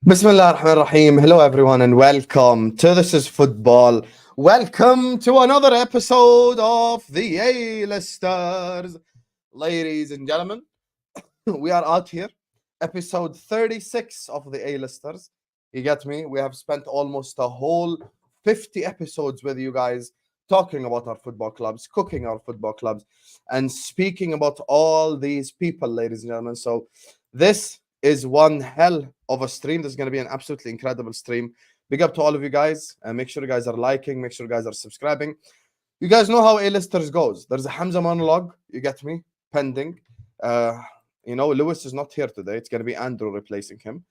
Bismillah ar-Rahman ar-Rahim. Hello everyone and welcome to This is Football. Welcome to another episode of the A-Listers. Ladies and gentlemen, we are out here. Episode 36 of the A-Listers. You get me? We have spent almost a whole 50 episodes with you guys talking about our football clubs, cooking our football clubs, and speaking about all these people, ladies and gentlemen. So this is one hell of a stream. This is going to be an absolutely incredible stream. Big up to all of you guys. Make sure you guys are liking. Make sure you guys are subscribing. You guys know how A-Listers goes. There's a Hamza monologue. You get me? Pending. Lewis is not here today. It's going to be Andrew replacing him.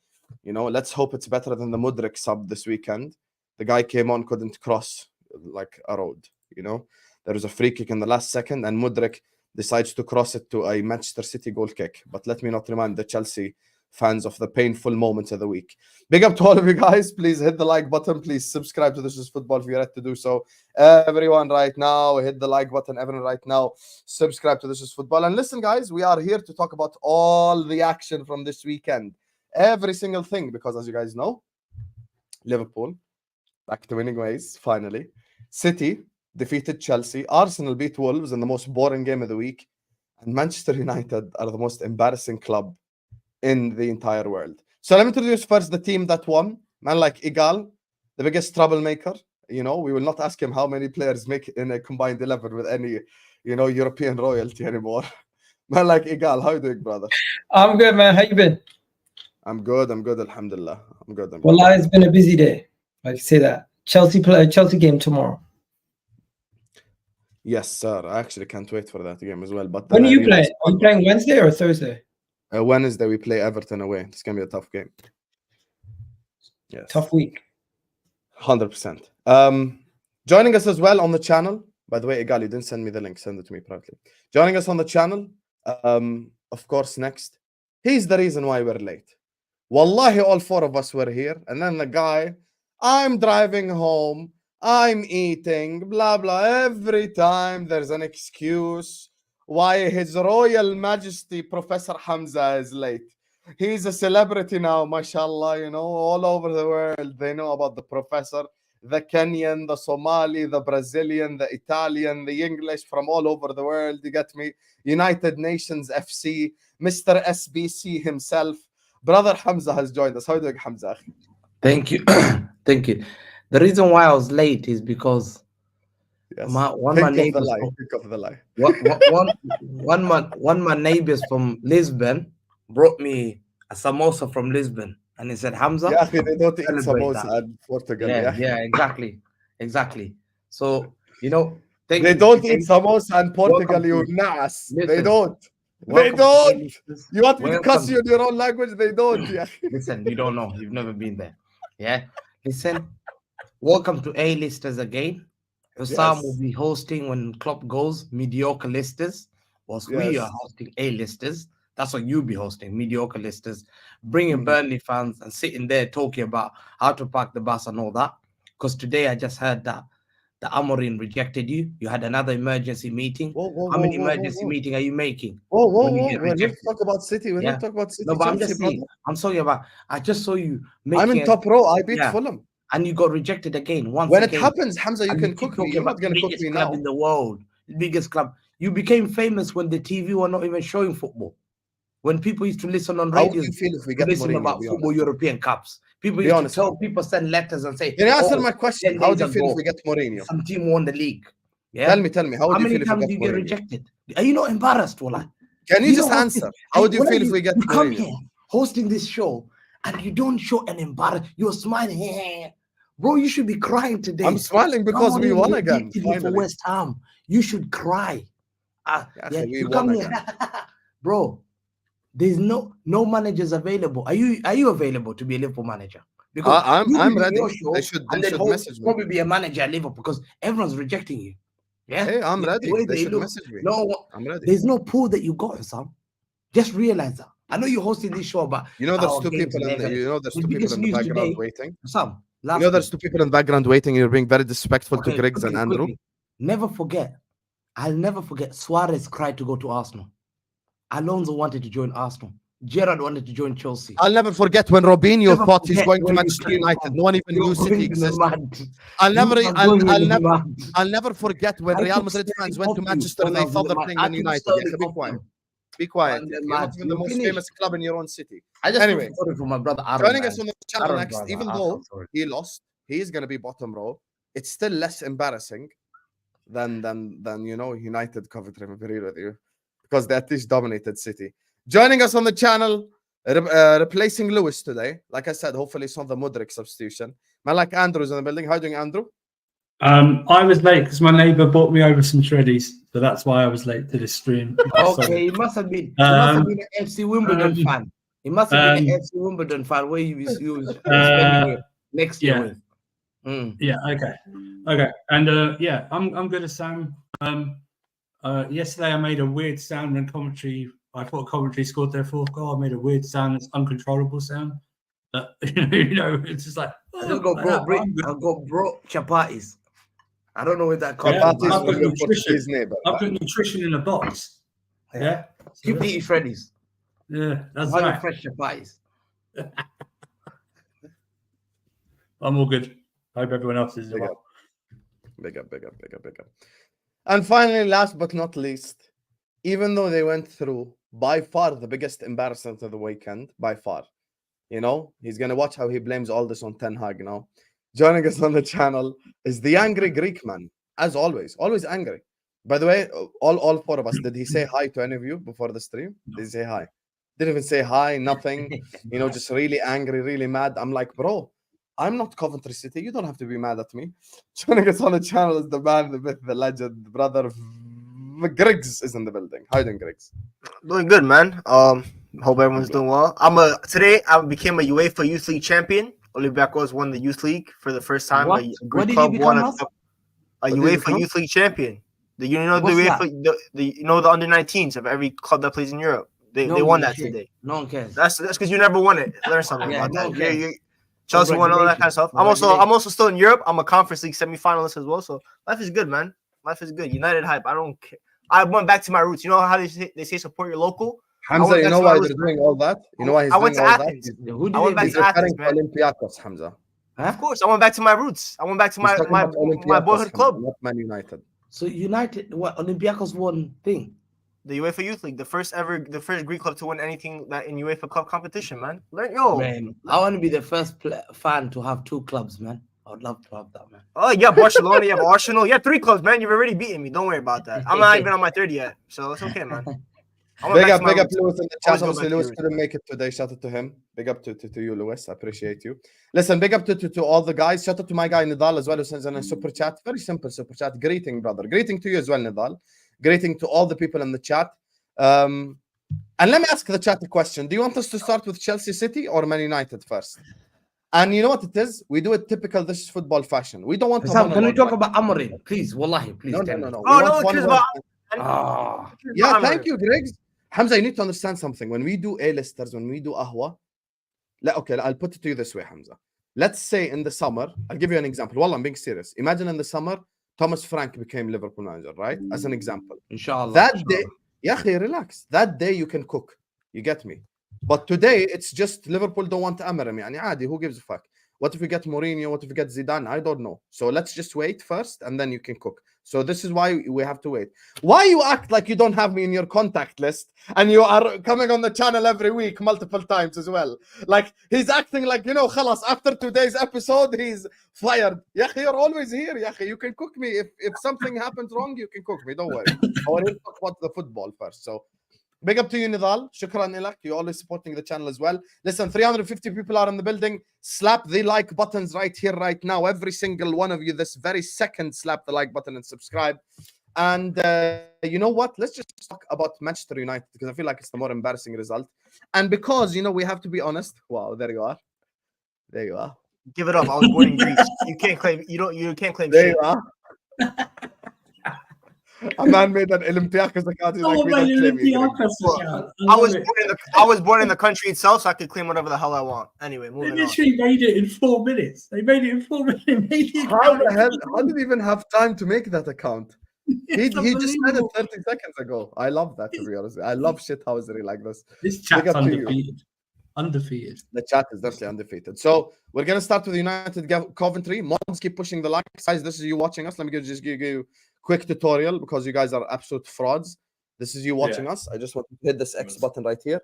Let's hope it's better than the Mudrik sub this weekend. The guy came on, couldn't cross like a road. There was a free kick in the last second, and Mudrik decides to cross it to a Manchester City goal kick. But let me not remind the Chelsea fans of the painful moments of the week. Big up to all of you guys. Please hit the like button. Please subscribe to This is Football if you're yet to do so. Everyone right now, hit the like button. Everyone right now, subscribe to This is Football. And listen, guys, we are here to talk about all the action from this weekend. Every single thing, because as you guys know, Liverpool, back to winning ways, finally. City defeated Chelsea. Arsenal beat Wolves in the most boring game of the week. And Manchester United are the most embarrassing club in the entire world. So let me introduce first the team that won. Man like Egal, the biggest troublemaker. We will not ask him how many players make in a combined 11 with any, European royalty anymore. Man like Egal, how you doing, brother? I'm good, man. How you been? I'm good, alhamdulillah. I'm good. Wallah, it's been a busy day. I can say that. Chelsea game tomorrow. Yes, sir. I actually can't wait for that game as well. But when are you playing? Are you playing Wednesday or Thursday? Wednesday we play Everton away. It's gonna be a tough game. Yes. Tough week. 100%. Joining us as well on the channel. By the way, Egal, you didn't send me the link. Send it to me privately. Joining us on the channel. Of course, next. He's the reason why we're late. Wallahi, all four of us were here. And then the guy, I'm driving home. I'm eating. Blah, blah. Every time there's an excuse why His Royal Majesty Professor Hamza is late. He's a celebrity now, mashallah, all over the world. They know about the professor, the Kenyan, the Somali, the Brazilian, the Italian, the English from all over the world. You get me? United Nations FC, Mr. SBC himself. Brother Hamza has joined us. How are you doing, Hamza? Thank you. Thank you. The reason why I was late is because one of my neighbors from Lisbon brought me a samosa from Lisbon, and he said, Hamza, yeah, they don't eat samosa in Portugal. Yeah, exactly. So they don't eat samosa in Portugal. You nas. They don't. You want me to cuss you in your own language? They don't. Yeah. Listen, you don't know. You've never been there. Yeah. Listen. Welcome to A-Listers again. Hussam will be hosting when Klopp goes, mediocre listers. Whilst we are hosting A-Listers. That's what you'll be hosting, mediocre listers. Bringing Burnley fans and sitting there talking about how to park the bus and all that. Because today I just heard that the Amorim rejected you. You had another emergency meeting. How many emergency meetings are you making? We're not talking about City. We're not talking about City. No, but I'm just saying. I'm talking about. I just saw you. I'm in top row. I beat Fulham. And you got rejected again. When it happens, Hamza, you can cook me. You're not going to cook me now. Club in the world, the biggest club. You became famous when the TV were not even showing football. When people used to listen on radio, how do you feel if we get listen Mourinho, about football European Cups. People used to tell people, send letters and say, can you answer my question? How do you feel if we get Mourinho? Some team won the league. Yeah? Tell me. How do you feel if we get Mourinho? How many times do you get rejected? Are you not embarrassed, Wallah? Can you just answer? How do you feel if we get Mourinho? You come Mourinho? here hosting this show and you don't show an embarrassment. You're smiling. Bro, you should be crying today. I'm smiling because we won again. For West Ham, you should cry. We won again. Bro, there's no managers available. Are you available to be a Liverpool manager? Because I'm ready. They should message me. Probably be a manager at Liverpool because everyone's rejecting you. Yeah, hey, I'm ready. They should message me. No, I'm ready. There's no pool that you got, Sam. Just realize that. I know you're hosting this show, but there's two people in the background waiting. Sam. There's two people in the background waiting. You're being very disrespectful to Griggs and Andrew. Never forget. I'll never forget. Suarez cried to go to Arsenal. Alonso wanted to join Arsenal. Gerrard wanted to join Chelsea. I'll never forget when Robinho Never thought he's forget going to where you Manchester came United. from. No one even You're knew City going existed. mad. I'll You never, are going mad. I'll never forget when I Real keep Madrid staring fans went off to you Manchester and when I they was thought in they're the playing match. I Man keep United. staring Yeah, be off quiet. you. Be quiet. And then, You're not man, even the you're most finished. famous club in your own city. I just Anyway, feel sorry for my brother Aaron. joining Man. us on the channel Aaron, next, brother, even I though feel sorry. he lost, he is going to be bottom row. It's still less embarrassing than United Coventry, I'm real with you, because they at least dominated City. Joining us on the channel, replacing Lewis today. Like I said, hopefully it's not the Mudryk substitution. Man, like Andrew's in the building. How are you doing, Andrew? I was late because my neighbour bought me over some shreddies, so that's why I was late to this stream. Okay, he must have been. He must have been an FC Wimbledon fan. He must have been an FC Wimbledon fan where he was spending it next year with. Yeah. Okay. And yeah, I'm good as Sam. Yesterday I made a weird sound when Coventry. I thought Coventry scored their fourth goal. I made a weird sound, this uncontrollable sound. That it's just like. I just got brought chapatis. I don't know where that comes Yeah, from. I've got nutrition in a box. Yeah. Keep eating Freddy's. Yeah, that's All right. fresh chapatis. I'm all good. I hope everyone else is as well. Big up. And finally, last but not least, even though they went through by far the biggest embarrassment of the weekend, by far, he's going to watch how he blames all this on Ten Hag now. Joining us on the channel is the angry Greek man, as always angry. By the way, all four of us, did he say hi to any of you before the stream? Did he say hi? Didn't even say hi, nothing. Just really angry, really mad. I'm like, bro, I'm not Coventry City. You don't have to be mad at me. Joining us on the channel is the man, the myth, the legend, brother of Griggs is in the building. How you doing, Griggs? Doing good, man. Hope everyone's doing well. Today I became a UEFA Youth League champion. Olympiacos won the Youth League for the first time. What? A What did club you won become? a UEFA Youth League champion. The What's UEFA, the under 19s of every club that plays in Europe. They won that today. No one cares. That's because you never won it. Learn something about no that. Chelsea won all that kind of stuff. I'm also still in Europe. I'm a Conference League semi-finalist as well. So life is good, man. Life is good. United hype. I don't care. I went back to my roots. You know how they say support your local? Hamza, you know why they're doing all that? You know why he's doing all that? I went back to Athens, man. Olympiacos, Hamza. Huh? Of course, I went back to my roots. I went back to my boyhood club. Not Man United. So United, what Olympiacos won thing? The UEFA Youth League, the first Greek club to win anything that in UEFA Cup competition, man. Man, I want to be the first fan to have two clubs, man. I would love to have that, man. Oh, yeah, Barcelona, you have Arsenal. You have three clubs, man. You've already beaten me. Don't worry about that. I'm not even on my third yet, so it's okay, man. Big up Lewis in the chat. Obviously, Lewis couldn't make it today. Shout out to him. Big up to you, Lewis. I appreciate you. Listen, big up to all the guys. Shout out to my guy Nidal as well, who sends in a super chat. Very simple super chat. Greeting, brother. Greeting to you as well, Nidal. Greeting to all the people in the chat. And let me ask the chat a question. Do you want us to start with Chelsea City or Man United first? And you know what it is? We do it typical this is football fashion. We don't want to. Can we talk about Amorim, please? Wallahi, please. No. Oh, no one cares about. Yeah, thank you, Griggs. Hamza, you need to understand something. When we do A-listers, when we do Ahwa, I'll put it to you this way, Hamza. Let's say in the summer, I'll give you an example. Wallah, I'm being serious. Imagine in the summer, Thomas Frank became Liverpool manager, right? As an example. Inshallah. That day, relax. That day you can cook. You get me? But today, it's just Liverpool don't want Amorim. Yani عادي, who gives a fuck? What if we get Mourinho? What if we get Zidane? I don't know. So let's just wait first, and then you can cook. So this is why we have to wait. Why you act like you don't have me in your contact list, and you are coming on the channel every week multiple times as well? Like he's acting like, khalas, after today's episode, he's fired. Yahi, you're always here, Yahi. You can cook me. If something happens wrong, you can cook me. Don't worry. I want to talk about the football first. So big up to you, Nidal. Shukran ilak. You're always supporting the channel as well. Listen, 350 people are in the building. Slap the like buttons right here, right now. Every single one of you, this very second, slap the like button and subscribe. And you know what? Let's just talk about Manchester United because I feel like it's the more embarrassing result. And because, we have to be honest. Wow, there you are. There you are. Give it up. I was born in Greece. You can't claim. You can't claim. There you are. A man made an Olympiacos account. I was born in the country itself, so I could claim whatever the hell I want. Anyway, moving on. They literally made it in 4 minutes. They made it in 4 minutes. How the hell? How did you even have time to make that account? He just said it unbelievable. 30 seconds ago. I love that, to be honest. I love shithousery like this. This Big chat's up to you. undefeated. Undefeated. The chat is definitely undefeated. So we're gonna start with United Coventry. Mods, keep pushing the likes, guys. This is you watching us. Let me just give you a quick tutorial because you guys are absolute frauds. This is you watching us. I just want to hit this X button right here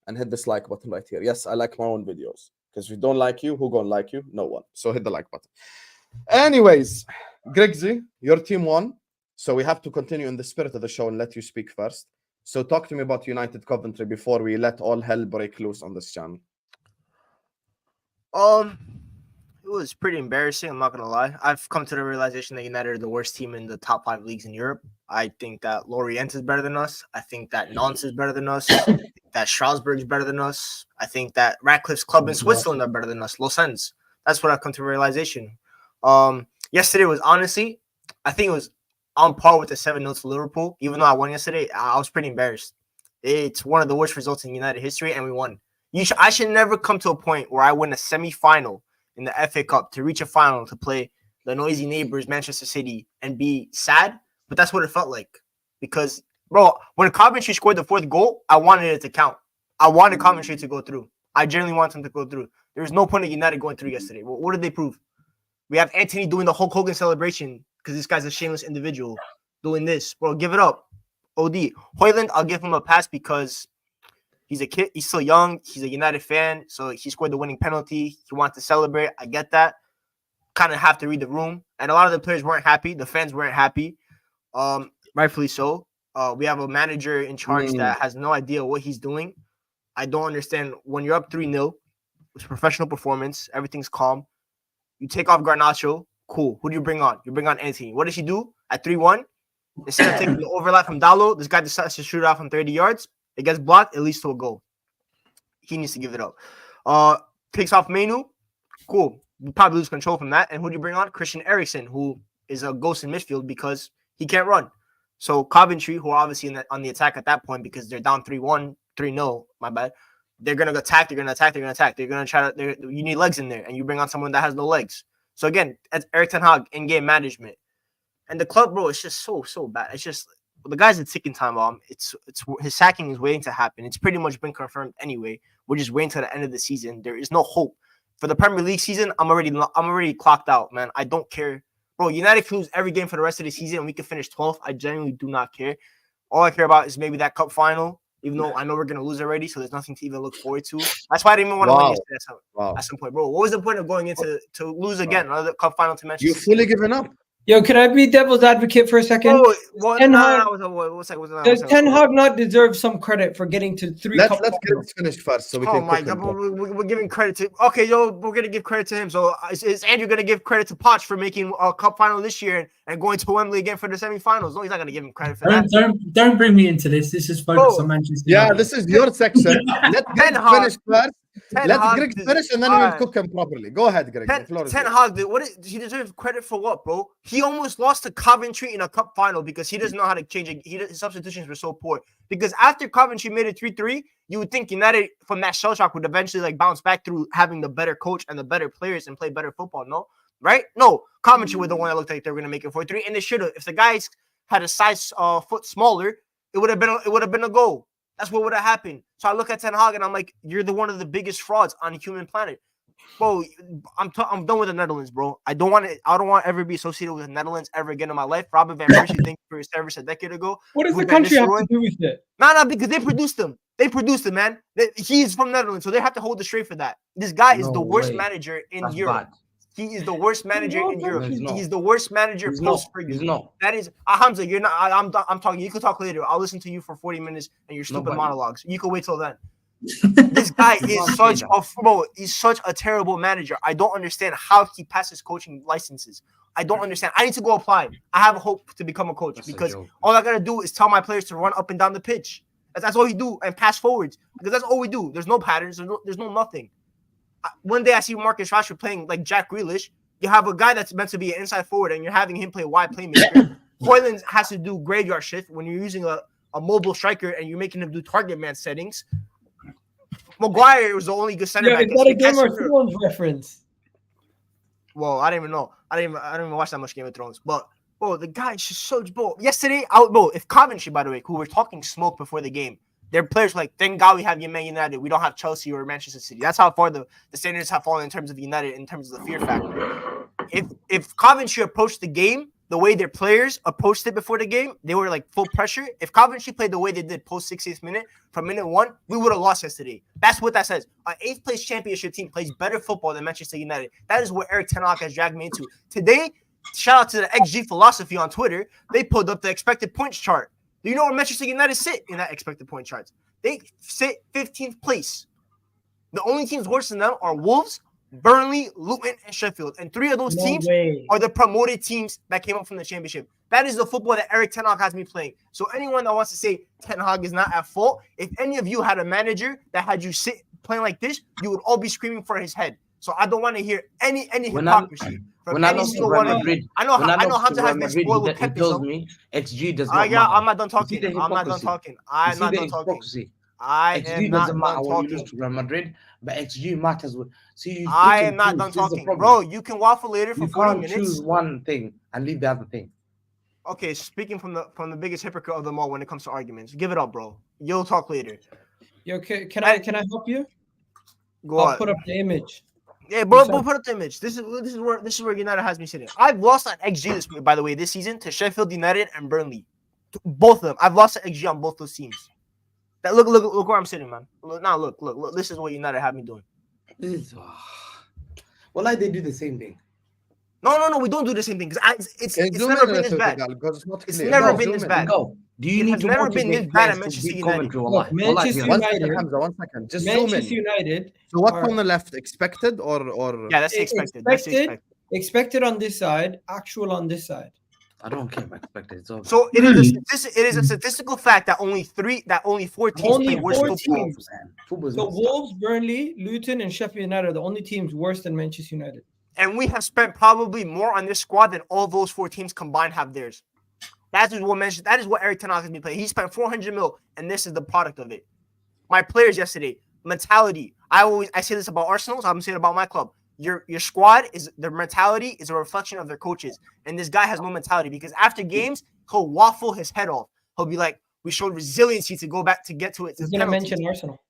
and hit this like button right here. Yes, I like my own videos because if you don't like you, who gonna like you? No one. So hit the like button. Anyways, Griggsy, your team won. So we have to continue in the spirit of the show and let you speak first. So talk to me about United Coventry before we let all hell break loose on this channel. It was pretty embarrassing. I'm not gonna lie. I've come to the realization that United are the worst team in the top 5 leagues in Europe. I think that Lorient is better than us. I think that Nantes is better than us. I think that Strasbourg is better than us. I think that Ratcliffe's club in Switzerland are better than us. Lausanne's. That's what I've come to a realization. Yesterday was honestly, I think it was on par with the 7-0 to Liverpool. Even though I won yesterday, I was pretty embarrassed. It's one of the worst results in United history, and we won. I should never come to a point where I win a semi-final in the FA Cup to reach a final to play the noisy neighbors, Manchester City, and be sad. But that's what it felt like. Because, bro, when Coventry scored the 4th goal, I wanted it to count. I wanted Coventry to go through. I genuinely want them to go through. There was no point in United going through yesterday. What did they prove? We have Anthony doing the Hulk Hogan celebration because this guy's a shameless individual doing this. Bro, give it up. OD. Højlund, I'll give him a pass because he's a kid. He's still young. He's a United fan. So he scored the winning penalty. He wants to celebrate. I get that. Kind of have to read the room. And a lot of the players weren't happy. The fans weren't happy. Rightfully so. We have a manager in charge that has no idea what he's doing. I don't understand. When you're up 3-0, it's professional performance. Everything's calm. You take off Garnacho. Cool. Who do you bring on? You bring on Anthony. What does he do at 3-1? Instead of taking the overlap from Dalo, this guy decides to shoot it off from 30 yards. It gets blocked. It leads to a goal. He needs to give it up. Takes off Menu. Cool. We probably lose control from that. And who do you bring on? Christian Eriksen, who is a ghost in midfield because he can't run. So Coventry, who are obviously on the attack at that point because they're down 3-1, 3-0, my bad. They're going to attack. They're going to attack. They're going to attack. They're going to try to. You need legs in there, and you bring on someone that has no legs. So again, that's Erik ten Hag in-game management, and the club, bro, it's just so bad. It's just the guy's a ticking time bomb. It's his sacking is waiting to happen. It's pretty much been confirmed anyway. We're just waiting till the end of the season. There is no hope for the Premier League season. I'm already clocked out, man. I don't care, bro. United can lose every game for the rest of the season, and we can finish 12th. I genuinely do not care. All I care about is maybe that cup final. Even though I know we're going to lose already, so there's nothing to even look forward to. That's why I didn't even want to win yesterday at some point. Bro, what was the point of going into to lose again, another cup final to Manchester City? You fully given up? Yo, can I be devil's advocate for a second? Oh, Ten Hag not deserve some credit for getting to 3 cup Let's get it finished first so we can. Oh my God, we're giving credit to. Okay, yo, we're gonna give credit to him. So is Andrew gonna give credit to Poch for making a cup final this year and going to Wembley again for the semifinals? No, he's not gonna give him credit for that. Don't bring me into this. This is focus on Manchester. Yeah, this is your section. Let's get it finished first. Let Griggs finish and then we'll cook him properly. Go ahead, Griggs. Ten Hag, he deserves credit for what, bro? He almost lost to Coventry in a cup final because he doesn't know how to change it. His substitutions were so poor. Because after Coventry made it 3-3, you would think United from that shell shock would eventually bounce back through having the better coach and the better players and play better football. No, right? No, Coventry were the one that looked like they were going to make it 4-3, and they should have. If the guys had a size foot smaller, it would have been a goal. That's what would have happened. So I look at Ten Hag and I'm like, you're one of the biggest frauds on the human planet, bro. I'm done with the Netherlands, bro. I don't want to ever be associated with the Netherlands ever again in my life. Robin van Persie, thank you for your service a decade ago. What does the country have to do with it? No, because they produced them. They produced him, man. He's from Netherlands, so they have to hold the straight for that. This guy is the worst manager in Europe. Bad. He is the worst manager in Europe. He's the worst manager post Ferguson. That is Hamza. You're not. I'm talking. You can talk later. I'll listen to you for 40 minutes and your stupid monologues. You can wait till then. This guy is such a terrible manager. I don't understand how he passes coaching licenses. I don't understand. I need to go apply. I have a hope to become a coach because all I gotta do is tell my players to run up and down the pitch. That's all we do and pass forwards because that's all we do. There's no patterns. There's no nothing. One day I see Marcus Rashford playing like Jack Grealish. You have a guy that's meant to be an inside forward and you're having him play wide playmaker. Højlund has to do graveyard shift when you're using a mobile striker and you're making him do target man settings. Maguire was the only good center back. Is that a Game of Thrones reference? Well, I didn't even know. I didn't even watch that much Game of Thrones. But Bro, the guy is just so bro. Yesterday, if Coventry, by the way, who were talking smoke before the game, their players were like, thank God we have Man United. We don't have Chelsea or Manchester City. That's how far the standards have fallen in terms of United, in terms of the fear factor. If Coventry approached the game the way their players approached it before the game, they were like full pressure. If Coventry played the way they did post 60th minute, from minute 1, we would have lost yesterday. That's what that says. An 8th place championship team plays better football than Manchester United. That is what Eric Ten Hag has dragged me into. Today, shout out to the XG philosophy on Twitter. They pulled up the expected points chart. Do you know where Manchester United sit in that expected point charts? They sit 15th place. The only teams worse than them are Wolves, Burnley, Luton, and Sheffield. And 3 of those teams are the promoted teams that came up from the championship. That is the football that Eric Ten Hag has me playing. So anyone that wants to say Ten Hag is not at fault, if any of you had a manager that had you sit playing like this, you would all be screaming for his head. So I don't want to hear any hypocrisy from any single one of you. I know Hamza has been spoiled with Pepe. Tells me XG does not matter. I'm not done talking. I'm not done talking. I'm not done talking. XG doesn't matter when you lose to Real Madrid, but XG matters. I am not done talking, bro. You can waffle later for 40 minutes. You can't choose one thing and leave the other thing. Okay, speaking from the biggest hypocrite of them all when it comes to arguments, give it up, bro. You'll talk later. Yo, can I help you? Go on. I'll put up the image. Yeah, bro, put up the image. This is where United has me sitting. I've lost on XG by the way, this season to Sheffield United and Burnley. Both of them. I've lost an XG on both those teams. That look where I'm sitting, man. Look. This is what United have me doing. Well, like they do the same thing. No, we don't do the same thing because it's never been this bad. It's never been this bad. Do you need to never been this bad at Manchester United? Look, Manchester United. Hamza, 1 second. Just Manchester United. So what's on the left? Expected or? Yeah, that's expected. Expected on this side. Actual on this side. I don't care about expected. So it is a statistical fact that only 4 teams play worse football. So Wolves, Burnley, Luton, and Sheffield United are the only teams worse than Manchester United. And we have spent probably more on this squad than all those 4 teams combined have theirs. That is what Eric Ten Hag has been playing. He spent 400 mil, and this is the product of it. My players yesterday, mentality. I say this about Arsenal, so I'm saying about my club. Your squad their mentality is a reflection of their coaches. And this guy has no mentality because after games, he'll waffle his head off. He'll be like, we showed resiliency to go back to get to it. He's gonna mention Arsenal.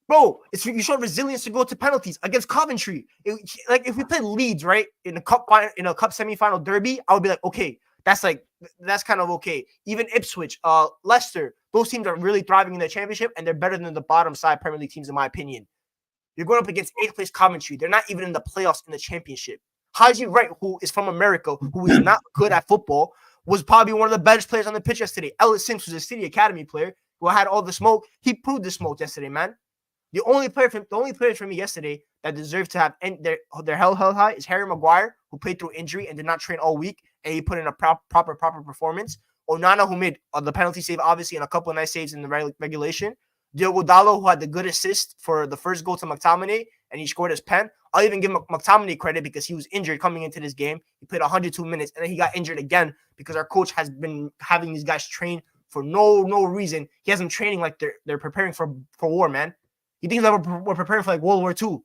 Bro, you showed resilience to go to penalties against Coventry. If we played Leeds, right, in a cup semifinal derby, I would be like, okay, that's kind of okay. Even Ipswich, Leicester, those teams are really thriving in the championship, and they're better than the bottom side Premier League teams, in my opinion. You're going up against 8th place Coventry. They're not even in the playoffs in the championship. Haji Wright, who is from America, who is not good at football, was probably one of the best players on the pitch yesterday. Ellis Sims was a City Academy player who had all the smoke. He proved the smoke yesterday, man. The only player for me yesterday that deserved to have their held high is Harry Maguire, who played through injury and did not train all week, and he put in a proper performance. Onana, who made the penalty save, obviously, and a couple of nice saves in the regulation. Diogo Dalot, who had the good assist for the first goal to McTominay, and he scored his pen. I'll even give McTominay credit because he was injured coming into this game. He played 102 minutes, and then he got injured again because our coach has been having these guys train for no reason. He has them training like they're preparing for war, man. He thinks that we're preparing for like World War II.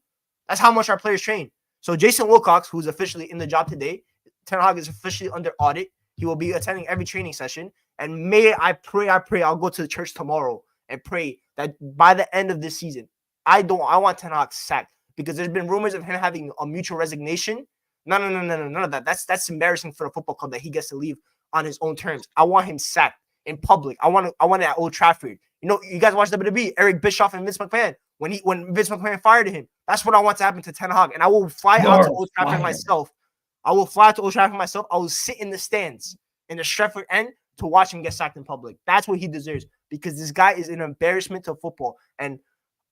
That's how much our players train. So Jason Wilcox, who's officially in the job today, Ten Hag is officially under audit. He will be attending every training session. And I pray, I'll go to the church tomorrow and pray that by the end of this season, I want Ten Hag sacked because there's been rumors of him having a mutual resignation. No, none of that. That's embarrassing for the football club that he gets to leave on his own terms. I want him sacked in public. I want it at Old Trafford. You know, you guys watch WWE, Eric Bischoff and Vince McMahon. When Vince McMahon fired him, that's what I want to happen to Ten Hag. And I will fly out to Old Trafford myself. I will sit in the stands in the Stretford end to watch him get sacked in public. That's what he deserves because this guy is an embarrassment to football. And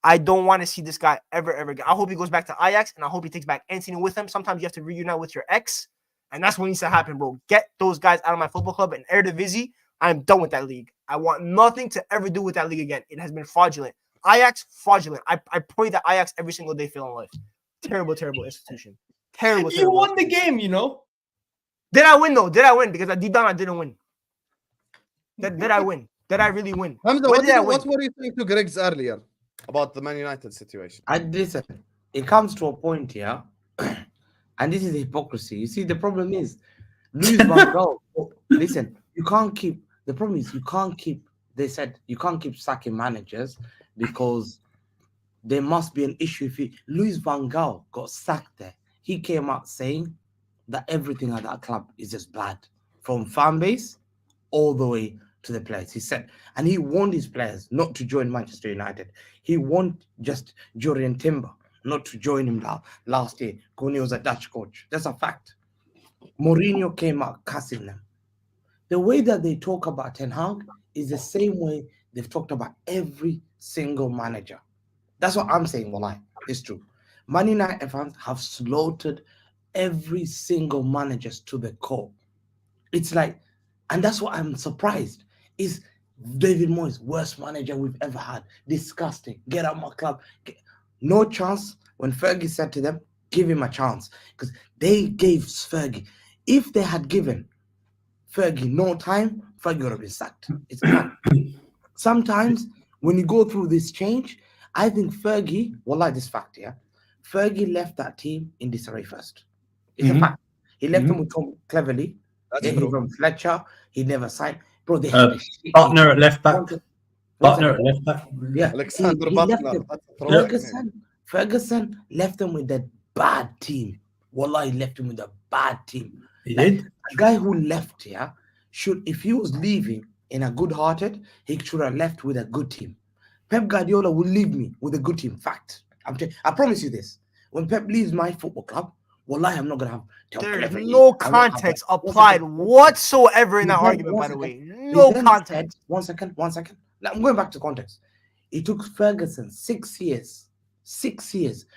I don't want to see this guy ever again. I hope he goes back to Ajax, and I hope he takes back Anthony with him. Sometimes you have to reunite with your ex, and that's what needs to happen, bro. Get those guys out of my football club. And Eredivisie, I'm done with that league. I want nothing to ever do with that league again. It has been fraudulent. Ajax, fraudulent. I pray that Ajax every single day fail in life. Terrible institution. Terrible. You won the game, you know. Did I win though? Did I win? Because deep down I didn't win. Did I win? Did I really win? Hamza, what were you saying to Griggs earlier about the Man United situation? Listen, it comes to a point here, and this is hypocrisy. You see, the problem is lose one goal. Listen, you can't keep. The problem is you can't keep. They said you can't keep sacking managers because there must be an issue. If Louis van Gaal got sacked there, he came out saying that everything at that club is just bad, from fan base all the way to the players. He said, and he warned his players not to join Manchester United. He warned just Julian Timber not to join him last year when he was a Dutch coach. That's a fact. Mourinho came out cussing them. The way that they talk about Ten Hag is the same way they've talked about every single manager. That's what I'm saying, Wallahi. It's true. Man United fans have slaughtered every single manager to the core. It's like, and that's what I'm surprised, is David Moyes, worst manager we've ever had. Disgusting. Get out my club. No chance. When Fergie said to them, give him a chance. Because they gave Fergie. If they had given Fergie no time, Fergie would have been sacked. It's not. Sometimes when you go through this change, I think Fergie, like this fact, yeah, Fergie left that team in disarray first. It's a fact. He left them with Tom Cleverley. That's from Fletcher. He never signed. Bro, they had a partner at left back. Partner at left back. Yeah, Alexander he Butler. Ferguson left them with that bad team. Wallah, he left him with a bad team. He did. A guy who left here should, if he was leaving in a good-hearted, he should have left with a good team. Pep Guardiola will leave me with a good team. Fact. I promise you this. When Pep leaves my football club, Wallahi, I'm not going to have... There's no context applied whatsoever in that argument, by the way. No context. One second. I'm going back to context. It took Ferguson 6 years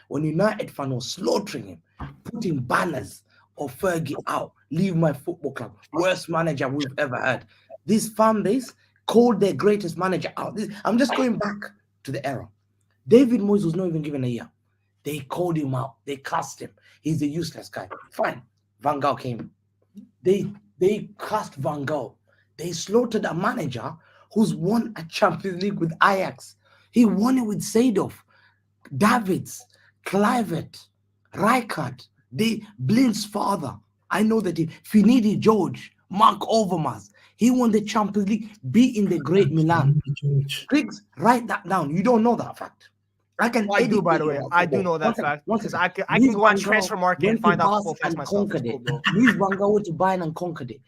when United fan was slaughtering him, putting banners of Fergie out, leave my football club, worst manager we've ever had. This fan base called their greatest manager out. I'm just going back to the era. David Moyes was not even given a year. They called him out. They cast him. He's a useless guy. Fine. Van Gaal came. They cast Van Gaal. They slaughtered a manager who's won a Champions League with Ajax. He won it with Seedorf, Davids, Kluivert, Rijkaard, Blind's father. I know that Finidi George, Mark Overmars. He won the Champions League, beating the great Milan. Griggs, write that down. You don't know that fact. I do, by the way. I do know that fact. Because I can go on transfer market and find out football facts myself. Luis Van Gaal went to Bayern and conquered it.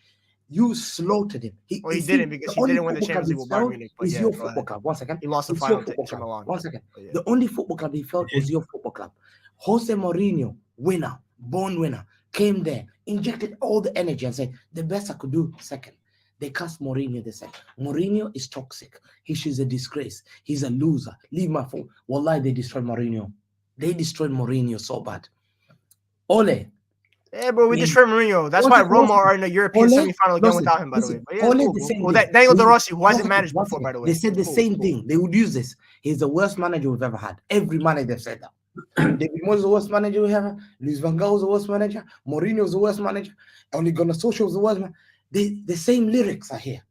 You slaughtered him. He didn't, because he didn't win the Champions League with Bayern Munich. It's your football club. One second. He lost the final to Milan. One second. The only football club he felt was your football club. Jose Mourinho, winner, born winner, came there, injected all the energy and said, the best I could do, second. They cast Mourinho, they said, Mourinho is toxic. He's a disgrace. He's a loser. Leave my phone. Wallahi, they destroyed Mourinho. They destroyed Mourinho so bad. Ole. Yeah, bro, we destroyed Mourinho. That's why Roma are in the European semi-final again without him, by the way. But yeah, Daniel De Rossi, who hasn't managed before, by the way. They said the same thing. They would use this. He's the worst manager we've ever had. Every manager said that. David Moyes was the worst manager we ever had. Luis Van Gaal was the worst manager. Mourinho was the worst manager. Ole Gunnar Solskjaer was the worst manager. The same lyrics are here.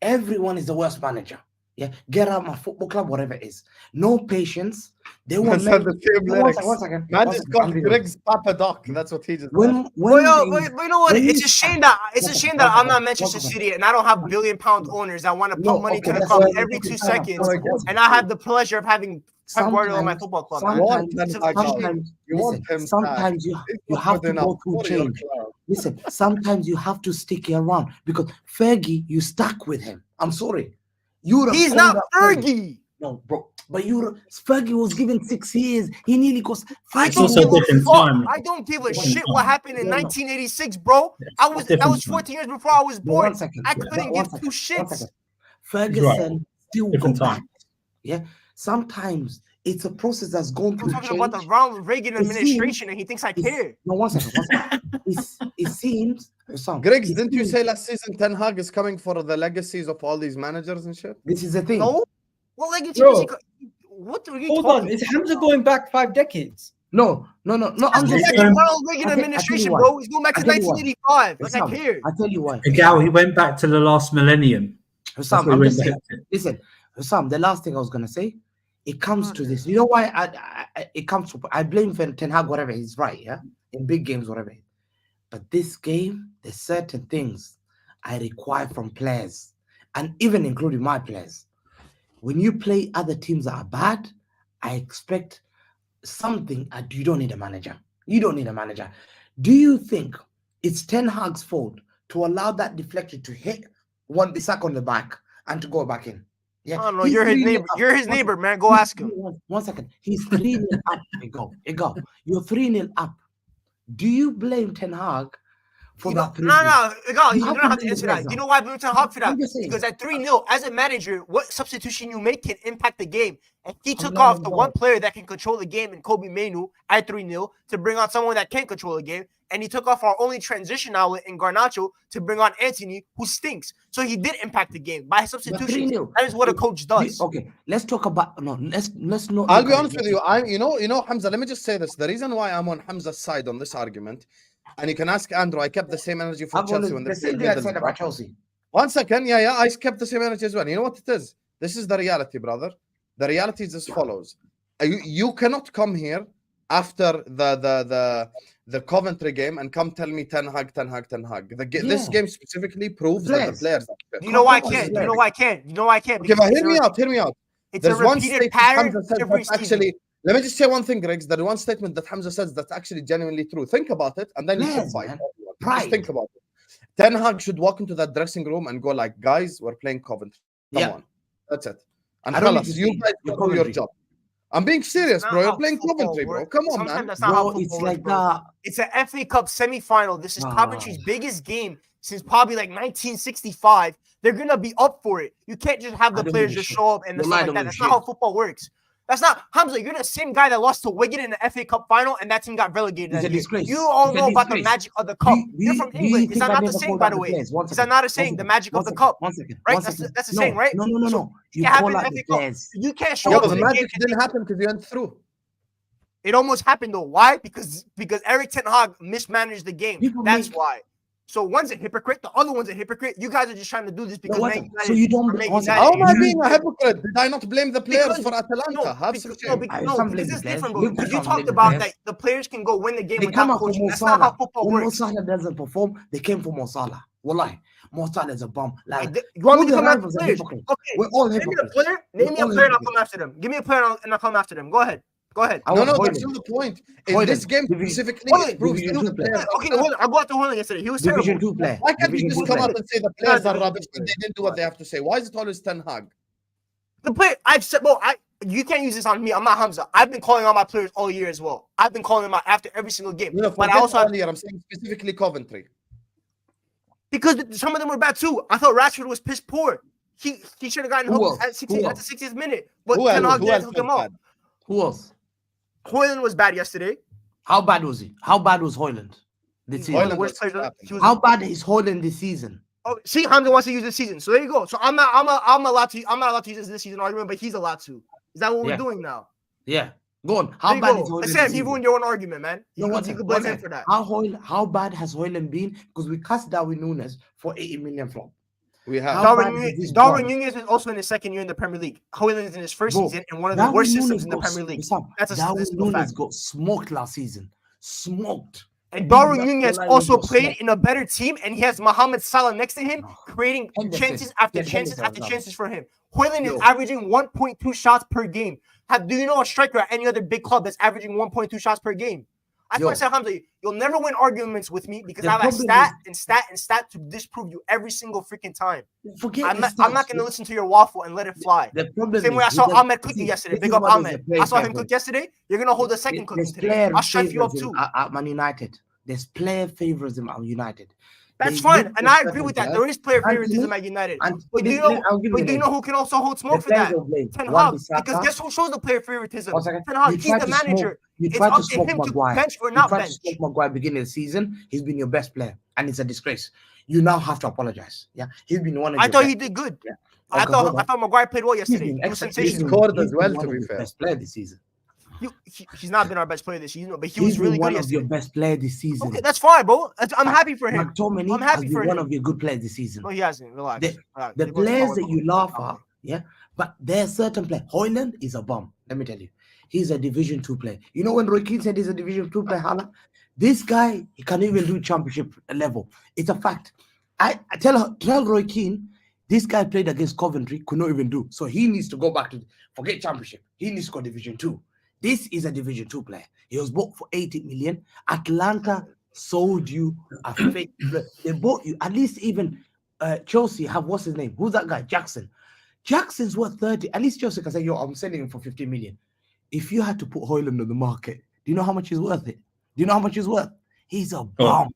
Everyone is the worst manager. Yeah, get out of my football club, whatever it is. No patience. They want the same lyrics. One second. Man just got Griggs Papa Doc. That's what he just. But you know what? It's a shame that I'm not Manchester City and I don't have billion-pound owners that want to pump money to the club every 2 seconds, and I have the pleasure of having Pep Guardiola in my football club. Sometimes you have to go through change. Listen, sometimes you have to stick around because Fergie, you stuck with him. I'm sorry. He's not Fergie. No, bro. But Fergie was given 6 years. He nearly cost. I don't give a shit what happened in 1986, bro. That was 14 years before I was born. I couldn't give two shits. Ferguson still got back. Yeah. Sometimes it's a process that's gone through. I'm talking about the Ronald Reagan administration, and he thinks I care. No, one second. It seems. Griggs, didn't you say last season Ten Hag is coming for the legacies of all these managers and shit? This is the thing. No. What legacy? What are you Hold on, is Hamza going back 5 decades? No. I'm just saying Ronald Reagan administration, bro. He's going back to 1985. Like I care. I tell you why. Egal, he went back to the last millennium. Hussam, I'm just saying. Listen, Hussam, the last thing I was gonna say. It comes to this. You know why? It comes to. I blame Ten Hag, whatever. He's right, yeah? In big games, whatever. But this game, there's certain things I require from players, and even including my players. When you play other teams that are bad, I expect something. You don't need a manager. You don't need a manager. Do you think it's Ten Hag's fault to allow that deflection to hit Wan-Bissaka on the back and to go back in? Yeah, I don't know. You're his neighbor. You're his neighbor, man. Go ask him. 1 second. He's 3-0 up. Egal. You're 3-0 up. Do you blame Ten Hag for that 3-0? No. Egal, you You don't have have to to answer blame that. Grigs You know why I blame Ten Hag for that? I'm just saying. Because at 3-0, as a manager, what substitution you make can impact the game. And he took not off the involved. one player that can control the game in Kobe Mainu at 3-0 to bring on someone that can't control the game. And he took off our only transition outlet in Garnacho to bring on Anthony, who stinks. So he did impact the game by substitution. 3-0. That is what a coach does. Okay, let's talk about let's not. I'll be honest with you. Hamza. Let me just say this: the reason why I'm on Hamza's side on this argument, and you can ask Andrew. I kept the same energy for Chelsea when they the same played thing I said Middlesbrough. about Chelsea. 1 second, I kept the same energy as well. You know what it is? This is the reality, brother. The reality is as follows: you cannot come here after the Coventry game and come tell me Ten Hag. This game specifically proves that the players. You know why I can't? You know why I can't? You know why I can't? Okay, but hear me out. It's There's a one repeated statement pattern Hamza said every that's season. actually. Let me just say one thing, Griggs. There's one statement that Hamza says that's actually genuinely true. Think about it, and then you should fight. Just think about it. Ten Hag should walk into that dressing room and go like, "Guys, we're playing Coventry. Come on, that's it." And I don't need Khalas, to you see guys your do your Coventry. job. I'm being serious, That's bro. not You're how playing football Coventry, bro. works. Come on, Sometimes man. that's not how Bro, football it's works, like bro. that. It's an FA Cup semi-final. This is Coventry's biggest game since probably like 1965. They're gonna be up for it. You can't just have the players just show up and stuff like that. That's not how football works. That's not Hamza. You're the same guy that lost to Wigan in the FA Cup final, and that team got relegated. It's a that year. disgrace. You all It's a know about the disgrace. magic of the cup. You're from Do you England. Is think that I not the never saying, called by out the the way? players? One Is that second. not a saying? The magic of the cup, 1 second. right? 1 That's second. the saying, right? No. So You it happened call in out the the FA Cup. players. You can't show Yeah, up but to the the game. magic didn't happen because you went through. It almost happened though. Why? Because Eric Ten Hag mismanaged the game. That's why. So one's a hypocrite, the other one's a hypocrite. You guys are just trying to do this because So you don't blame. How am I being a hypocrite? Did I not blame the players for Atalanta? Because it's different, bro. Because you can't talked blame the about players. that the players can go win the game They come without out for coaching. Mo That's not how Salah. football When Mo works. Salah doesn't perform, they came for Mo Salah. Wallahi, Mo Salah is a bum. Like, You want me to all come the after rivals are players? hypocrites. Okay, We're all name me a hypocrites. player. Name me a all player and I'll hypocrites. come after them. Give me a player and I'll come after them. Go ahead. I No, want that's Hoyland. not the point. In Hoyland. this game Division- specifically, Hoyland. it proves Division that the two players Okay, I'll go after Hoyland yesterday. He was Division terrible. 2 player. Why can't you Division just 2 come player. up and say the players are rubbish and they didn't do what they have to say? Why is it always Ten Hag? The player I've said, bro, you can't use this on me. I'm not Hamza. I've been calling on my players all year as well. I've been calling them out after every single game. You know, But I also earlier, I'm saying specifically Coventry. because some of them were bad too. I thought Rashford was piss poor. He should have gotten hooked at the 60th minute. But Ten Hag didn't hook him up. Who else? Hoyland was bad yesterday. How bad was he? How bad was Hoyland this One of the season? worst players. How bad is Hoyland this season? Oh, see, Hamza wants to use this season. So there you go. So I'm not allowed to use this season argument, but he's allowed to. Is that what we're doing now? Yeah. Go on. How There you bad go. is Hoyland? Sam, he ruined your own argument, man. No, You could blame him for that. How bad has Hoyland been? Because we cast Darwin Nunes for 80 million flop. We have. Darwin Nunez is also in his second year in the Premier League. Hoyland is in his first season and one of the worst systems in the Premier League. Darwin Nunes got smoked last season. Smoked. And Darwin Nunez also played in a better team, and he has Mohamed Salah next to him, creating chances after chances after chances for him. Hoyland is averaging 1.2 shots per game. Do you know a striker at any other big club that's averaging 1.2 shots per game? I thought I said, Hamza, you'll never win arguments with me because I have stat to disprove you every single freaking time. I'm not going to listen to your waffle and let it fly. Same way I saw Ahmed cook yesterday. Big up Ahmed. I saw him cook yesterday. You're going to hold a second cooking today. I'll strike you up too. At Man United. There's player favoritism at United. That's fine, and I agree with that. There is player favoritism at United. But do you know who can also hold smoke for that? Ten Hag. Because guess who shows the player favoritism? Ten Hag. He's the manager. It's up to him to bench or not bench. Maguire beginning of the season, he's been your best player, and it's a disgrace. You now have to apologize. Yeah, he's been one of. I thought he did good. Yeah. I thought Maguire played well yesterday. He scored as well, to be fair. Best player this season. He's not been our best player this season, but he was really good yesterday. Your best player this season. Okay, that's fine, bro. I'm happy for him. I'm happy for him. One of your good players this season. No, he hasn't. Relax. The players that you laugh at, yeah, but there's certain players. Hoyland is a bum. Let me tell you, he's a Division 2 player. You know when Roy Keane said he's a Division 2 player, Hala? This guy, he can't even do championship level. It's a fact. I tell Roy Keane, this guy played against Coventry, could not even do. So he needs to go back to forget Championship. He needs to go Division 2. This is a Division 2 player. He was bought for 80 million. Atlanta sold you a fake. They bought you. At least even Chelsea have, what's his name? Who's that guy? Jackson. Jackson's worth 30. At least Chelsea can say, yo, I'm selling him for 50 million. If you had to put Højlund on the market, do you know how much he's worth it? Do you know how much he's worth? He's a bomb.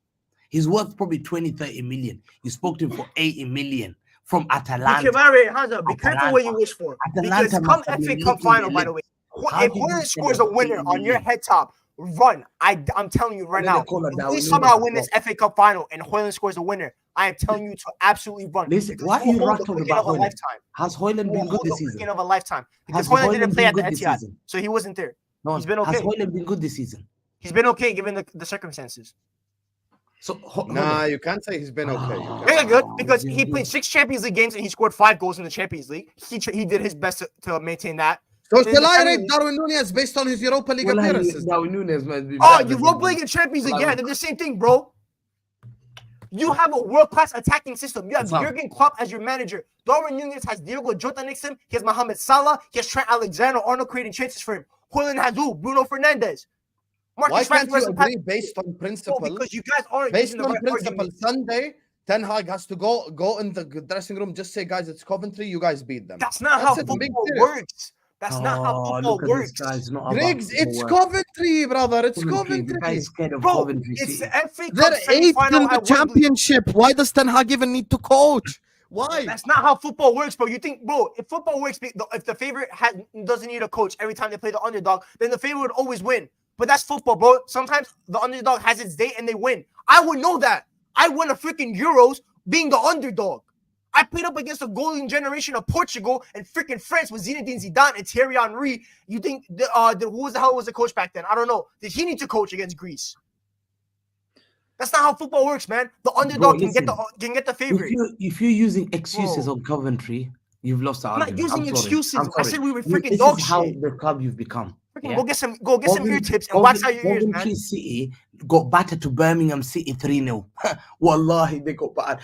He's worth probably 20, 30 million. You spoke to him for 80 million from Atalanta. Okay, Hamza, be careful what you wish for. Because come FA Cup final, by the way, if Højlund scores a winner on your head top, run. I'm telling you right now. If we somehow win this FA Cup final and Højlund scores a winner, I am telling you to absolutely run. Listen, why are you not talking about Højlund? Has Højlund been good this season? Of a lifetime. Because Højlund didn't play at the Etihad, so he wasn't there. No, he's been okay. Has Højlund been good this season? He's been okay given the circumstances. So nah, you can't say he's been okay. Very good, because he played 6 Champions League games and he scored 5 goals in the Champions League. He did his best to maintain that. So shall I rate Darwin Núñez based on his Europa League appearances? Darwin Núñez must be Europa League and Champions League, yeah, they're the same thing, bro. You have a world-class attacking system. You have Jurgen Klopp as your manager. Darwin Núñez has Diogo Jota next to him. He has Mohamed Salah. He has Trent Alexander-Arnold creating chances for him. Højlund has who? Bruno Fernandes. Why can't you agree based on principle? Because you guys aren't based on right principle. argument. Sunday, Ten Hag has to go in the dressing room, just say, guys, it's Coventry, you guys beat them. That's not how football works. That's not how football works. Griggs, it's Coventry, brother. It's Coventry. Bro, it's the FA Cup they're 8th in the championship. Why does Ten Hag even need to coach? Why? That's not how football works, bro. You think, bro, if football works, if the favorite doesn't need a coach every time they play the underdog, then the favorite would always win. But that's football, bro. Sometimes the underdog has its day and they win. I would know that. I won a freaking Euros being the underdog. I played up against the golden generation of Portugal and freaking France with Zinedine Zidane and Thierry Henry. You think who the hell was the coach back then? I don't know. Did he need to coach against Greece? That's not how football works, man. The underdog can get the favorite. If you're using excuses on Coventry, you've lost the argument. I'm not using excuses. I said we were freaking this dog is shit. how the club you've become. Yeah. Go get some ear tips and wax out your ears, man. Coventry City got battered to Birmingham City 3-0. Wallahi, they got battered.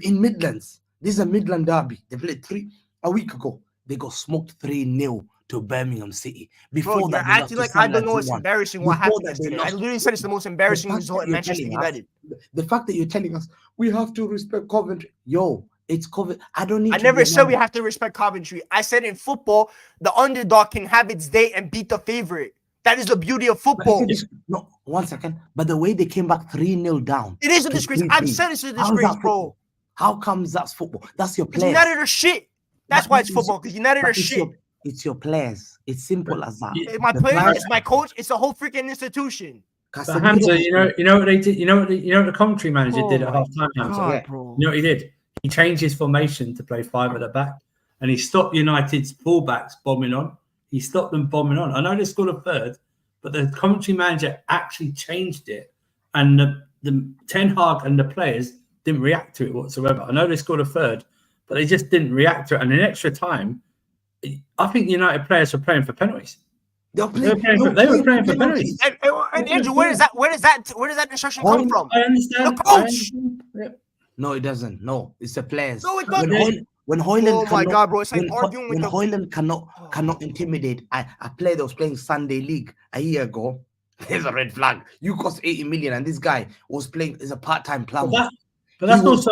In Midlands, this is a Midland derby. They played a week ago. They got smoked 3-0 to Birmingham City. Before that, you're acting like I don't know it's embarrassing what happened yesterday. I literally said it's the most embarrassing result in Manchester United. The fact that you're telling us we have to respect Coventry, yo, it's Coventry. I never said we have to respect Coventry. I said in football, the underdog can have its day and beat the favorite. That is the beauty of football. No, 1 second. But the way they came back 3-0 down. It is a disgrace. I've said it's a disgrace, bro. How comes that's football? That's your players. United are shit. That's why it's football, because United are shit. It's your players. It's simple as that. My players, it's my coach. It's a whole freaking institution. But Hamza, you know what they did. You know what the commentary manager did at half time. Hamza, you know what he did? He changed his formation to play 5 at the back, and he stopped United's fullbacks bombing on. He stopped them bombing on. I know they scored a third, but the commentary manager actually changed it, and the Ten Hag and the players didn't react to it whatsoever. I know they scored a third, but they just didn't react to it. And in extra time, I think United players were playing for penalties. They were playing for penalties. And Andrew, where does that instruction come from? I understand. The coach. No, it doesn't. No, it's the players. No, it doesn't. When Højlund my God, bro! It's like arguing with Højlund cannot intimidate. A player that was playing Sunday League a year ago. There's a red flag. You cost 80 million, and this guy was playing as a part-time plumber. But that's also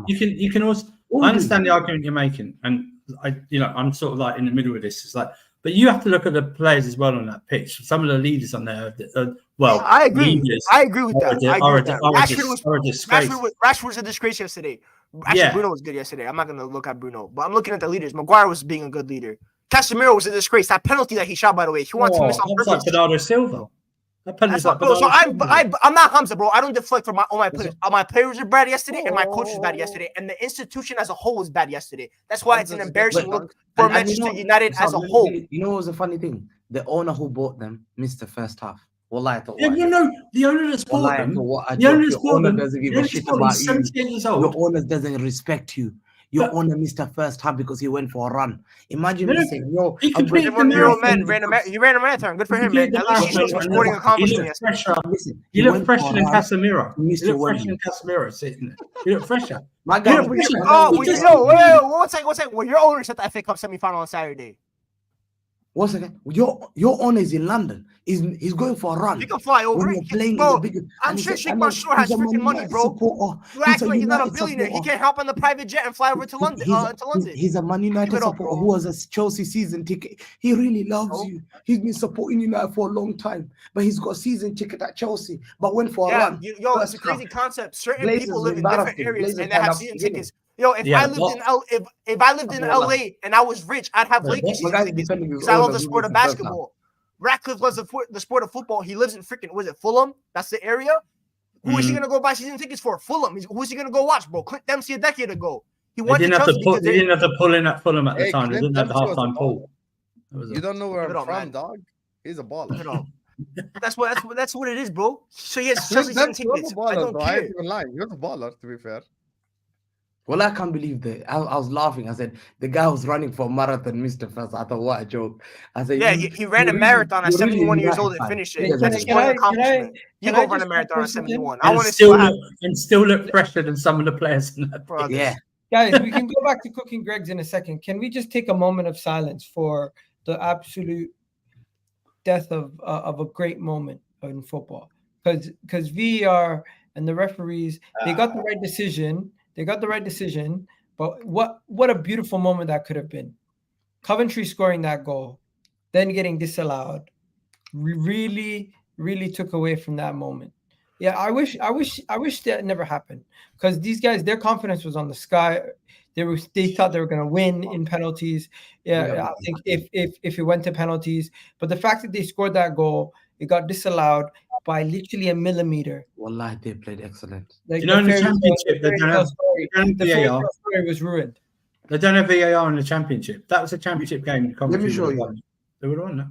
you can also. I understand the argument you're making, and I'm sort of like in the middle of this. It's like, but you have to look at the players as well on that pitch. Some of the leaders on there, I agree. I agree with that. Rashford was a disgrace yesterday. Actually, Bruno was good yesterday. I'm not going to look at Bruno, but I'm looking at the leaders. Maguire was being a good leader. Casemiro was a disgrace. That penalty that he shot, by the way, he wanted to miss on purpose. Like Bernardo Silva. I'm not Hamza, bro. I don't deflect from all my players. My players are bad yesterday, and my coach was bad yesterday, and the institution as a whole was bad yesterday. That's why it's an embarrassing look for Manchester United as a whole. You know what was the funny thing? The owner who bought them missed the first half. Wallahi, I thought. The owner that's bought them. The owner doesn't give a shit about you. Your owner doesn't respect you. Your owner missed the first half because he went for a run. Imagine No, me saying, "Yo, he I'm completed going the to marathon. He ran a marathon. Good for him, man. At least he showed some sporting He accomplishment. looked fresher. Listen, He looked went fresher for a than run. Casemiro. He missed He looked your fresher than wedding. Casemiro sitting there. He looked fresher. My He guy, looked fresher. Oh, He just- one second. Well, your owner set the FA Cup semi-final on Saturday. once again, your owner is in London. He's going for a run. He can fly over When it. you're playing Bro, in the big, I'm and sure he's a- Sheikh and then Mansour has he's a Man freaking money, United bro. supporter. You act He's a like he's not a United billionaire. He supporter. can't hop on the private jet and fly over to London. To London. He's a Man United it up, supporter bro. who has a Chelsea season ticket. He really loves Oh. you. He's been supporting United for a long time, but he's got a season ticket at Chelsea. But went for a Yeah, run. it's a crazy concept. Certain Glazers people live in embarrassed different him. areas Glazers and they have had season up, you know. tickets. Yo, if Yeah, I lived in L, if I lived in LA and I was rich, I'd have Yeah, Lakers my season guy's tickets defending his because I love owner the who sport was of the first basketball. Ratcliffe loves the sport of football. He lives in freaking, was it Fulham? That's the area. Who is he gonna go buy season tickets for? Fulham. Who is he gonna go watch, bro? Clint Dempsey a decade ago. He They went to didn't have Chelsea to pull. because They didn't have to pull in at Fulham at the Hey, time. They Clint didn't have the Dempsey was a halftime baller. pull. That was You a- don't know where Give I'm it up, from, man. dog. He's a baller. You know, that's what it is, bro. So he has Clint Chelsea season Dempsey was tickets. a I baller, don't though. I ain't care. even lying. He was a baller, to be fair. Well, I can't believe that. I was laughing. I said, the guy was running for a marathon, Mr. First. I thought, what a joke. I said, Yeah, he ran a marathon at 71 years old and finished it. Yeah, That's a can sporting I- accomplishment. You can go I run a just marathon at say something? 71. I and want to see still what look happens. and still look fresher than some of the players in that. Bro, Yeah. Guys, we can go back to cooking Greg's in a second. Can we just take a moment of silence for the absolute death of a great moment in football? Because VAR and the referees, they got the right decision. They got the right decision. But what a beautiful moment that could have been. Coventry scoring that goal, then getting disallowed, really, really took away from that moment. Yeah, I wish that never happened because these guys, their confidence was on the sky. They thought they were going to win in penalties. Yeah, I think if it went to penalties, but the fact that they scored that goal, it got disallowed by literally a millimeter. Wallahi, they played excellent. Like You know, in the fairy tale- championship, they fairy don't tale have- story- they don't have the fairy VAR. tale story was ruined. They don't have VAR in the championship. That was a championship game. Let me show you. They would have won that.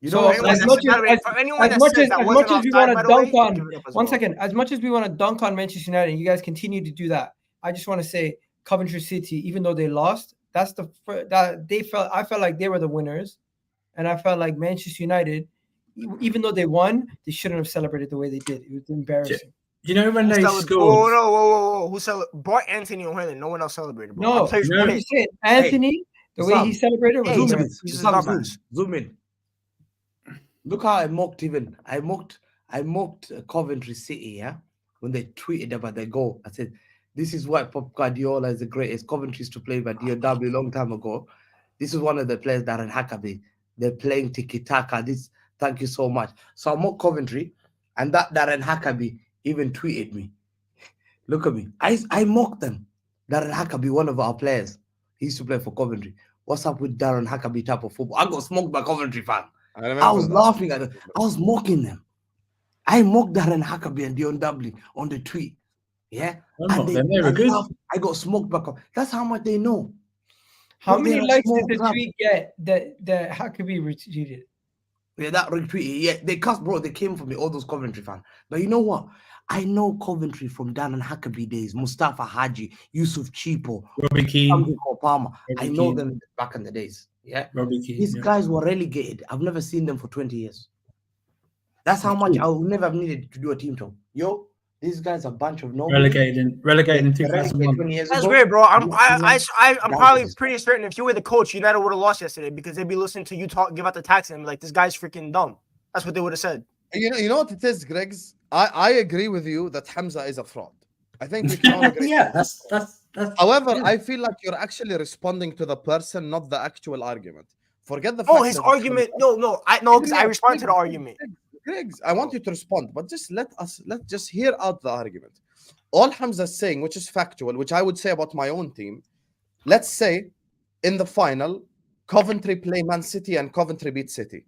You So know, anyone as that much said- by the way, as, for anyone as that much says as that as wasn't much as we offside, want by to the way, dunk on, give it up as one well. second, as much as we want to dunk on Manchester United, and you guys continue to do that. I just want to say Coventry City, even though they lost, I felt like they were the winners, and I felt like Manchester United, even though they won, they shouldn't have celebrated the way they did. It was embarrassing. You know when they Whoa, scored? whoa. Who celebrated? Brought Anthony O'Hanlon. No one else celebrated, bro. No, Our players no. were I'm pissed. just saying, Anthony, the way he celebrated was Hey, zoom in, embarrassing. he's a zoom, dumbass. zoom in. Look how I mocked Coventry City, yeah? When they tweeted about their goal. I said, this is why Pep Guardiola is the greatest. Coventry used to play by DOW a long time ago. This is one of the players that are in Huckabee. They're playing tiki-taka. Thank you so much. So I mocked Coventry, and that Darren Huckabee even tweeted me. Look at me. I mocked them. Darren Huckabee, one of our players. He used to play for Coventry. What's up with Darren Huckabee type of football? I got smoked by Coventry fan. I was laughing at them. I was mocking them. I mocked Darren Huckabee and Dion Dubley on the tweet. Yeah. And They were good. I got smoked by Coventry. That's how much they know. How Bro, many they're a likes small did the club. tweet get that Huckabee retweeted? Yeah, that retweet. Yeah, they cast, bro. They came for me, all those Coventry fans. But you know what? I know Coventry from Darren Huckabee days, Mustafa Haji, Yusuf Chipo, Robbie Keane. Hamza Palmer. I Robbie know Keane. them back in the days. Yeah. Robbie Keane. These guys were relegated. I've never seen them for 20 years. That's how much I would never have needed to do a team talk. Yo, these guys are a bunch of nobody. Relegated in They're relegated 2001. 20 years That's ago. great, bro. I'm That probably was- pretty certain if you were the coach, United would have lost yesterday because they'd be listening to you talk, give out the tax, and be like, this guy's freaking dumb. That's what they would have said. You know what it is, Griggs? I agree with you that Hamza is a fraud. I think we can all agree. Yeah, that's. However, I feel like you're actually responding to the person, not the actual argument. Forget the Oh, fact his that- argument. No, because I respond to the argument. Griggs, I want you to respond, but let's just hear out the argument. All Hamza's saying, which is factual, which I would say about my own team. Let's say in the final, Coventry play Man City and Coventry beat City.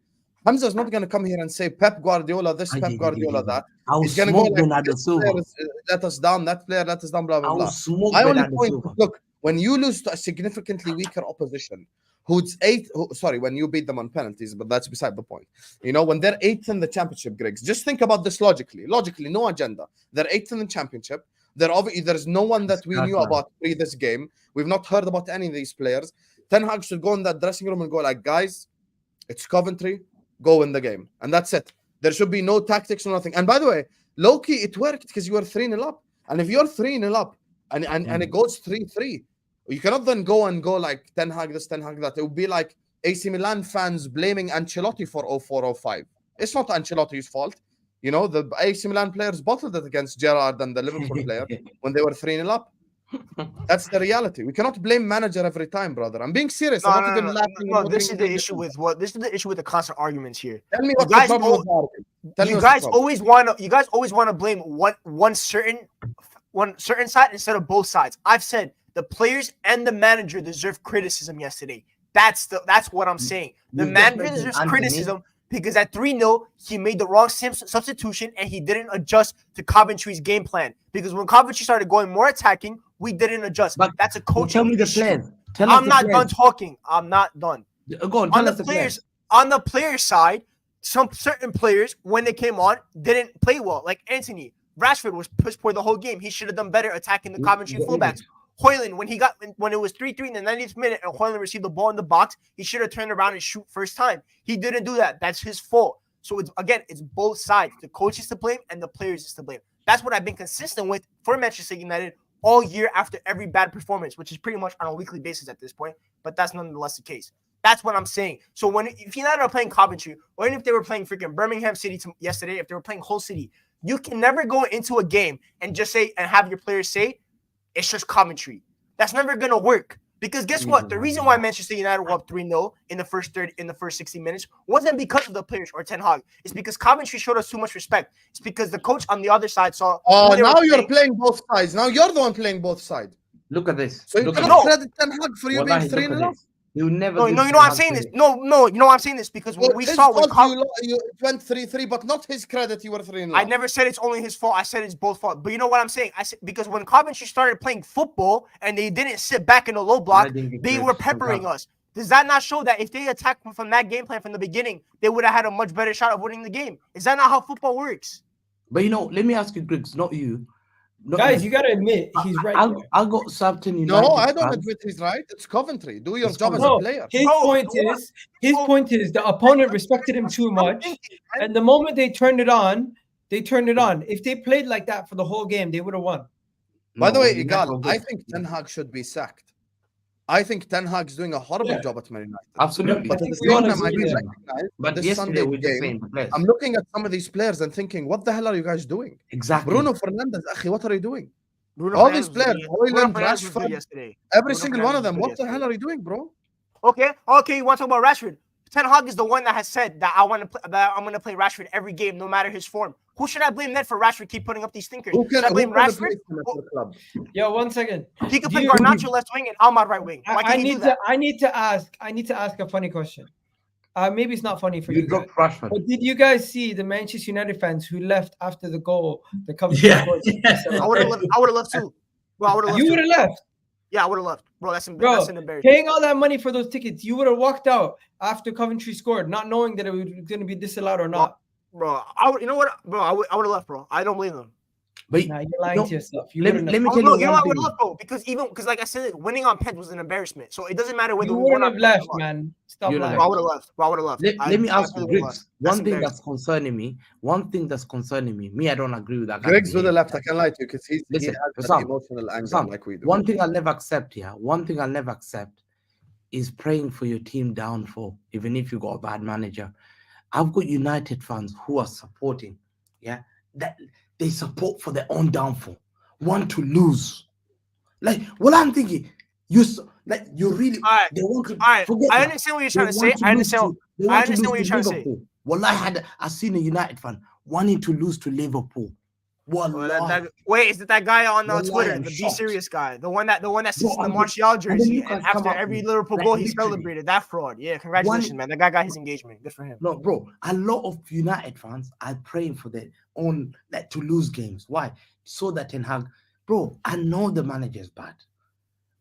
Hamza's not going to come here and say Pep Guardiola this, Pep Guardiola that. I was He's going to go smoked like, Bernardo this player Silva. let us down, that player let us down, blah, I blah, blah. was smoked My only Bernardo point Silva. is, look, when you lose to a significantly weaker opposition, when you beat them on penalties, but that's beside the point. You know, when they're 8th in the championship, Griggs, just think about this logically. Logically, no agenda. They're 8th in the championship. There's no one that we knew about pre this game. We've not heard about any of these players. Ten Hag should go in that dressing room and go like, guys, it's Coventry, go win the game. And that's it. There should be no tactics or nothing. And by the way, low-key, it worked because you were 3-0 up. And if you're 3-0 up and it goes 3-3, you cannot then go like Ten Hag this, Ten Hag that. It would be like AC Milan fans blaming Ancelotti for 04-05. It's not Ancelotti's fault. You know, the AC Milan players bottled it against Gerrard and the Liverpool player when they were 3-0 up. That's the reality. We cannot blame manager every time, brother. I'm being serious. I'm not even laughing. No, this is the issue with what? This is the issue with the constant arguments here. Tell me what the problem with arguing. You guys always want to blame one certain side instead of both sides. I've said the players and the manager deserve criticism yesterday. That's what I'm saying. The manager deserves criticism because at 3-0, he made the wrong substitution and he didn't adjust to Coventry's game plan. Because when Coventry started going more attacking, we didn't adjust. But that's a coaching Tell me the issue. players. I'm not done talking. I'm not done. Go on, On the players' side, some certain players, when they came on, didn't play well. Like Anthony, Rashford was piss poor the whole game. He should have done better attacking the Coventry fullbacks. Hoyland, when it was 3-3 in the 90th minute and Hoyland received the ball in the box, he should have turned around and shoot first time. He didn't do that. That's his fault. So it's both sides. The coach is to blame and the players is to blame. That's what I've been consistent with for Manchester United all year after every bad performance, which is pretty much on a weekly basis at this point, but that's nonetheless the case. That's what I'm saying. So if United are playing Coventry, or even if they were playing freaking Birmingham City yesterday, if they were playing Hull City, you can never go into a game and just say and have your players say, it's just Coventry. That's never going to work. Because guess what? The reason why Manchester United were up 3-0 in the first 60 minutes wasn't because of the players or Ten Hag. It's because Coventry showed us too much respect. It's because the coach on the other side saw. Oh, now you're playing both sides. Now you're the one playing both sides. Look at this. So you cannot credit Ten Hag for you being 3-0. You never. No, you know why I'm saying this. No, you know why I'm saying this because when we saw when you went 3-3, but not his credit. You were 3-0. I never said it's only his fault. I said it's both fault. But you know what I'm saying? I said because when Coventry started playing football and they didn't sit back in the low block, they were peppering us. Does that not show that if they attacked from that game plan from the beginning, they would have had a much better shot of winning the game? Is that not how football works? But let me ask you, Griggs, not you. Guys, you gotta admit he's right. I got something. United no, I don't admit he's right. It's Coventry. Do your job as a player. His point is the opponent respected him too much, and the moment they turned it on. If they played like that for the whole game, they would have won. By the way, Egal, I think Ten Hag should be sacked. I think Ten Hag's doing a horrible job at Man United. Absolutely. But at the same time, I can recognize this Sunday game, I'm looking at some of these players and thinking, what the hell are you guys doing? Exactly. Bruno Fernandes, what are you doing? All these players, Hoyland, Rashford, every single one of them, what the hell are you doing, bro? Okay, you want to talk about Rashford? Ten Hag is the one that has said that I'm going to play Rashford every game, no matter his form. Who should I blame then for Rashford keep putting up these stinkers? Should I blame Rashford? Yo, 1 second. He could play Garnacho left wing and Ahmad right wing. I need to ask a funny question. Maybe it's not funny for you guys. But did you guys see the Manchester United fans who left after the goal? The Coventry goal? I would have left too. Well, you would have left. Yeah, I would have left. Bro, that's embarrassing. Paying all that money for those tickets, you would have walked out after Coventry scored, not knowing that it was going to be disallowed or not. Bro, you know what? Bro, I would have left, bro. I don't blame them. But you're lying to yourself. Let me tell you I would have left, bro. Because like I said, winning on pens was an embarrassment. So it doesn't matter whether you wouldn't have left, man. Stop lying. I would have left. Let me ask you, Griggs. One thing that's concerning me. Me, I don't agree with that. Griggs would have left. I can't lie to you because he has that emotional anger like we do. One thing I'll never accept is praying for your team downfall, even if you got a bad manager. I've got United fans who are supporting, that they support for their own downfall, want to lose. Like, what I'm thinking, you really. They want to. I understand what you're trying to say. I understand what you're trying to say. Well, I seen a United fan wanting to lose to Liverpool. Wait, is it that guy on Twitter, the Be Serious guy, the one that sits in the Montreal jersey, and after every Liverpool goal he celebrated? That fraud. Yeah, congratulations, man. That guy got his engagement. Good for him. No, bro, a lot of United fans are praying for their own to lose games. Why? So that Ten Hag, bro, I know the manager is bad,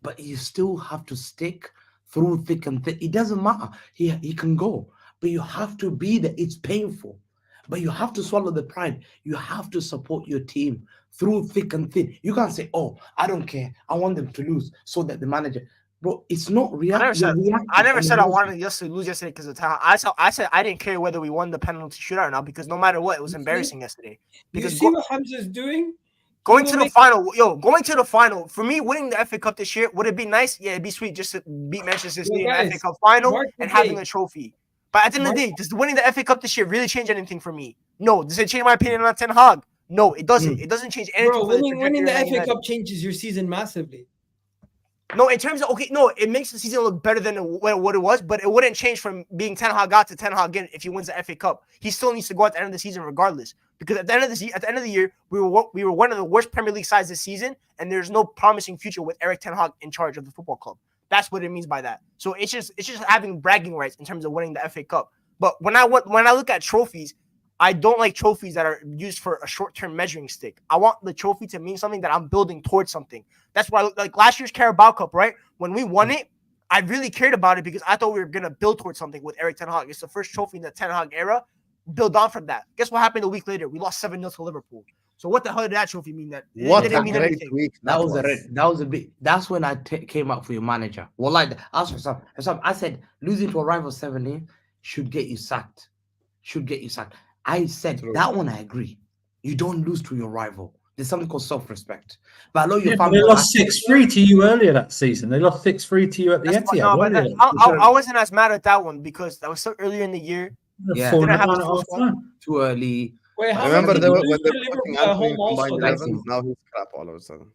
but you still have to stick through thick and thin. It doesn't matter. He can go, but you have to be there. It's painful. But you have to swallow the pride. You have to support your team through thick and thin. You can't say, "Oh, I don't care. I want them to lose," so that the manager, bro, it's not reality. I never said I wanted us to lose yesterday because of talent. I said I didn't care whether we won the penalty shootout or not because no matter what, it was embarrassing yesterday. Because you see what Hamza's doing? going to the final, for me, winning the FA Cup this year, would it be nice? Yeah, it'd be sweet just to beat Manchester City in the FA Cup final and having a trophy. But at the end of the day, does winning the FA Cup this year really change anything for me? No. Does it change my opinion on Ten Hag? No, it doesn't. It doesn't change anything. Bro, winning the FA Cup changes your season massively. No, in terms of it makes the season look better than what it was, but it wouldn't change from being Ten Hag out to Ten Hag in if he wins the FA Cup. He still needs to go at the end of the season regardless, because at the end of the year, we were one of the worst Premier League sides this season, and there's no promising future with Erik Ten Hag in charge of the football club. That's what it means by that. So it's just having bragging rights in terms of winning the FA Cup. But when I look at trophies, I don't like trophies that are used for a short-term measuring stick. I want the trophy to mean something that I'm building towards something. That's why, like last year's Carabao Cup, right? When we won it, I really cared about it because I thought we were going to build towards something with Erik Ten Hag. It's the first trophy in the Ten Hag era. Build on from that. Guess what happened a week later? We lost 7-0 to Liverpool. So what the hell did that trophy mean? That what didn't a mean great anything. week That was a big. That's when I came out for your manager. Well, like ask for some. I said losing to a rival 7-0 should get you sacked. I said that one. I agree. You don't lose to your rival. There's something called self-respect. But I know your family. They lost 6-3 to you earlier that season. They lost 6-3 to you at the Etihad. I wasn't as mad at that one because that was so earlier in the year. Yeah, too early. Wait, I remember when they were Liverpool at home also? Now he's crap all of a sudden.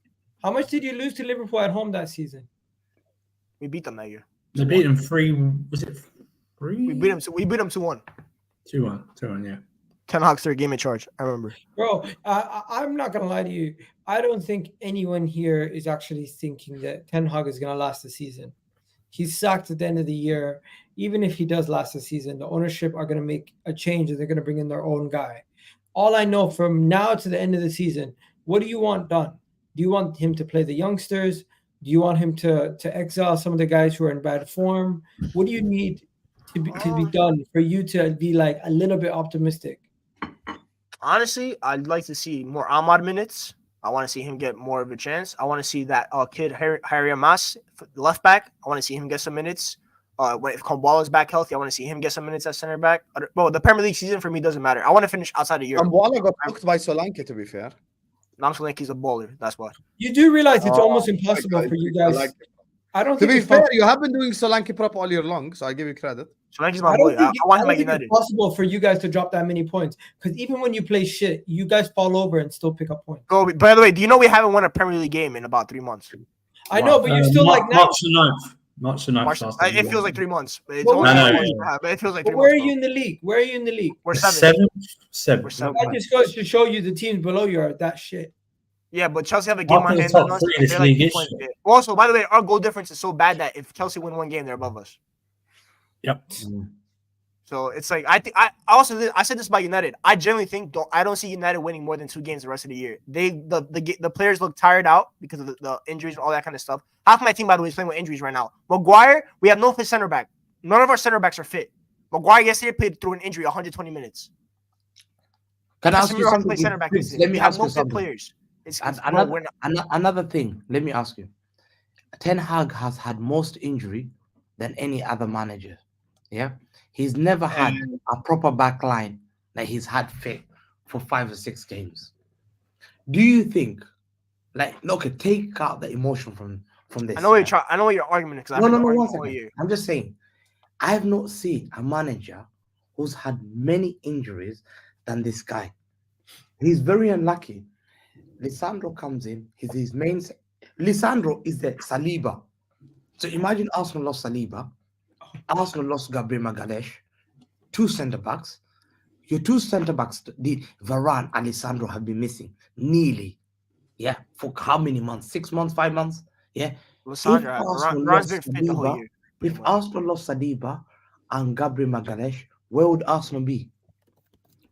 How much did you lose to Liverpool at home that season? We beat them that year. They beat them 3. Was it 3? We beat them 2-1. 2-1, yeah. Ten Hag's third game in charge. I remember. Bro, I'm not gonna lie to you. I don't think anyone here is actually thinking that Ten Hag is gonna last the season. He's sacked at the end of the year. Even if he does last the season, the ownership are gonna make a change and they're gonna bring in their own guy. All I know from now to the end of the season, what do you want done? Do you want him to play the youngsters? Do you want him to exile some of the guys who are in bad form? What do you need to be done for you to be like a little bit optimistic? Honestly, I'd like to see more Ahmad minutes. I want to see him get more of a chance. I want to see that kid Harry Embarass, left back. I want to see him get some minutes. If Kambwala is back healthy, I want to see him get some minutes at center back. Well, the Premier League season for me doesn't matter. I want to finish outside of Europe. Kambwala got booked by Solanke, to be fair. Solanke's a bowler. That's why. You do realize it's almost impossible for you guys. I don't to think be fair, you have been doing Solanke prop all year long, so I give you credit. Solanke's my boy. I want him at United. It's possible for you guys to drop that many points because even when you play shit, you guys fall over and still pick up points. Oh, by the way, do you know we haven't won a Premier League game in about 3 months? I know, but you're still like March the 9th. It feels like 3 months. But it feels like 3 months. Where are you in the league? We're 7th. We're 7th. That just goes to show you the teams below you are that shit. Yeah, but Chelsea have a game on hand. Also, by the way, our goal difference is so bad that if Chelsea win one game, they're above us. Yep. So it's like I said this about United. I generally think I don't see United winning more than 2 games the rest of the year. The players look tired out because of the injuries and all that kind of stuff. Half my team, by the way, is playing with injuries right now. Maguire, we have no fit center back. None of our center backs are fit. Maguire yesterday played through an injury 120 minutes. Can I ask you something? Center back Let me ask you something. Players. Another thing. Let me ask you. Ten Hag has had most injury than any other manager. Yeah, he's never had a proper back line that he's had fit for 5 or 6 games. Do you think, take out the emotion from this? I know what your argument is. No. I'm just saying, I have not seen a manager who's had many injuries than this guy. He's very unlucky. Lisandro comes in. His main. Lisandro is the Saliba. So imagine Arsenal lost Saliba. Arsenal lost Gabriel Magalhaes. 2 centre backs. Your 2 centre backs, the Varane and Lisandro, have been missing nearly. Yeah, for how many months? 6 months, 5 months. Yeah. Varane's been fit the whole year. If Arsenal lost Saliba and Gabriel Magalhaes, where would Arsenal be?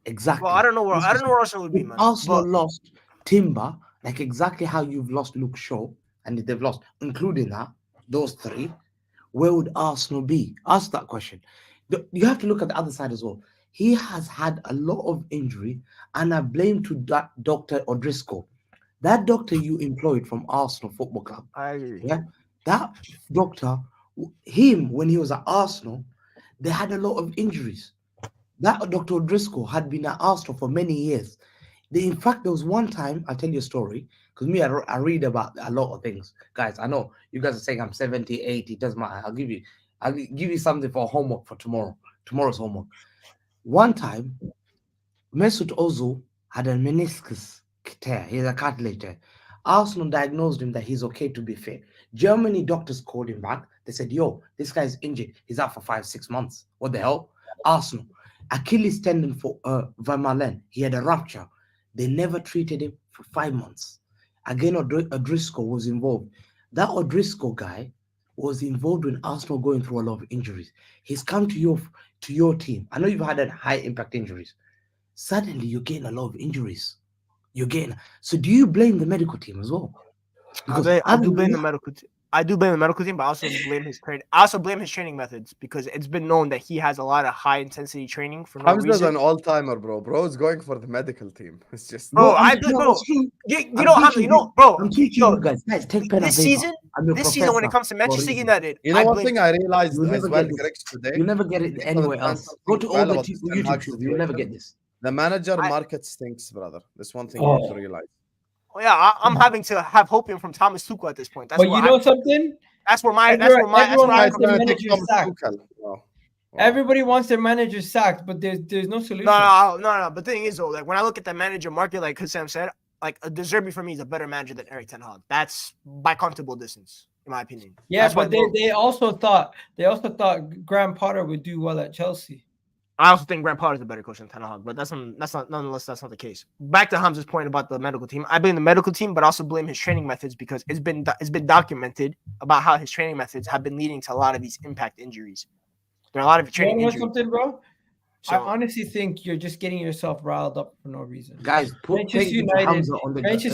Exactly. Well, I don't know where Arsenal would be, man. Arsenal lost Timber, like exactly how you've lost Luke Shaw, and they've lost, including those 3. Where would Arsenal be? Ask that question. You have to look at the other side as well. he has had a lot of injury, and I blame to that Dr. O'Driscoll. That doctor you employed from Arsenal Football Club. I agree. Yeah, that doctor, him when he was at Arsenal, they had a lot of injuries. That Dr. O'Driscoll had been at Arsenal for many years. In fact, there was one time, I'll tell you a story, because me, I read about a lot of things. Guys, I know you guys are saying I'm 70, 80, doesn't matter. I'll give you something for homework for tomorrow's homework. One time, Mesut Ozil had a meniscus tear. He's a cartilage tear. Arsenal diagnosed him that he's okay to be fit. Germany doctors called him back. They said, yo, this guy's injured. He's out for 5-6 months. What the hell? Arsenal. Achilles tendon for Vermaelen. He had a rupture. They never treated him for 5 months. Again, O'Driscoll was involved. That O'Driscoll guy was involved in Arsenal going through a lot of injuries. He's come to your team. I know you've had high impact injuries. Suddenly, you're getting a lot of injuries. So do you blame the medical team as well? Because I do blame the medical team. I do blame the medical team, but I also blame his training. I also blame his training methods because it's been known that he has a lot of high intensity training for no Hamza's reason. an all-timer, bro. Bro is going for the medical team. It's just Bro, bro. I'm teaching you guys. Guys, take pen This and paper. season, when it comes to Manchester United, You know, one thing I realized You'll as never well, get this. Griggs, today. You never get it anywhere else. Go to all the YouTube shows. You'll never get this. The manager market stinks, brother. That's one thing you have to realize. Oh, yeah, I'm having to have hope in from Thomas Tuchel at this point. That's But you know something? Everyone wants their come. manager sacked. Wow. Everybody wants their manager sacked, but there's no solution. No. But the thing is, though, like when I look at the manager market, like Sam said, like De Zerbi for me is a better manager than Erik Ten Hag. That's by comfortable distance, in my opinion. Yeah, That's but they also thought Graham Potter would do well at Chelsea. I also think Graham Potter is a better coach than Ten Hag, but that's not the case. Back to Hamza's point about the medical team. I blame the medical team, but also blame his training methods because it's been documented about how his training methods have been leading to a lot of these impact injuries. There are a lot of training injuries. Something, bro? So, I honestly think you're just getting yourself riled up for no reason. Guys, Manchester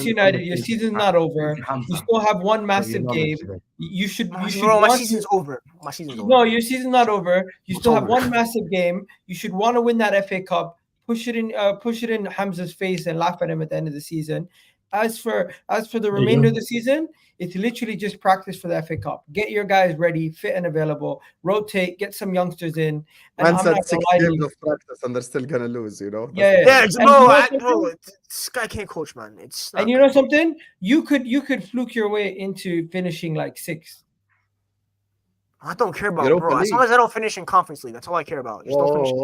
United, your season's not over. You still have one massive game. You should. My season's over. No, your season's not over. You still have one massive game. You should want to win that FA Cup. Push it in Hamza's face and laugh at him at the end of the season. As for the remainder of the season, it's literally just practice for the FA Cup. Get your guys ready, fit and available. Rotate, get some youngsters in. Man said 6 games of practice and they're still gonna lose, you know. Yeah. This guy can't coach, man. And you know something? You could fluke your way into finishing like 6th. I don't care about it, bro. As long as I don't finish in Conference League, that's all I care about. Just don't finish in I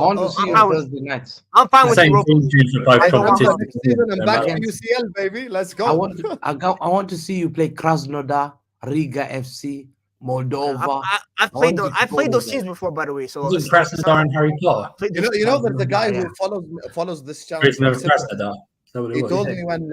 want to see you Thursday nights. I'm fine with Europa League. I'm back to UCL, baby. Let's go. I want to see you play Krasnodar, Riga FC, Moldova. I played those teams before, by the way. So Krasnodar and Harry Potter. You know, there's a guy who follows this channel. He told me when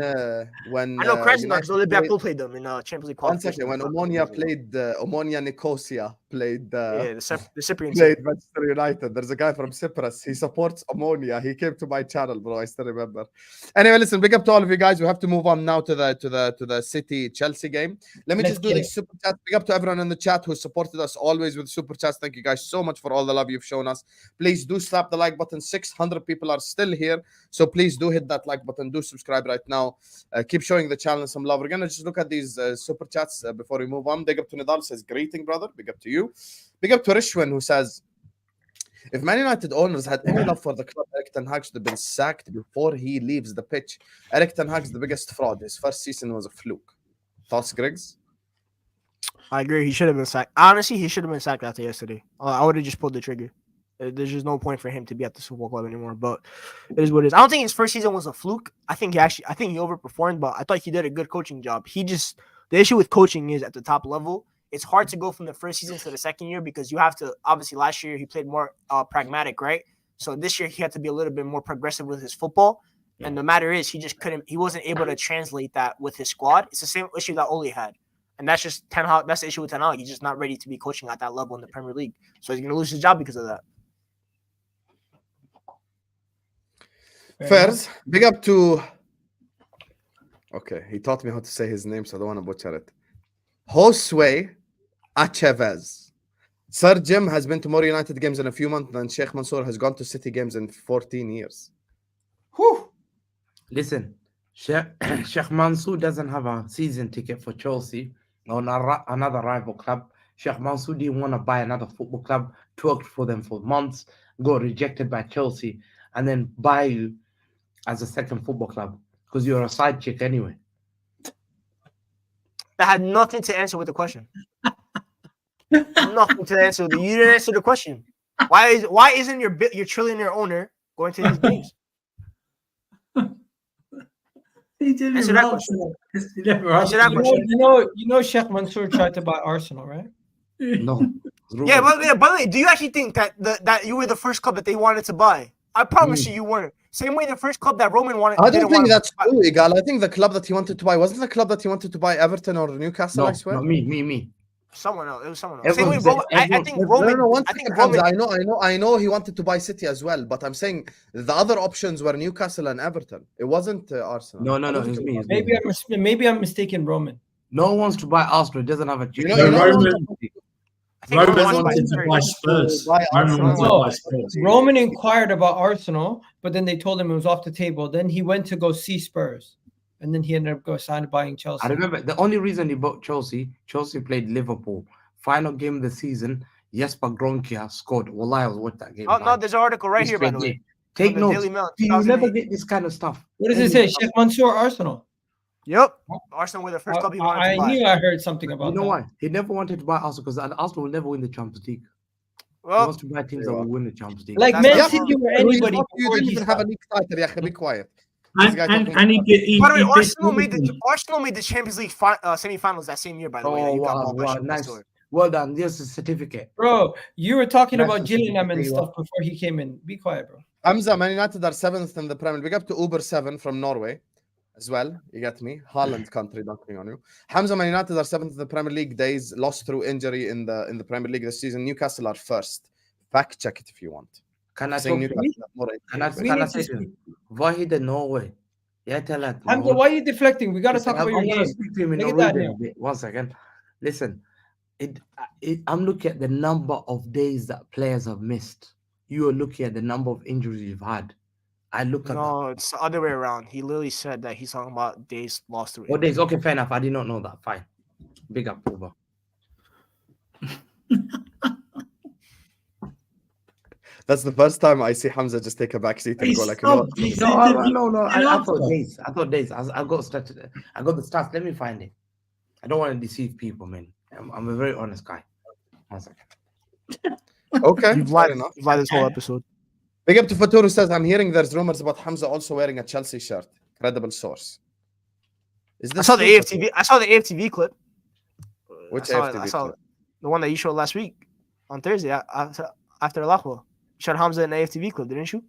I know Krasnodar, so Liverpool played them in Champions League qualification. When Omonia Nicosia played the Cyprian played Manchester United. There's a guy from Cyprus. He supports Omonia. He came to my channel, bro. I still remember. Anyway, listen, big up to all of you guys. We have to move on now to the City Chelsea game. Let me just do the super chat. Big up to everyone in the chat who supported us always with super chats. Thank you guys so much for all the love you've shown us. Please do slap the like button. 600 people are still here, so please do hit that like button. Do subscribe right now. Keep showing the channel some love. We're gonna just look at these super chats before we move on. Big up to Nidal, says greeting, brother. Big up to you. Big up to Rishwan, who says, if Man United owners had any love for the club, Erik Ten Hag should have been sacked before he leaves the pitch. Erik Ten Hag's the biggest fraud. His first season was a fluke. Thoughts, Griggs? I agree. He should have been sacked. Honestly, he should have been sacked after yesterday. I would have just pulled the trigger. There's just no point for him to be at the football club anymore. But it is what it is. I don't think his first season was a fluke. I think he overperformed, but I thought he did a good coaching job. The issue with coaching is at the top level, it's hard to go from the first season to the second year because you have to, obviously last year he played more pragmatic, right? So this year he had to be a little bit more progressive with his football. And the matter is he wasn't able to translate that with his squad. It's the same issue that Ole had. And that's just Ten Hag. That's the issue with Ten Hag. He's just not ready to be coaching at that level in the Premier League. So he's going to lose his job because of that. Fairs, big up to... Okay, he taught me how to say his name, so I don't want to butcher it. Josue Achavez. Sir Jim has been to more United games in a few months than Sheikh Mansour has gone to City games in 14 years. Whew. Listen, Sheikh Mansour doesn't have a season ticket for Chelsea or another rival club. Sheikh Mansour didn't want to buy another football club, worked for them for months, got rejected by Chelsea, and then buy you as a second football club because you're a side chick anyway. That had nothing to answer with the question. Nothing to answer. You didn't answer the question. Why isn't your trillionaire owner going to his games? He didn't Answer that question. He never Answer answered that it. question. You know, Sheikh Mansour tried to buy Arsenal, right? No. Yeah, by the way, do you actually think that that you were the first club that they wanted to buy? I promise you weren't. Same way the first club that Roman wanted. I don't think that's true, Egal. I think the club that he wanted to buy wasn't the club that he wanted to buy Everton or Newcastle. No, I swear. not me. Someone else. It was someone else. Everyone Same way, said- I everyone- think No, Roman. no, one I think second, Roman. Hamza. I know he wanted to buy City as well, but I'm saying the other options were Newcastle and Everton. It wasn't Arsenal. No, I don't it's think me. it was. Maybe I'm mistaken, Roman. No one wants to buy Arsenal. It doesn't have a You know, Roman- I think Roman Roman wanted to buy Spurs. Roman wanted to buy Spurs. Roman inquired about Arsenal, but then they told him it was off the table. Then he went to go see Spurs, and then he ended up buying Chelsea. I remember the only reason he bought Chelsea played Liverpool. Final game of the season, Jesper Gronkia scored. Wallahi, I was watching that game. Oh no, there's an article right here, by the way. Take From the notes. Daily Mail, You never 2008. get this kind of stuff. What does it say? Sheikh Mansour, Arsenal. Yep. Arsenal were the first club he wanted I to buy. knew I heard something about You know that. why? He never wanted to buy Arsenal because Arsenal will never win the Champions League. He Well, wants to buy teams that will win the Champions League. Like That's Man not- City or You anybody. didn't before he even have a stopped. league title. Yeah, be quiet. This guy talking And he did. by the way, He Arsenal did made the Champions League semifinals that same year. By the way, that Oh, you got wow, bought by wow, Sheikh nice. Mansour. Well done. There's a certificate. Bro, you were talking That's about the Gillingham and certificate, stuff before he came in. Be quiet, bro. Hamza, Man United are 7th in the Premier. Big up to Uber 7 from Norway as well. You get me? Holland country dunking on you. Hamza, Man United are 7th in the Premier League days, lost through injury in the Premier League this season. Newcastle are 1st. Fact check it if you want. Can I Saying say Newcastle have more injuries. can I say to him? Why he the Norway? Yeah, tell that. Hamza, why are you deflecting? We got to Listen, talk about your I'm gonna game. speak to him in Look at that Norwegian now. a bit. 1 second. Listen, I'm looking at the number of days that players have missed. You are looking at the number of injuries you've had. I look at No, it's the other way around. He literally said that he's talking about days lost through. that. What days? Okay, fair enough. I did not know that. Fine. Big up, Uber. That's the first time I see Hamza just take a back seat and go like, you know what? No. I thought days. I got started. I got the stats. Let me find it. I don't want to deceive people, man. I'm a very honest guy. 1 second. Okay, You've fair lied. enough. You've lied this whole episode. Big up to Fatur who says, I'm hearing there's rumors about Hamza also wearing a Chelsea shirt. Credible source. Is I this saw the true, AFTV. I saw the AFTV clip. Which I AFTV saw clip? the one that you showed last week on Thursday after Al-Akhwa. You showed Hamza in the AFTV clip, didn't you?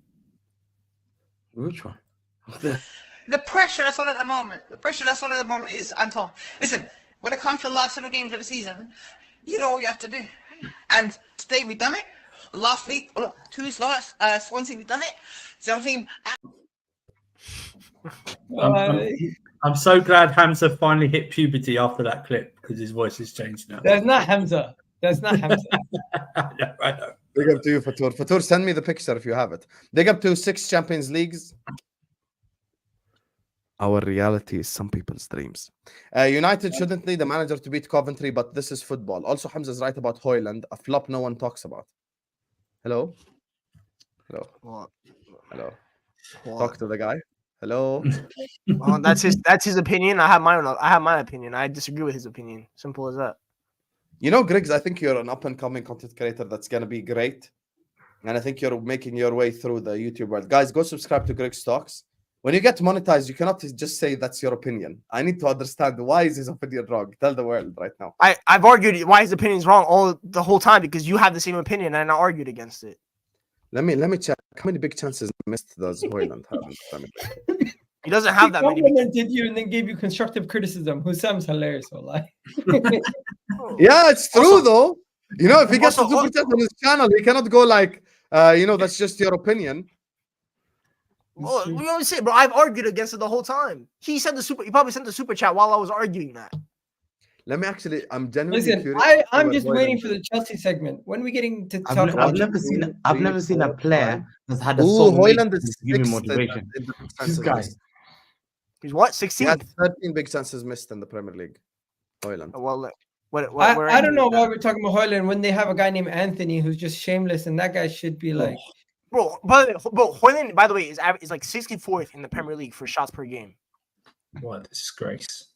Which one? The pressure that's on at the moment. The pressure that's on at the moment is Anton. Listen, when it comes to the last 7 games of the season, you know what you have to do. And today we done it. Last week, two slots, Swansea we done it. So I think I'm so glad Hamza finally hit puberty after that clip because his voice has changed now. That's not Hamza. That's not Hamza. I know. Big up to you, Fatur. Fatur, send me the picture if you have it. Big up to 6 Champions Leagues. Our reality is some people's dreams. United shouldn't need a manager to beat Coventry, but this is football. Also, Hamza's right about Hoyland, a flop no one talks about. Hello? Hello? What? Hello? What? Talk to the guy. Hello? Well, that's his opinion. I have my opinion. I disagree with his opinion. Simple as that. You know, Griggs, I think you're an up-and-coming content creator that's going to be great. And I think you're making your way through the YouTube world. Guys, go subscribe to Griggs Talks. When you get monetized, you cannot just say that's your opinion. I need to understand why is his opinion wrong. Tell the world right now. I've argued why his opinion is wrong the whole time because you have the same opinion and I argued against it. Let me check. How many big chances missed does Hoyland have? He doesn't have that many. Complimented you and then gave you constructive criticism. Husam's hilarious, wallahi. Yeah, it's true though. You know, if he gets a Also- super chat on his channel, he cannot go like, that's just your opinion. Well, we always say, bro. I've argued against it the whole time. He probably sent the super chat while I was arguing that. Let me actually. I'm genuinely Listen, curious. I'm just waiting for the Chelsea segment. When are we getting to talk I've about? never seen a player that's had a Ooh, song made Hoyland to is give me 6th motivation. in the big This chances guy. missed. He's what? He 16th. had 13 big chances missed in the Premier League. Hoyland. Well, I don't know why we're talking about Hoyland when they have a guy named Anthony who's just shameless, and that guy should be like. Bro, Hoyland, by the way, is like 64th in the Premier League for shots per game. What a disgrace.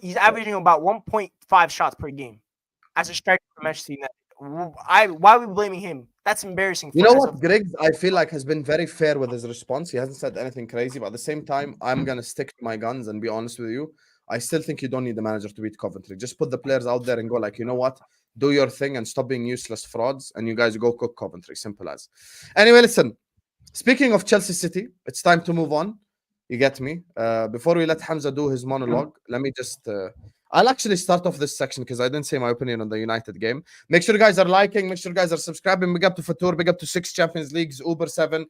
He's averaging about 1.5 shots per game as a striker for Manchester United. Why are we blaming him? That's embarrassing. You know what, Griggs, I feel like has been very fair with his response. He hasn't said anything crazy, but at the same time, I'm gonna stick to my guns and be honest with you. I still think you don't need the manager to beat Coventry. Just put the players out there and go like, you know what? Do your thing and stop being useless frauds, and you guys go cook Coventry. Simple as. Anyway, listen. Speaking of Chelsea City, it's time to move on. You get me? Before we let Hamza do his monologue, let me just... I'll actually start off this section because I didn't say my opinion on the United game. Make sure you guys are liking. Make sure you guys are subscribing. Big up to Fatur. Big up to 6 Champions Leagues. Uber 7.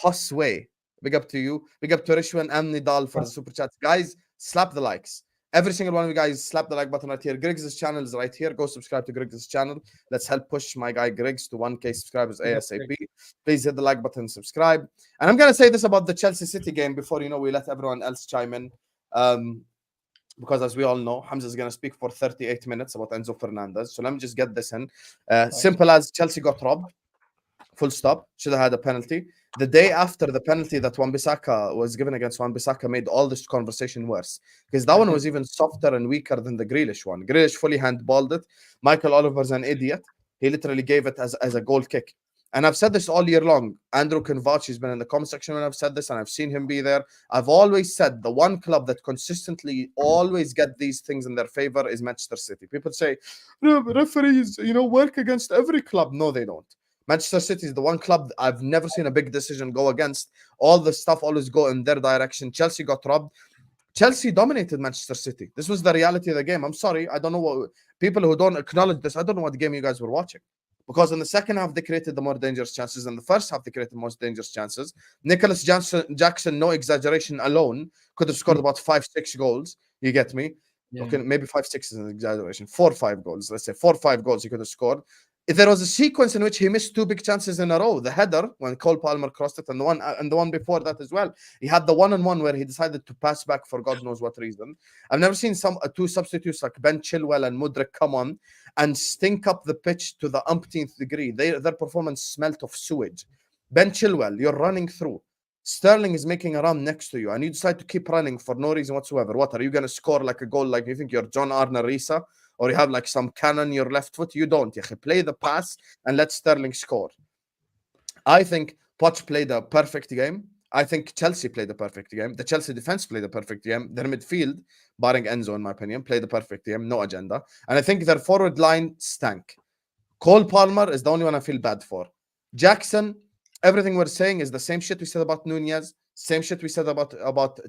Hosway. Big up to you. Big up to Rishwan and Nidal for the super chats. Guys, slap the likes. Every single one of you guys, slap the like button right here. Griggs' channel is right here. Go subscribe to Griggs' channel. Let's help push my guy Griggs to 1K subscribers ASAP. Please hit the like button, subscribe. And I'm going to say this about the Chelsea City game before, we let everyone else chime in. Because as we all know, Hamza is going to speak for 38 minutes about Enzo Fernandez. So let me just get this in. Simple as Chelsea got robbed. Full stop. Should have had a penalty. The day after the penalty that Wan-Bissaka was given against Wan-Bissaka made all this conversation worse. Because that one was even softer and weaker than the Grealish one. Grealish fully handballed it. Michael Oliver's an idiot. He literally gave it as a goal kick. And I've said this all year long. Andrew can vouch. He's been in the comment section when I've said this, and I've seen him be there. I've always said the one club that consistently always get these things in their favor is Manchester City. People say, no, but referees, work against every club. No, they don't. Manchester City is the one club I've never seen a big decision go against. All the stuff always go in their direction. Chelsea got robbed. Chelsea dominated Manchester City. This was the reality of the game. I'm sorry. I don't know what people who don't acknowledge this. I don't know what game you guys were watching. Because in the second half, they created the more dangerous chances. In the first half, they created the most dangerous chances. Nicholas Jackson, no exaggeration, alone could have scored about 5-6 goals. You get me? Yeah. Okay, maybe 5-6 is an exaggeration. 4 or 5 goals. Let's say 4 or 5 goals he could have scored. If there was a sequence in which he missed 2 big chances in a row, the header when Cole Palmer crossed it, and the one before that as well. He had the one-on-one where he decided to pass back for God knows what reason. I've never seen two substitutes like Ben Chilwell and Mudryk come on and stink up the pitch to the umpteenth degree. Their performance smelt of sewage. Ben Chilwell, you're running through. Sterling is making a run next to you, and you decide to keep running for no reason whatsoever. What, are you going to score like a goal like you think you're John Arne Riise? Or you have like some cannon in your left foot? You don't. You play the pass and let Sterling score. I think Poch played a perfect game. I think Chelsea played a perfect game. The Chelsea defense played a perfect game. Their midfield, barring Enzo in my opinion, played a perfect game. No agenda. And I think their forward line stank. Cole Palmer is the only one I feel bad for. Jackson, everything we're saying is the same shit we said about Nunez. Same shit we said about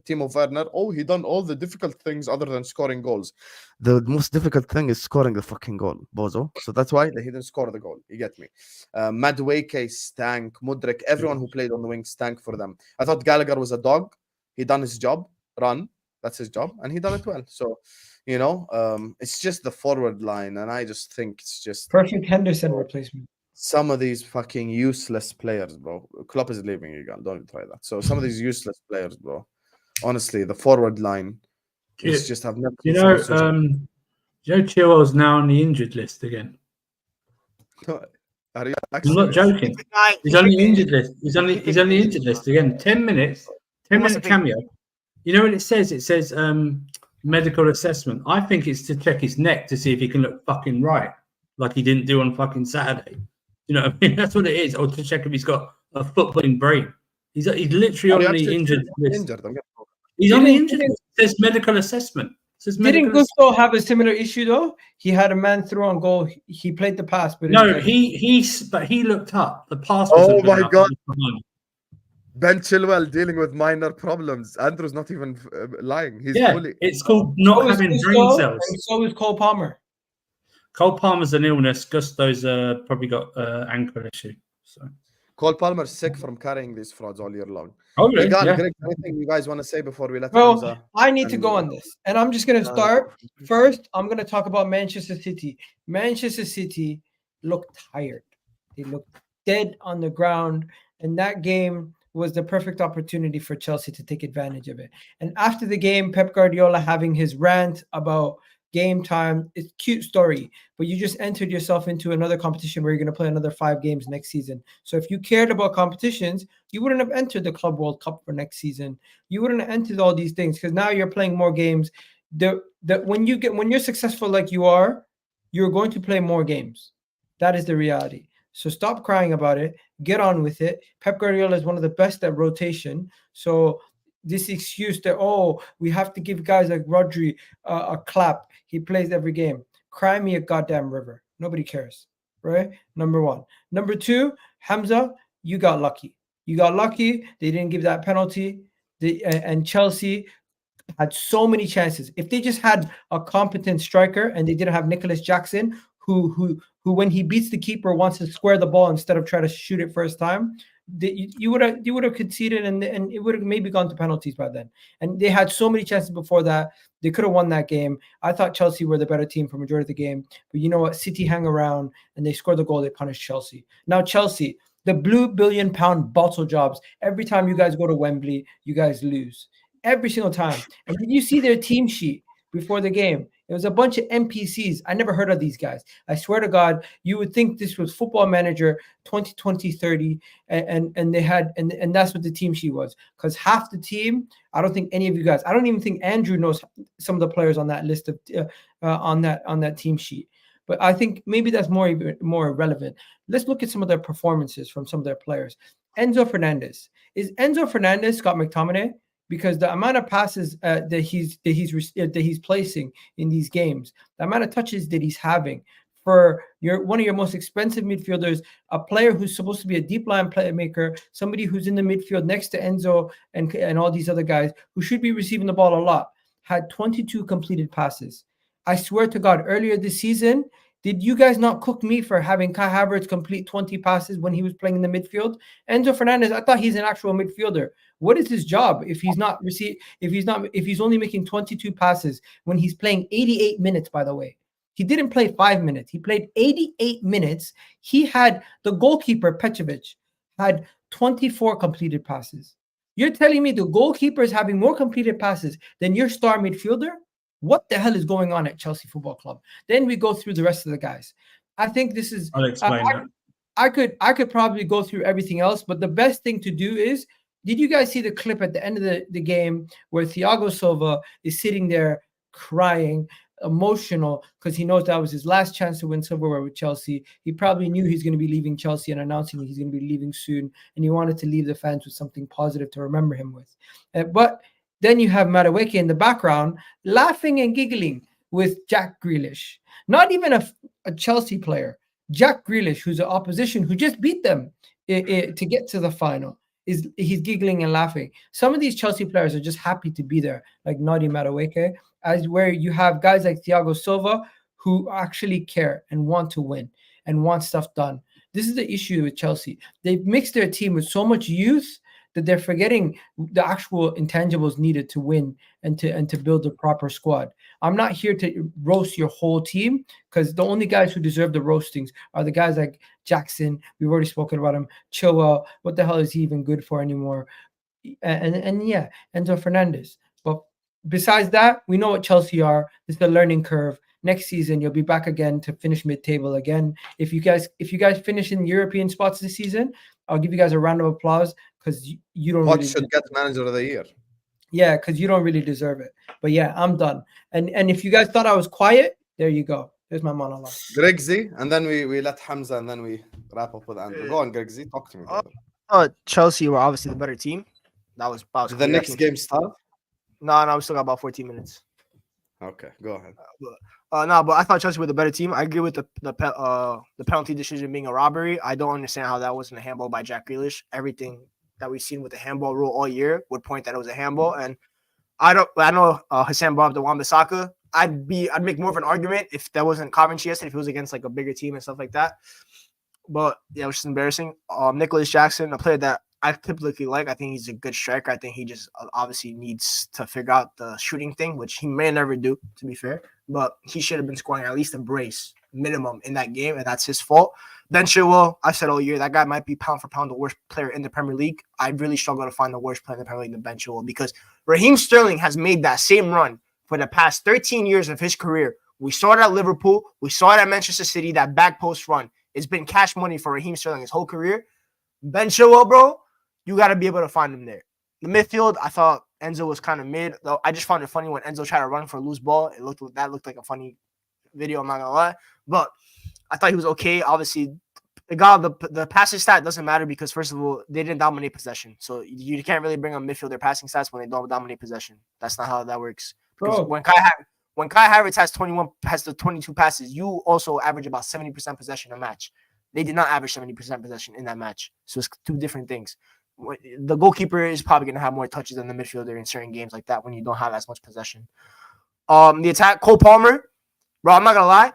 Timo Werner. Oh, he done all the difficult things other than scoring goals. The most difficult thing is scoring the fucking goal, bozo. So that's why he didn't score the goal. You get me? Madueke stank. Mudryk, everyone who played on the wing stank for them. I thought Gallagher was a dog. He done his job. Run. That's his job. And he done it well. So, it's just the forward line. And I just think it's just... Perfect Henderson replacement. Some of these fucking useless players, bro. Klopp is leaving Egal. Don't even try that. So some of these useless players, bro. Honestly, the forward line is just... I've never... Chilwell's now on the injured list again. Are you I'm not joking. He's on the injured list. He's on the injured list again. 10 minutes. 10-minute cameo. You know what it says? It says medical assessment. I think it's to check his neck to see if he can look fucking right, like he didn't do on fucking Saturday. You know what I mean? That's what it is. Or to check if he's got a footballing brain. He's literally on the injured list. He's on the injured list. It says medical assessment. Didn't Gusto have a similar issue though? He had a man through on goal. He played the pass, but no, he looked up. The pass was oh my god. Ben Chilwell dealing with minor problems. Andrew's not even lying. He's fully... It's called not having brain cells. And so is Cole Palmer. Cole Palmer's an illness. Gusto's probably got ankle issue. So Cole Palmer's sick from carrying these frauds all year long. Oh, really? Egal, Yeah. Greg, anything you guys want to say before we let Well, Hamza? I need to and, go on this, and I'm just going to start. First, I'm going to talk about Manchester City. Manchester City looked tired. They looked dead on the ground, and that game was the perfect opportunity for Chelsea to take advantage of it. And after the game, Pep Guardiola having his rant about game time, it's a cute story, but you just entered yourself into another competition where you're going to play another 5 games next season. So if you cared about competitions, you wouldn't have entered the Club World Cup for next season. You wouldn't have entered all these things because now you're playing more games. When you're successful like you are, you're going to play more games. That is the reality. So stop crying about it. Get on with it. Pep Guardiola is one of the best at rotation. So this excuse that, we have to give guys like Rodri a clap. He plays every game. Cry me a goddamn river. Nobody cares, right? Number one. Number two, Hamza, you got lucky. You got lucky. They didn't give that penalty. And Chelsea had so many chances. If they just had a competent striker and they didn't have Nicholas Jackson, who when he beats the keeper wants to square the ball instead of try to shoot it first time, you would have conceded and it would have maybe gone to penalties by then. And they had so many chances before that. They could have won that game. I thought Chelsea were the better team for majority of the game. But you know what? City hang around and they scored the goal. They punished Chelsea. Now Chelsea, the blue billion-pound bottle jobs. Every time you guys go to Wembley, you guys lose. Every single time. And did you see their team sheet before the game? It was a bunch of NPCs. I never heard of these guys. I swear to God, you would think this was Football Manager 2020-30, and they had and that's what the team sheet was. Because half the team, I don't think any of you guys. I don't even think Andrew knows some of the players on that list of on that team sheet. But I think maybe that's more relevant. Let's look at some of their performances from some of their players. Enzo Fernandez. Is Enzo Fernandez Scott McTominay? Because the amount of passes that he's placing in these games, the amount of touches that he's having for one of your most expensive midfielders, a player who's supposed to be a deep line playmaker, somebody who's in the midfield next to Enzo and all these other guys who should be receiving the ball a lot, had 22 completed passes. I swear to God, earlier this season, did you guys not cook me for having Kai Havertz complete 20 passes when he was playing in the midfield? Enzo Fernandez, I thought he's an actual midfielder. What is his job if he's only making 22 passes when he's playing 88 minutes, by the way? He didn't play 5 minutes. He played 88 minutes. He had the goalkeeper, Petrovic, had 24 completed passes. You're telling me the goalkeeper is having more completed passes than your star midfielder? What the hell is going on at Chelsea Football Club? Then we go through the rest of the guys. I think this is. I'll explain that. I could probably go through everything else, but the best thing to do is, did you guys see the clip at the end of the game where Thiago Silva is sitting there crying, emotional, because he knows that was his last chance to win silverware with Chelsea. He probably knew he's going to be leaving Chelsea and announcing that he's going to be leaving soon, and he wanted to leave the fans with something positive to remember him with. But then you have Madueke in the background laughing and giggling with Jack Grealish. Not even a Chelsea player. Jack Grealish, who's an opposition, who just beat them to get to the final. He's giggling and laughing. Some of these Chelsea players are just happy to be there, like Nadi Madueke, as where you have guys like Thiago Silva who actually care and want to win and want stuff done. This is the issue with Chelsea. They've mixed their team with so much youth that they're forgetting the actual intangibles needed to win and to build a proper squad. I'm not here to roast your whole team, because the only guys who deserve the roastings are the guys like Jackson. We've already spoken about him. Chilwell, what the hell is he even good for anymore? And yeah, Enzo Fernandez. But besides that, we know what Chelsea are. It's the learning curve. Next season, you'll be back again to finish mid-table again. If you guys finish in European spots this season, I'll give you guys a round of applause, because you don't. What really should get manager of the year? Yeah, because you don't really deserve it. But yeah, I'm done. And if you guys thought I was quiet, there you go. There's my monologue. Griggsy, and then we let Hamza, and then we wrap up with Andrew. Go on, Griggsy, talk to me. Chelsea were obviously the better team. That was Did the next game start? No, we still got about 14 minutes. Okay, go ahead. No, but I thought Chelsea were the better team. I agree with the penalty decision being a robbery. I don't understand how that wasn't a handball by Jack Grealish. Everything that we've seen with the handball rule all year would point that it was a handball. And I know Hassan brought up the Wan-Bissaka. I'd make more of an argument if that wasn't Coventry yesterday, if it was against like a bigger team and stuff like that. But yeah, which is embarrassing. Nicholas Jackson, a player that I typically like. I think he's a good striker. I think he just obviously needs to figure out the shooting thing, which he may never do, to be fair. But he should have been scoring at least a brace minimum in that game, and that's his fault. Ben Chilwell, I've said all year, that guy might be pound for pound the worst player in the Premier League. I really struggle to find the worst player in the Premier League than Ben Chilwell because Raheem Sterling has made that same run for the past 13 years of his career. We saw it at Liverpool. We saw it at Manchester City, that back post run. It's been cash money for Raheem Sterling his whole career. Ben Chilwell, bro, you got to be able to find him there. The midfield, I thought Enzo was kind of mid. Though I just found it funny when Enzo tried to run for a loose ball. That looked like a funny video, I'm not going to lie. But I thought he was okay. Obviously, the passing stat doesn't matter because, first of all, they didn't dominate possession. So you can't really bring on midfielder passing stats when they don't dominate possession. That's not how that works. Because when Kai Havertz has the 22 passes, you also average about 70% possession a match. They did not average 70% possession in that match. So it's two different things. The goalkeeper is probably going to have more touches than the midfielder in certain games like that when you don't have as much possession. The attack, Cole Palmer, bro, I'm not going to lie.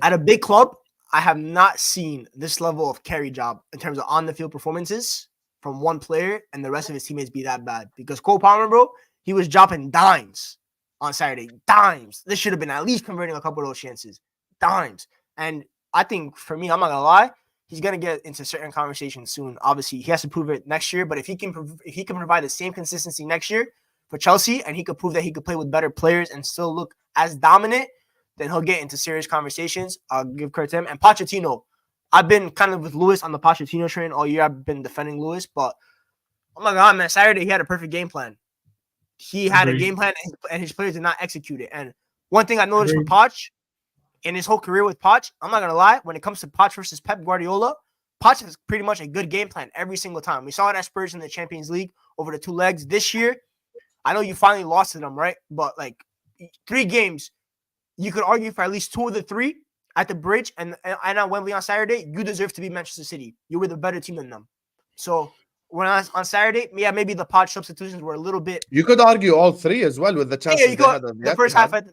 At a big club, I have not seen this level of carry job in terms of on-the-field performances from one player and the rest of his teammates be that bad. Because Cole Palmer, bro, he was dropping dimes on Saturday. Dimes. This should have been at least converting a couple of those chances. Dimes. And I think, for me, I'm not going to lie, he's going to get into certain conversations soon. Obviously, he has to prove it next year. But if he can provide the same consistency next year for Chelsea and he could prove that he could play with better players and still look as dominant, then he'll get into serious conversations. I'll give credit to him. And Pochettino, I've been kind of with Lewis on the Pochettino train all year. I've been defending Lewis, but oh my God, man, Saturday he had a perfect game plan. He had a game plan and his players did not execute it. And one thing I noticed with Poch in his whole career with Poch, I'm not going to lie, when it comes to Poch versus Pep Guardiola, Poch has pretty much a good game plan every single time. We saw it at Spurs in the Champions League over the 2 legs. This year, I know you finally lost to them, right? But like 3 games, you could argue for at least 2 of the 3 at the Bridge and at Wembley on Saturday, you deserve to be Manchester City. You were the better team than them. So when on Saturday, maybe the Poch substitutions were a little bit. You could argue all 3 as well with the chances you could, the first half at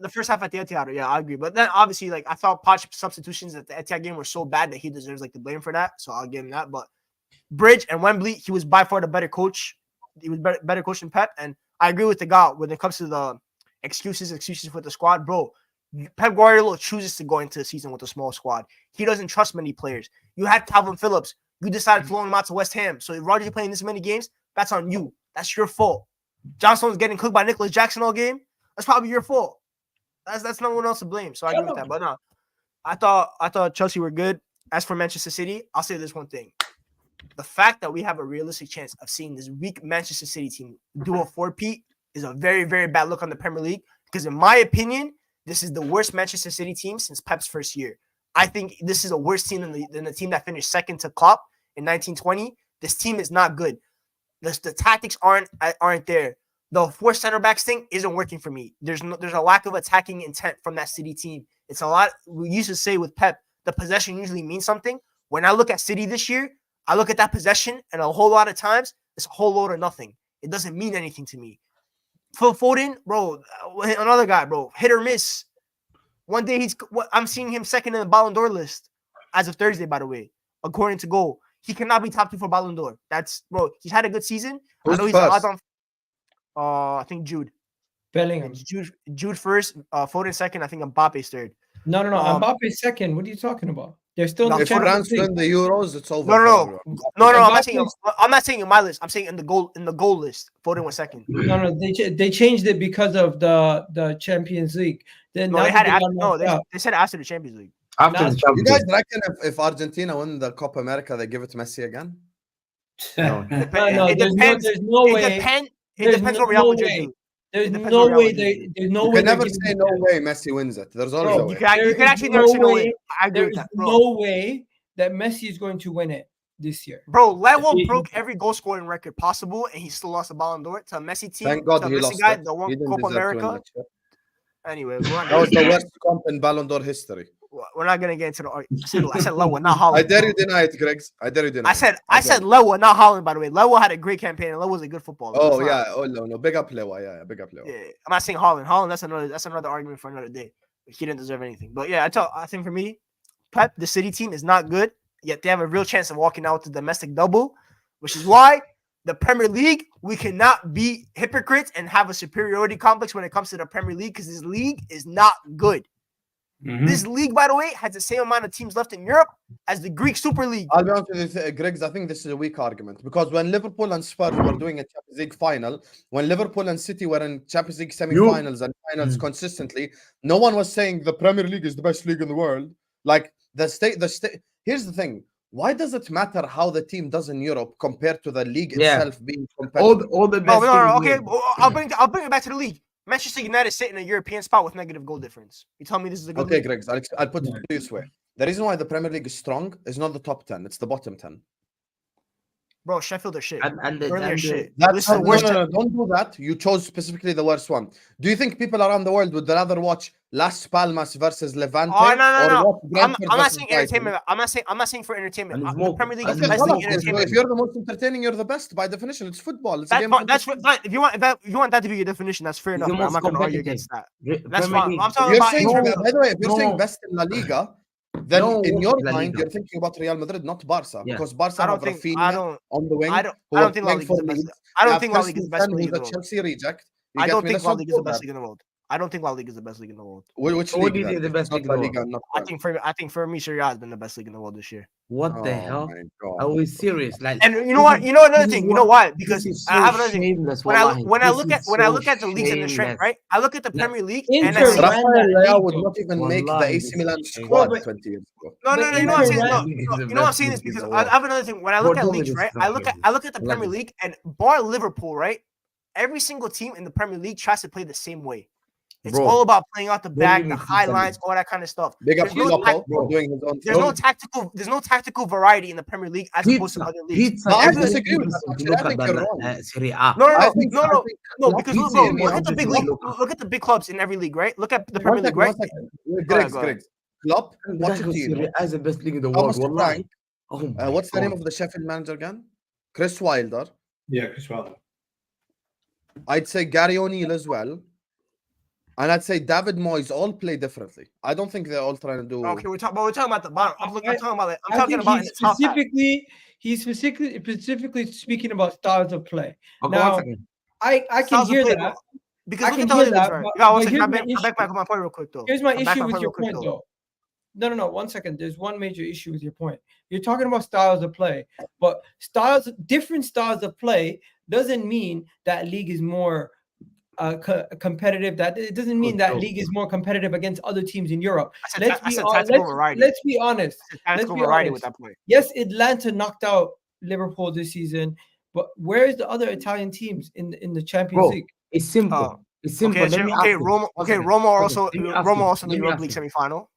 the Etihad. Yeah, I agree. But then obviously, like I thought Poch substitutions at the Etihad game were so bad that he deserves like the blame for that. So I'll give him that. But Bridge and Wembley, he was by far the better coach. He was better coach than Pep. And I agree with the guy when it comes to the excuses with the squad, bro. Pep Guardiola chooses to go into the season with a small squad. He doesn't trust many players. You had Calvin Phillips. You decided to loan him out to West Ham. So if Rodgers playing this many games, that's on you. That's your fault. John Stones getting cooked by Nicholas Jackson all game. That's probably your fault. That's no one else to blame. So I agree with that. But no, I thought Chelsea were good. As for Manchester City, I'll say this one thing. The fact that we have a realistic chance of seeing this weak Manchester City team do a 4-peat is a very, very bad look on the Premier League. Because in my opinion, this is the worst Manchester City team since Pep's first year. I think this is a worse team than the team that finished second to Klopp in 1920. This team is not good. The tactics aren't there. The 4 center backs thing isn't working for me. There's a lack of attacking intent from that City team. It's a lot. We used to say with Pep, the possession usually means something. When I look at City this year, I look at that possession, and a whole lot of times it's a whole load of nothing. It doesn't mean anything to me. Phil Foden, bro, another guy, bro, hit or miss. One day I'm seeing him second in the Ballon d'Or list as of Thursday, by the way, according to Goal. He cannot be top 2 for Ballon d'Or. That's, bro, he's had a good season. Who's I know he's first? I think Jude. Bellingham. Jude first, Foden second. I think Mbappe's third. No. Mbappe's second. What are you talking about? They're still in the If Champions France League. win the Euros, it's over. No. Mbappe's- I'm not saying in my list. I'm saying in the goal list. Foden was second. No. They changed it because of the Champions League. Then No, they had it. They said after the Champions League. After the You Champions guys League. reckon if Argentina win the Copa America, they give it to Messi again? No. No, It there's depends. no way. It depends what Real Madrid do. There's depends no on Real way Madrid. there's no You way can they're never giving say it no to them. way Messi wins it. There's always Bro, a way. You can actually There never is say no no way. way. I agree There with is that, bro. no way that Messi is going to win it this year. Bro, Lewo He- broke every goal scoring record possible, and he still lost the Ballon d'Or to a Messi team. Thank God to a he Messi lost guy, it. the one He didn't Copa deserve to win America. that shit. Anyway, That was the worst comp in Ballon d'Or history. we're not gonna get into the argument. I said Lewo, not Holland. I dare you deny it, Griggs. I dare you deny I said Lewo, not Holland. By the way, Lewo had a great campaign, and Lewo was a good footballer. Oh, It's not- yeah. Oh, no. Big up Lewa. Yeah, big up Lewa. Yeah, I'm not saying Holland. Holland, that's another argument for another day. He didn't deserve anything. But yeah, I think for me, Pep, the City team is not good, yet they have a real chance of walking out with the domestic double, which is why the Premier League, we cannot be hypocrites and have a superiority complex when it comes to the Premier League because this league is not good. This league, by the way, has the same amount of teams left in Europe as the Greek Super League. I'll be honest with you, Griggs, I think this is a weak argument because when Liverpool and Spurs were doing a Champions League final, when Liverpool and City were in Champions League semi-finals and finals consistently, no one was saying the Premier League is the best league in the world. Like here's the thing. Why does it matter how the team does in Europe compared to the league itself being competitive? All the best. Okay, I'll bring it back to the league. Manchester United sit in a European spot with negative goal difference. You tell me this is a good league? Griggs, I'll put it this way. The reason why the Premier League is strong is not the top 10, it's the bottom 10. Bro, Sheffield are shit. And shit. That's no, don't do that. You chose specifically the worst one. Do you think people around the world would rather watch Las Palmas versus Levante? Oh no. I'm not saying Brighton? entertainment. I'm not saying for entertainment. The Premier League is Okay, the best league in entertainment. if you're the most entertaining, you're the best by definition. It's football. It's a game. That's fine. If you want that to be your definition, that's fair enough. I'm not going to argue against that. That's fine. I'm talking about. By the way, if you're saying best in La Liga, then in your mind you're thinking about Real Madrid, not Barca, because Barca have Rafinha on the wing. I don't think La Liga is the best. I don't think La Liga is the best league in the world. Chelsea reject. I don't think La Liga is the best league in the world. I don't think La Liga is the best league in the world. Which What league is the best league in the world? I think for me, Serie A has been the best league in the world this year. What the hell? Are we serious? Like, and you know what? You know another thing. You know why? Because I have another thing. When I look at the leagues and the strength, right? I look at the Premier League and I see Rafael Leao would not even make the AC Milan squad 20 years ago. No. You know what I'm saying? No, you know what I'm saying is because I have another thing. When I look at leagues, right? I look at the Premier League and bar Liverpool, right? Every single team in the Premier League tries to play the same way. It's all about playing out the back, the high lines, all that kind of stuff. There's no tactical variety in the Premier League as opposed to other leagues. I disagree with that. Serie A. No, because look at the big league. Look at the big clubs in every league, right? Look at the Premier League, right? Griggs. Klopp, what's your team? Serie A is the best league in the world. What's the name of the Sheffield manager again? Chris Wilder. Yeah, Chris Wilder. I'd say Gary O'Neill as well. And I'd say David Moyes all play differently. I don't think they're all trying to do. Okay, we're talking about the bottom. I'm talking about he's specifically speaking about styles of play. Okay, now, I can hear that. Because look at the other things, right? I'm back on my point real quick though. Here's my issue with your point though. No. 1 second. There's one major issue with your point. You're talking about styles of play, but different styles of play doesn't mean that league is more competitive. That it doesn't mean that league is more competitive against other teams in Europe. Let's be honest. With that point. Yes, Atlanta knocked out Liverpool this season, but where is the other Italian teams in the Champions League? It's simple. Roma also in the Europa League semi-final.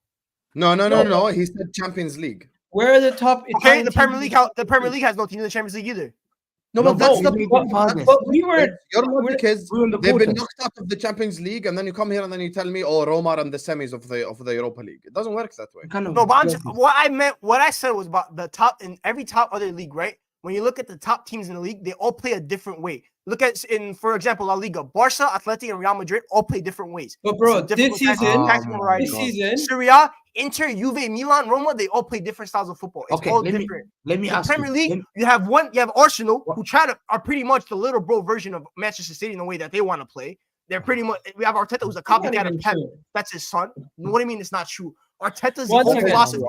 No. He said Champions League. Where are the top? The Premier League has no team in the Champions League either. But that's the but we were. Your logic is they've been knocked out of the Champions League, and then you come here and then you tell me, "Oh, Roma are in the semis of the Europa League." It doesn't work that way. No, but what I said was about the top in every top other league, right? When you look at the top teams in the league, they all play a different way. Look at for example, La Liga, Barca, Atleti, and Real Madrid all play different ways. But bro, this season, Serie A, Inter, Juve, Milan, Roma, they all play different styles of football. It's all different. Let me ask Premier League, you have Arsenal, who are pretty much the little bro version of Manchester City in the way that they want to play. They're pretty much. We have Arteta, who's a copycat of Pep. That's his son. What do you mean it's not true? Arteta's whole philosophy.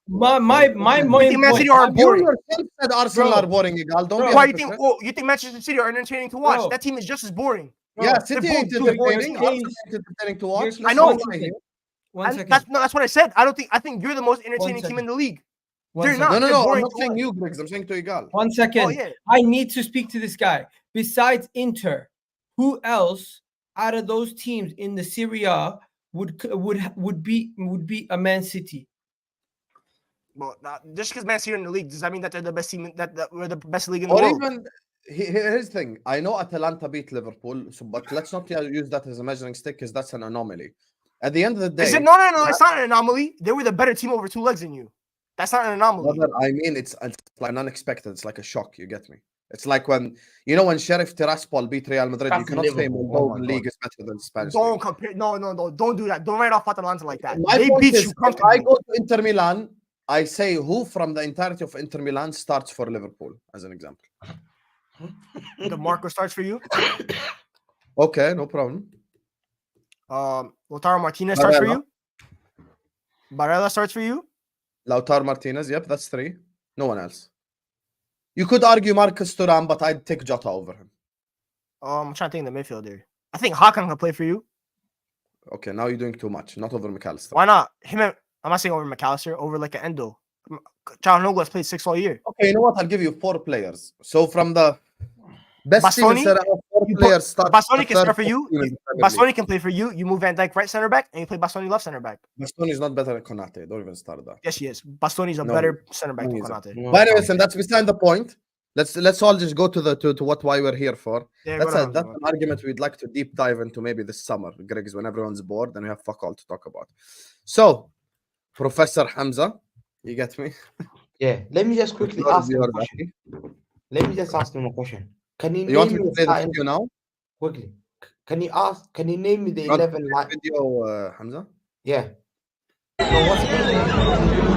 My Man City are boring. You yourself said Arsenal are boring, Egal. Why you think? You think Manchester City are entertaining to watch? That team is just as boring. Yeah, City ain't entertaining. Entertaining to watch. I know. That's what I said. I think you're the most entertaining team in the league. They're not. No. I'm not saying you, Griggs. I'm saying to Egal. 1 second. I need to speak to this guy. Besides Inter, who else out of those teams in the Serie A would be a Man City? Well, just because Man City are in the league, does that mean that they're the best team? That we're the best league in the world? Even here's the thing. I know Atalanta beat Liverpool, but let's not use that as a measuring stick because that's an anomaly. At the end of the day, no, it's not an anomaly. They were the better team over 2 legs than you. That's not an anomaly. I mean, it's like unexpected. It's like a shock. You get me? It's like when Sheriff Tiraspol beat Real Madrid. You cannot say Moldovan league is better than Spanish. Don't compare. No. Don't do that. Don't write off Atalanta like that. My they point beat is, you comfortably. I go to Inter Milan I say who from the entirety of Inter Milan starts for Liverpool, as an example. DeMarco starts for you. Okay, no problem. Lautaro Martinez starts for you. Barella starts for you. Lautaro Martinez, yep, that's 3. No one else. You could argue Marcus Thuram, but I'd take Jota over him. I'm trying to think of the midfielder. I think Hakan can play for you. Okay, now you're doing too much. Not over McAllister. Why not? I'm not saying over McAllister, over like an Endo. Calhanoglu has played 6 all year. Okay, you know what? I'll give you 4 players. So from the best team in Bastoni? Serie A, 4 players start. Bastoni can the start for third you. team in the Premier League. Bastoni can play for you. You move Van Dijk right center back, and you play Bastoni left center back. Bastoni is not better than Konate. Don't even start that. Yes, he is. Bastoni's a No, better center back than he's a- Konate. But anyways, and that's beside the point. Let's all just go to why we're here for. Yeah, That's go ahead, that's Hamza. an argument we'd like to deep dive into maybe this summer, Griggs, when everyone's bored and we have fuck all to talk about. So, Professor Hamza, you get me? Yeah, let me just quickly Yours, ask him a yours, question. Aki. Let me just ask him a question. Can you You want name me me to play the starting- video now? quickly? Can you name me the You want to 11 play line? the video, Hamza? Yeah. No, what's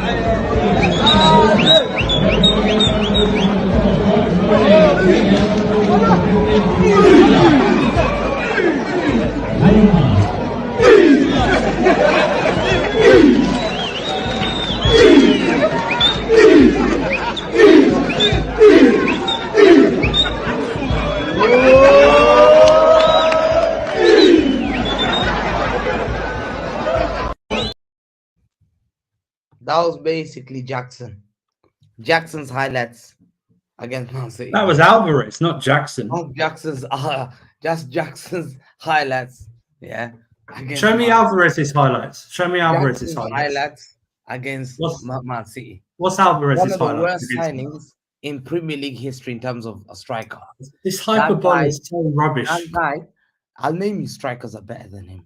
That was basically Jackson's highlights against Man City. That was Alvarez, not Jackson. Not Jackson's just Jackson's highlights. Yeah. against Show me Man- Alvarez's highlights. Show me Alvarez's Jackson's highlights. against What's- Man City. What's One Alvarez's of the highlights? worst signings in Premier League history in terms of a striker. This hyperbole guy- is so rubbish. That guy, I'll name you strikers are better than him.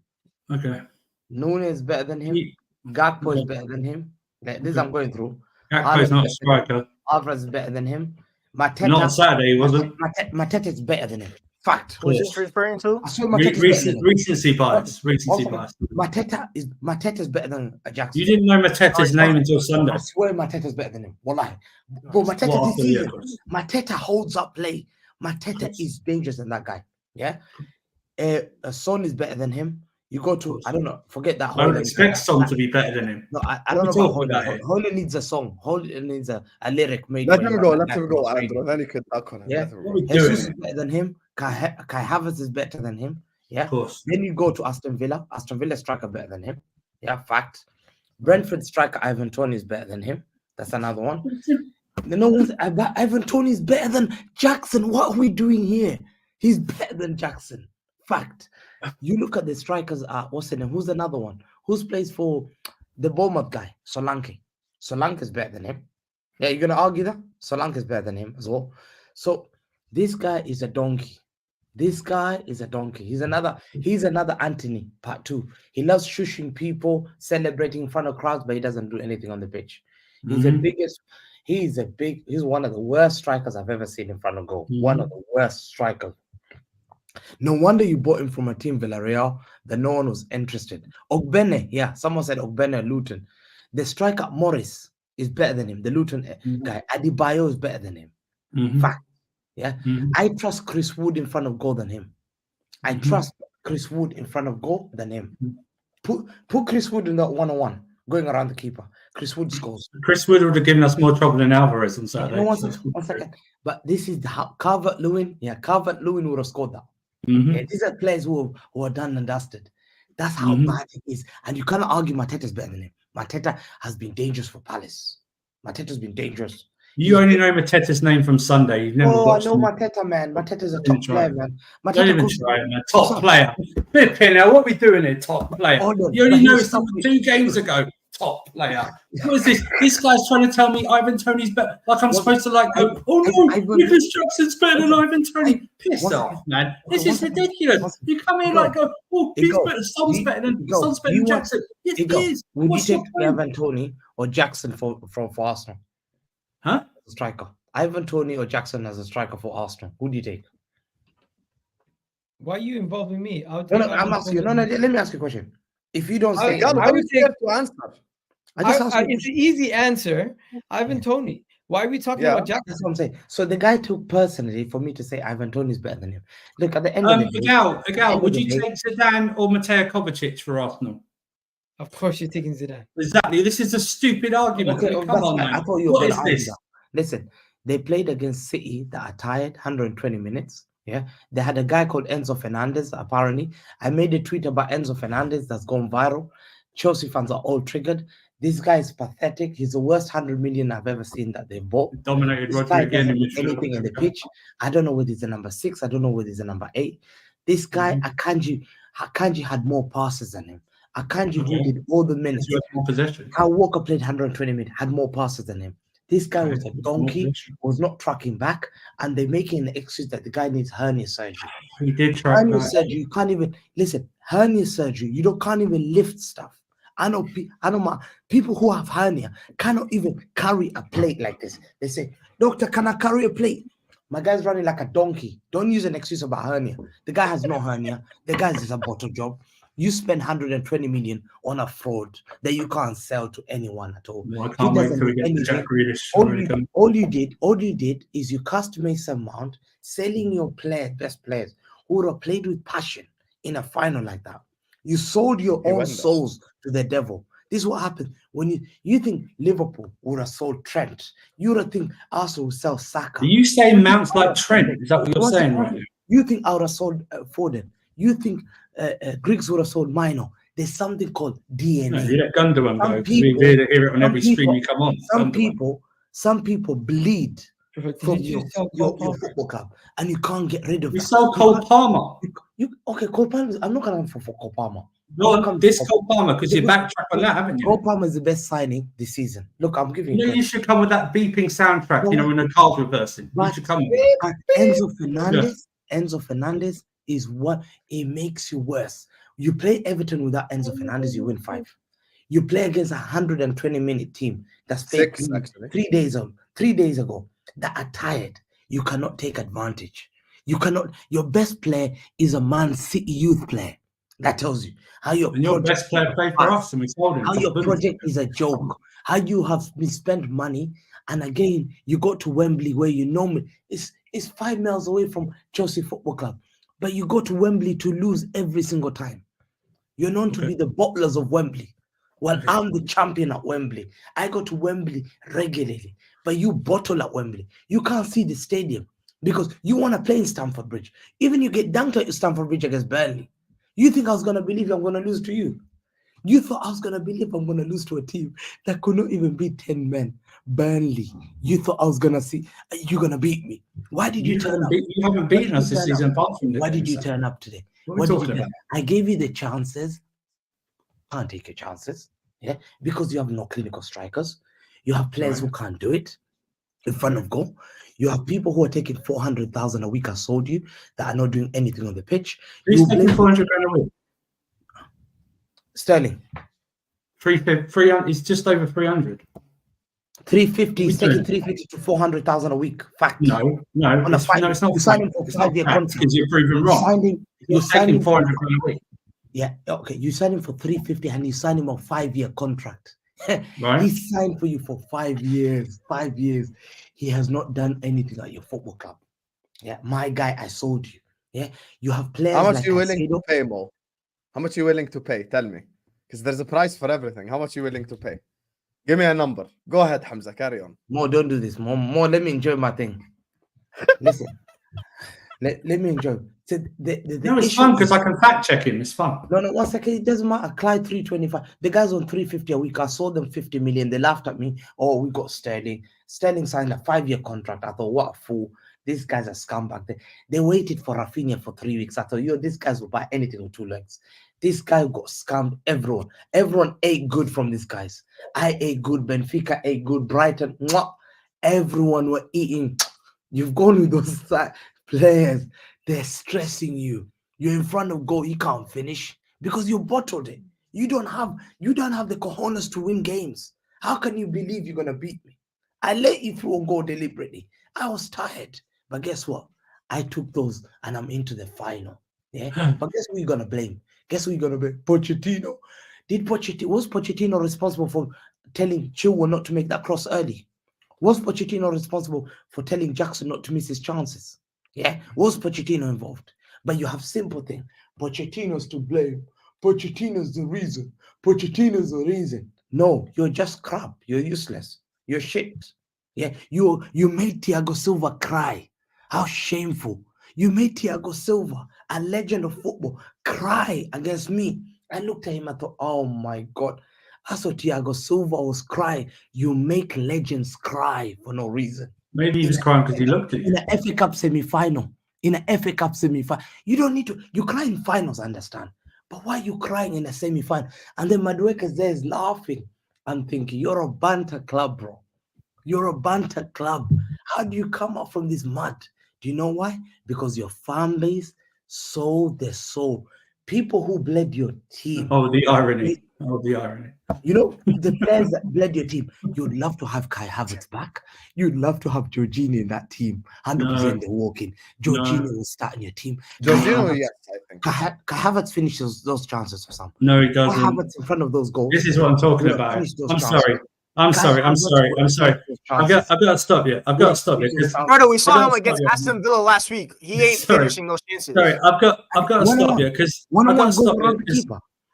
Okay. Nunes is better than him. He- Gakpo is Okay. better than him. This I'm going through. Gakpo's not a striker. Alvarez is better than him. Mateta, Not on Saturday, he wasn't. Mateta is better than him. Fact. Who's this referring to? I swear Mateta is better than him. Recency bias. Recency Also, bias. Mateta is better than Jackson. You didn't know Mateta's name until Sunday. I swear Mateta is better than him. Wallahi. Bro, Mateta What, this after season, the- Mateta holds up play. Mateta is dangerous than that guy. Yeah. Son is better than him. You go to, I don't know, forget that. I would Haaland. expect Son to be better than him. No, I What don't are know we about talking about Haaland. here? Haaland needs a song. Haaland needs a lyric made. Let for him him. go, Like let that him go, from Andrew. Then you could talk on him. Yeah. Let him What go. are we Jesus doing? is better than him. Kai Havertz is better than him. Yeah. Of course. Then you go to Aston Villa. Aston Villa striker better than him. Yeah, fact. Brentford striker Ivan Toney is better than him. That's another one. No one's Ivan Toney is better than Jackson. What are we doing here? He's better than Jackson. Fact. You look at the strikers. What's the name? Who's another one? Who's plays for the Bournemouth guy? Solanke. Solanke is better than him. Yeah, you're gonna argue that Solanke is better than him as well. So this guy is a donkey. This guy is a donkey. He's another Anthony part 2. He loves shushing people, celebrating in front of crowds, but he doesn't do anything on the pitch. He's he's one of the worst strikers I've ever seen in front of goal. One of the worst strikers. No wonder you bought him from a team, Villarreal, that no one was interested. Ogbene, yeah, someone said Ogbene Luton. The striker Morris is better than him. The Luton guy. Adebayo is better than him. Fact. Yeah. I trust Chris Wood in front of goal than him. I trust Chris Wood in front of goal than him. Put Chris Wood in that 1-on-1, going around the keeper. Chris Wood scores. Chris Wood would have given us more trouble than Alvarez on Saturday. No, one second. But this is how Calvert-Lewin would have scored that. Mhm. Yeah, these are players who are done and dusted. That's how bad it is. And you cannot argue Mateta is better than him. Mateta has been dangerous for Palace. Mateta's been dangerous. You only know Mateta's name from Sunday. You've never Oh, I watched know him. Mateta, man. Mateta's a Don't top try player, it. man. Don't Mateta even could- try it, man. Top player. Flipping hell, what are we doing here? Top player. Hold on, You only but know he's it's from something- 2 games ago. Top player. What is this? This guy's trying to tell me Ivan Toney's better. Like I'm supposed to go, oh no, Ivan- Nicholas Jackson's better than Ivan Toney. Piss What's- off, man. This Okay, is what's- ridiculous. what's- You come here Egal, oh, he's Egal, better. Son's you- better than Egal, Son's better you than want- Jackson. Yes, he Egal, is. would you What's take your point? Ivan Toney or Jackson for Arsenal? Huh? Striker. Ivan Toney or Jackson as a striker for Arsenal. Who do you take? Why are you involving me? No, I'm asking you. No, let me ask you a question. If you don't say, Gal, I how would you scared to answer? It's an easy answer. Ivan Toney. Why are we talking about Jack? That's what I'm saying. So the guy took personally for me to say Ivan Toney is better than him. Look, at the end of the day, Egal, would you take Zidane or Mateo Kovacic for Arsenal? Of course, you're taking Zidane. Exactly. This is a stupid argument. Okay, Come on, man. I thought you were What going is this? to Listen, they played against City that are tired, 120 minutes. Yeah, they had a guy called Enzo Fernandez. Apparently, I made a tweet about Enzo Fernandez that's gone viral. Chelsea fans are all triggered. This guy is pathetic. He's the worst 100 million I've ever seen that they bought. Dominated This guy again doesn't do anything in the pitch. I don't know whether he's a number 6. I don't know whether he's a number 8. This guy, Akanji had more passes than him. Akanji who did all the minutes. Kyle Walker played 120 minutes, had more passes than him. This guy was a donkey, was not tracking back, and they're making an excuse that the guy needs hernia surgery. He did track hernia surgery. You can't even listen. Hernia surgery. You can't even lift stuff. I know people who have hernia cannot even carry a plate like this. They say, "Doctor, can I carry a plate?" My guy's running like a donkey. Don't use an excuse about hernia. The guy has no hernia. The guy's just a bottle job. You spend 120 million on a fraud that you can't sell to anyone at all. Well, I can't wait till we get to Jack Grealish. All you did is you cast Mason Mount, selling your best players who would have played with passion in a final like that. You sold your own souls to the devil. This is what happened when you think Liverpool would have sold Trent. You would think Arsenal would sell Saka. Are you saying Mount's like Trent? Is that what you're saying right now? You think I would have sold Foden. You think Griggs would have sold Mino. There's something called DNA. No, you let Gundogan go. We hear it on every stream you come on. Some people bleed from your football club, and you can't get rid of it. We sold Cole Palmer. Cole Palmer. I'm not going for Cole Palmer. No, this Cole Palmer, because you backtrack on that, haven't you? Cole Palmer is the best signing this season. Look, I'm giving you. You should come with that beeping soundtrack, when the car's reversing. You should come with Enzo Fernandez is what it makes you worse. You play Everton without Enzo Fernandez, you win 5. You play against a 120-minute team that's 6 actually 3 days ago that are tired. You cannot take advantage. You cannot. Your best player is a Man City youth player. That tells you how your best player played for us, and we sold him. How your project is a joke. How you have misspent money, and again you go to Wembley where it's 5 miles away from Chelsea Football Club, but you go to Wembley to lose every single time. You're known to be the bottlers of Wembley. Well, I'm the champion at Wembley. I go to Wembley regularly, but you bottle at Wembley. You can't see the stadium because you want to play in Stamford Bridge. Even you get dunked at Stamford Bridge against Burnley. You think I was going to believe I'm going to lose to you? You thought I was going to believe I'm going to lose to a team that could not even beat 10 men. Burnley. You thought I was going to see, you're going to beat me. Why did you turn up? You haven't beaten us this season. Why did you turn up today? What did you do? I gave you the chances. Can't take your chances. Yeah, because you have no clinical strikers. You have players who can't do it in front of goal. You have people who are taking 400,000 a week. I sold you that are not doing anything on the pitch. Who's taking 400 a week? Sterling. 300. It's just over 300. 350. He's taking 350 to 400,000 a week. Fact. No, it's not. You sign him for 5-year contract. Because you're proving wrong. You're taking 400 a week. Yeah, okay. You sign him for 350 and you sign him a 5-year contract. Right. He signed for you for 5 years. 5 years. He has not done anything at your football club. Yeah, my guy, I sold you. Yeah, you have players. How much are you willing to pay, Mo? How much are you willing to pay? Tell me, because there's a price for everything. How much are you willing to pay? Give me a number. Go ahead, Hamza. Carry on. Mo, don't do this. Mo, let me enjoy my thing. Listen, let me enjoy. So no, it's fun because I can fact check him. It's fun. No, 1 second. It doesn't matter. Clyde 325. The guy's on 350 a week. I sold them 50 million. They laughed at me. Oh, we got Sterling. Sterling signed a 5-year contract. I thought, what a fool. These guys are scumbag. They waited for Rafinha for 3 weeks. I thought, these guys will buy anything with 2 legs. This guy got scammed. Everyone ate good from these guys. I ate good. Benfica ate good. Brighton. Mwah. Everyone were eating. You've gone with those players. They're stressing you. You're in front of goal. You can't finish because you bottled it. You don't have the cojones to win games. How can you believe you're gonna beat me? I let you through a goal deliberately. I was tired, but guess what? I took those and I'm into the final. Yeah, but guess who you're gonna blame? Guess who you're gonna blame? Pochettino. Was Pochettino responsible for telling Chilwell not to make that cross early? Was Pochettino responsible for telling Jackson not to miss his chances? Yeah, was Pochettino involved? But you have simple thing. Pochettino's to blame. Pochettino's the reason. Pochettino's the reason. No, you're just crap. You're useless. You're shit. Yeah, you made Thiago Silva cry. How shameful. You made Thiago Silva, a legend of football, cry against me. I looked at him and thought, oh my God. I saw Thiago Silva was crying. You make legends cry for no reason. Maybe he was crying because he looked at you. In an FA Cup semi-final. You don't need to. You cry in finals, I understand. But why are you crying in a semi-final? And then Madueke there is laughing. I'm thinking, you're a banter club, bro. You're a banter club. How do you come up from this mud? Do you know why? Because your fan base sold their soul. People who bled your team. Oh, the irony. The irony. You know, the players that bled your team, you'd love to have Kai Havertz back. You'd love to have Jorginho in that team. 100% they're walking. Jorginho will start in your team. Jorginho, yes, I think. Kai Havertz finishes those chances for some. No, he doesn't. Kai Havertz in front of those goals. This is what I'm talking about. I'm sorry. I've got to stop you. Brother, we saw him against Aston Villa last week. He ain't finishing those chances. Sorry, I've got to stop you because I've got to stop you.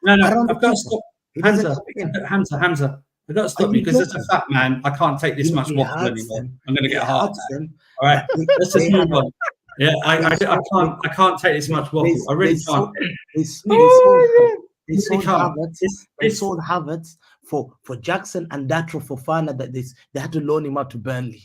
I've got to stop. Hamza, I've got to stop you because as a fat man, I can't take this much waffle anymore. I'm going to get a heart attack. All right, let's just move on. Yeah, I can't take this much waffle. I really can't. They sold Havertz for Jackson and Datro Fofana that they had to loan him out to Burnley.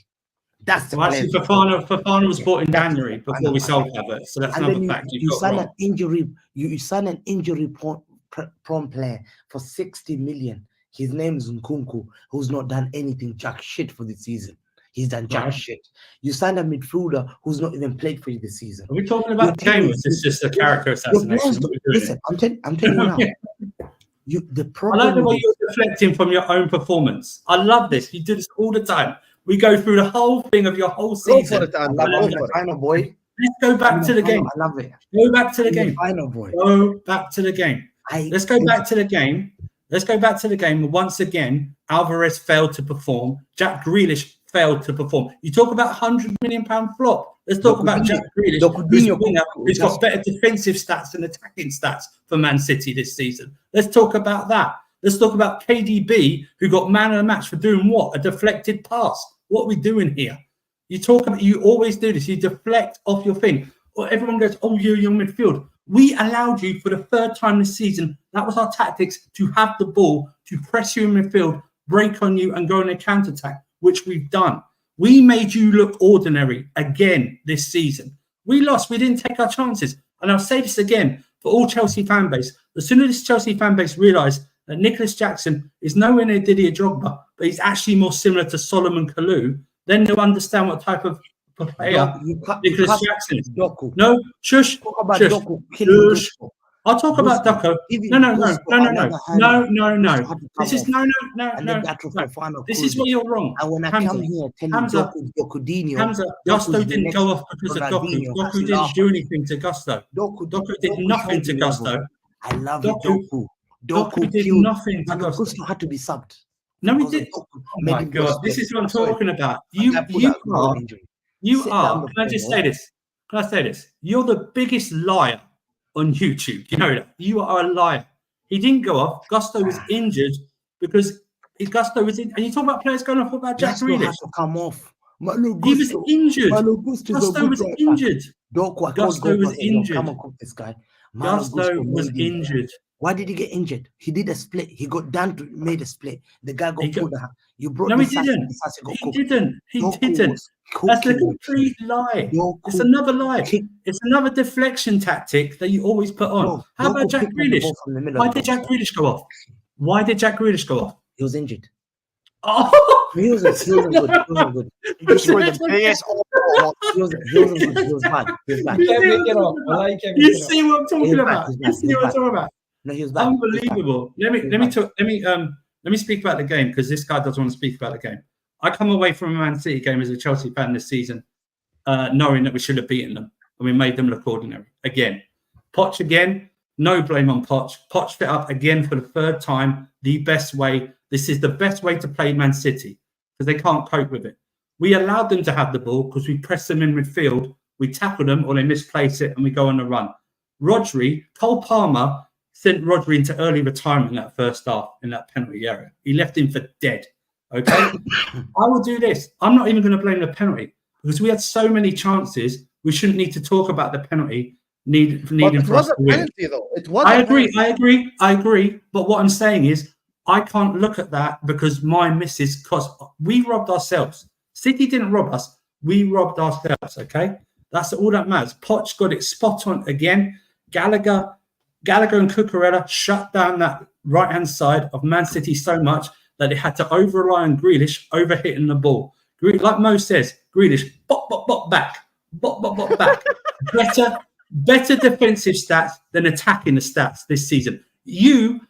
That's the actually Fofana was bought in January before we sold Havertz, so that's another fact. You sign an injury. You sign an injury-prone player for 60 million. His name is Nkunku, who's not done anything jack shit for the season. He's done jack shit. You signn a midfielder who's not even played for you this season. Are we talking about the game? It's just a character assassination. Listen, I'm telling you now. I like the way you're deflecting from your own performance. I love this. You do this all the time. We go through the whole thing of your whole season. Let's go back to the game. I love it. Go back to the game. Go back to the game. Let's go back to the game. Let's go back to the game. Once again, Alvarez failed to perform. Jack Grealish failed to perform. You talk about £100 million flop. Let's talk about Jack Grealish, who's got better defensive stats than attacking stats for Man City this season. Let's talk about that. Let's talk about KDB, who got man of the match for doing what? A deflected pass. What are we doing here? You always do this. You deflect off your thing. Or everyone goes, oh, you're midfield. We allowed you for the third time this season. That was our tactics, to have the ball, to press you in midfield, break on you and go on a counter-attack, which we've done. We made you look ordinary again this season. We lost. We didn't take our chances. And I'll say this again for all Chelsea fan base. As soon as this Chelsea fan base realised that Nicholas Jackson is nowhere near Didier Drogba, but he's actually more similar to Solomon Kalou, then they'll understand what type of player Nicholas Jackson is. No, shush. Shush. I'll talk about Doku. No. This is no. This is where you're wrong. And when I come here telling Hamza, Gusto didn't go off because of Doku. Doku didn't do anything to Gusto. Doku did nothing to Gusto. I love Doku. Doku did nothing to Gusto. Gusto had to be subbed. No, he did. Oh my God, this is what I'm talking about. You are. Can I just say this? You're the biggest liar on YouTube. You know that. You are a liar. He didn't go off. Gusto was injured because Gusto was in. And you talk about players going off. What about Jack Grealish? To come off. He was injured. Gusto was injured. Gusto was injured. Come on, cook this guy. Gusto was injured. Why did he get injured? He did a split. He got down to made a split. The guy got pulled out. You brought. No, he didn't. He didn't. That's a complete lie. It's another lie. It's another deflection tactic that you always put on. How about Jack Grealish? Why did Jack Grealish go off? He was injured. Oh, he wasn't good. He wasn't good. He was bad. You see what I'm talking about? No, he was bad. Unbelievable. Let me speak about the game because this guy doesn't want to speak about the game. I come away from a Man City game as a Chelsea fan this season, knowing that we should have beaten them and we made them look ordinary again. Poch again, no blame on Poch. Poch fit up again for the third time, the best way This is the best way to play Man City because they can't cope with it. We allowed them to have the ball because we press them in midfield, we tackle them or they misplace it and we go on the run. Cole Palmer sent Rodri into early retirement in that first half in that penalty area. He left him for dead. Okay? I will do this. I'm not even going to blame the penalty because we had so many chances. We shouldn't need to talk about the penalty needing for us to win. Penalty, though. It was I agree. But what I'm saying is I can't look at that because my misses, because we robbed ourselves. City didn't rob us. We robbed ourselves, okay? That's all that matters. Poch got it spot on again. Gallagher and Cucurella shut down that right-hand side of Man City so much that they had to over-rely on Grealish over-hitting the ball. Like Mo says, Grealish, bop, back. Bop, back. Better defensive stats than attacking the stats this season. You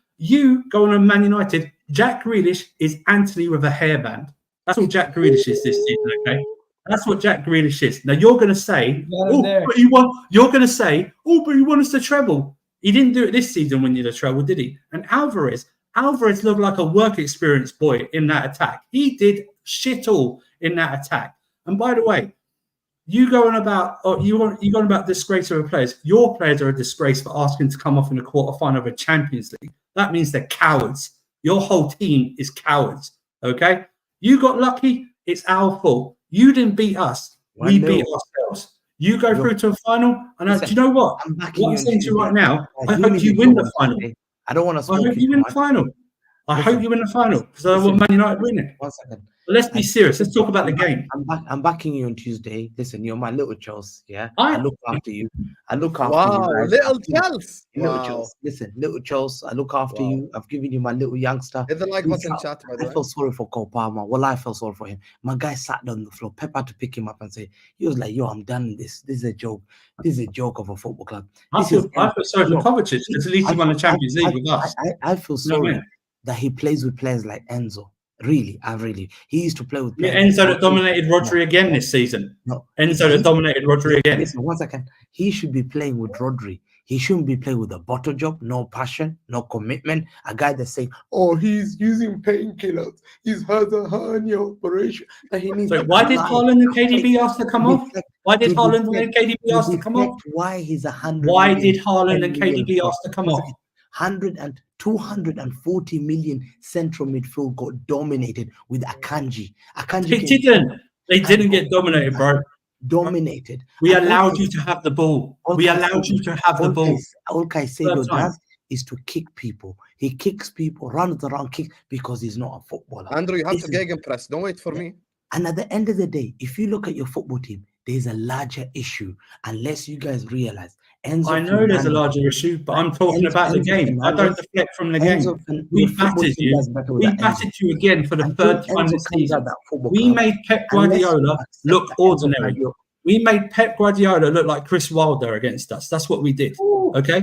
go on Man United, Jack Grealish is Anthony with a hairband. That's what Jack Grealish is this season, okay? That's what Jack Grealish is. Now you're going to say, but he won us the treble. He didn't do it this season when you the treble, did he? And Alvarez looked like a work experience boy in that attack. He did shit all in that attack. And by the way, you going about disgrace of players. Your players are a disgrace for asking to come off in the quarterfinal of a Champions League. That means they're cowards. Your whole team is cowards. Okay? You got lucky. It's our fault. You didn't beat us. We beat ourselves. You go through to a final. And do you know what? What I'm saying to you right now, I hope you win the final. I don't want to. I hope you win the final. I hope you win the final because I want Man United winning. 1 second. But let's be serious. Let's talk about the game. I'm backing you on Tuesday. Listen, you're my little Chels. Yeah, I look after you. I look after you. Guys. Little Chels. Little Chels. Listen, little Chels. I look after you. I've given you my little youngster. Hit the like button, chat. By the way. I feel sorry for Cole Palmer. Well, I feel sorry for him. My guy sat on the floor. Pep had to pick him up and say, he was like, yo, I'm done with this. This is a joke. This is a joke of a football club. I feel sorry for Kovacic. At least he won the Champions League with us. I feel sorry that he plays with players like Enzo. Really, he used to play with players. Enzo that dominated Rodri again this season. Enzo that dominated Rodri again. Listen, 1 second. He should be playing with Rodri. He shouldn't be playing with a bottle job, no passion, no commitment. A guy that's saying, "Oh, he's using painkillers. He's had a hernia operation." So why did Haaland and KDB ask to come off? Why did Haaland and KDB ask to come off? Why he's 100? Why did Haaland and KDB ask to come off? 240 million central midfield got dominated with Akanji. They didn't get dominated, bro. Dominated. We allowed you to have the ball. All Caicedo does is to kick people. He kicks people, runs around, kicks because he's not a footballer. Andrew, you have to gegenpress. Don't wait for me. And at the end of the day, if you look at your football team, there's a larger issue. Unless you guys realize, I know there's a larger issue, but I'm talking about the game. I don't deflect from the game. We battered you. We battered you again for the third time this season. We made Pep Guardiola look ordinary. We made Pep Guardiola look like Chris Wilder against us. That's what we did. Okay?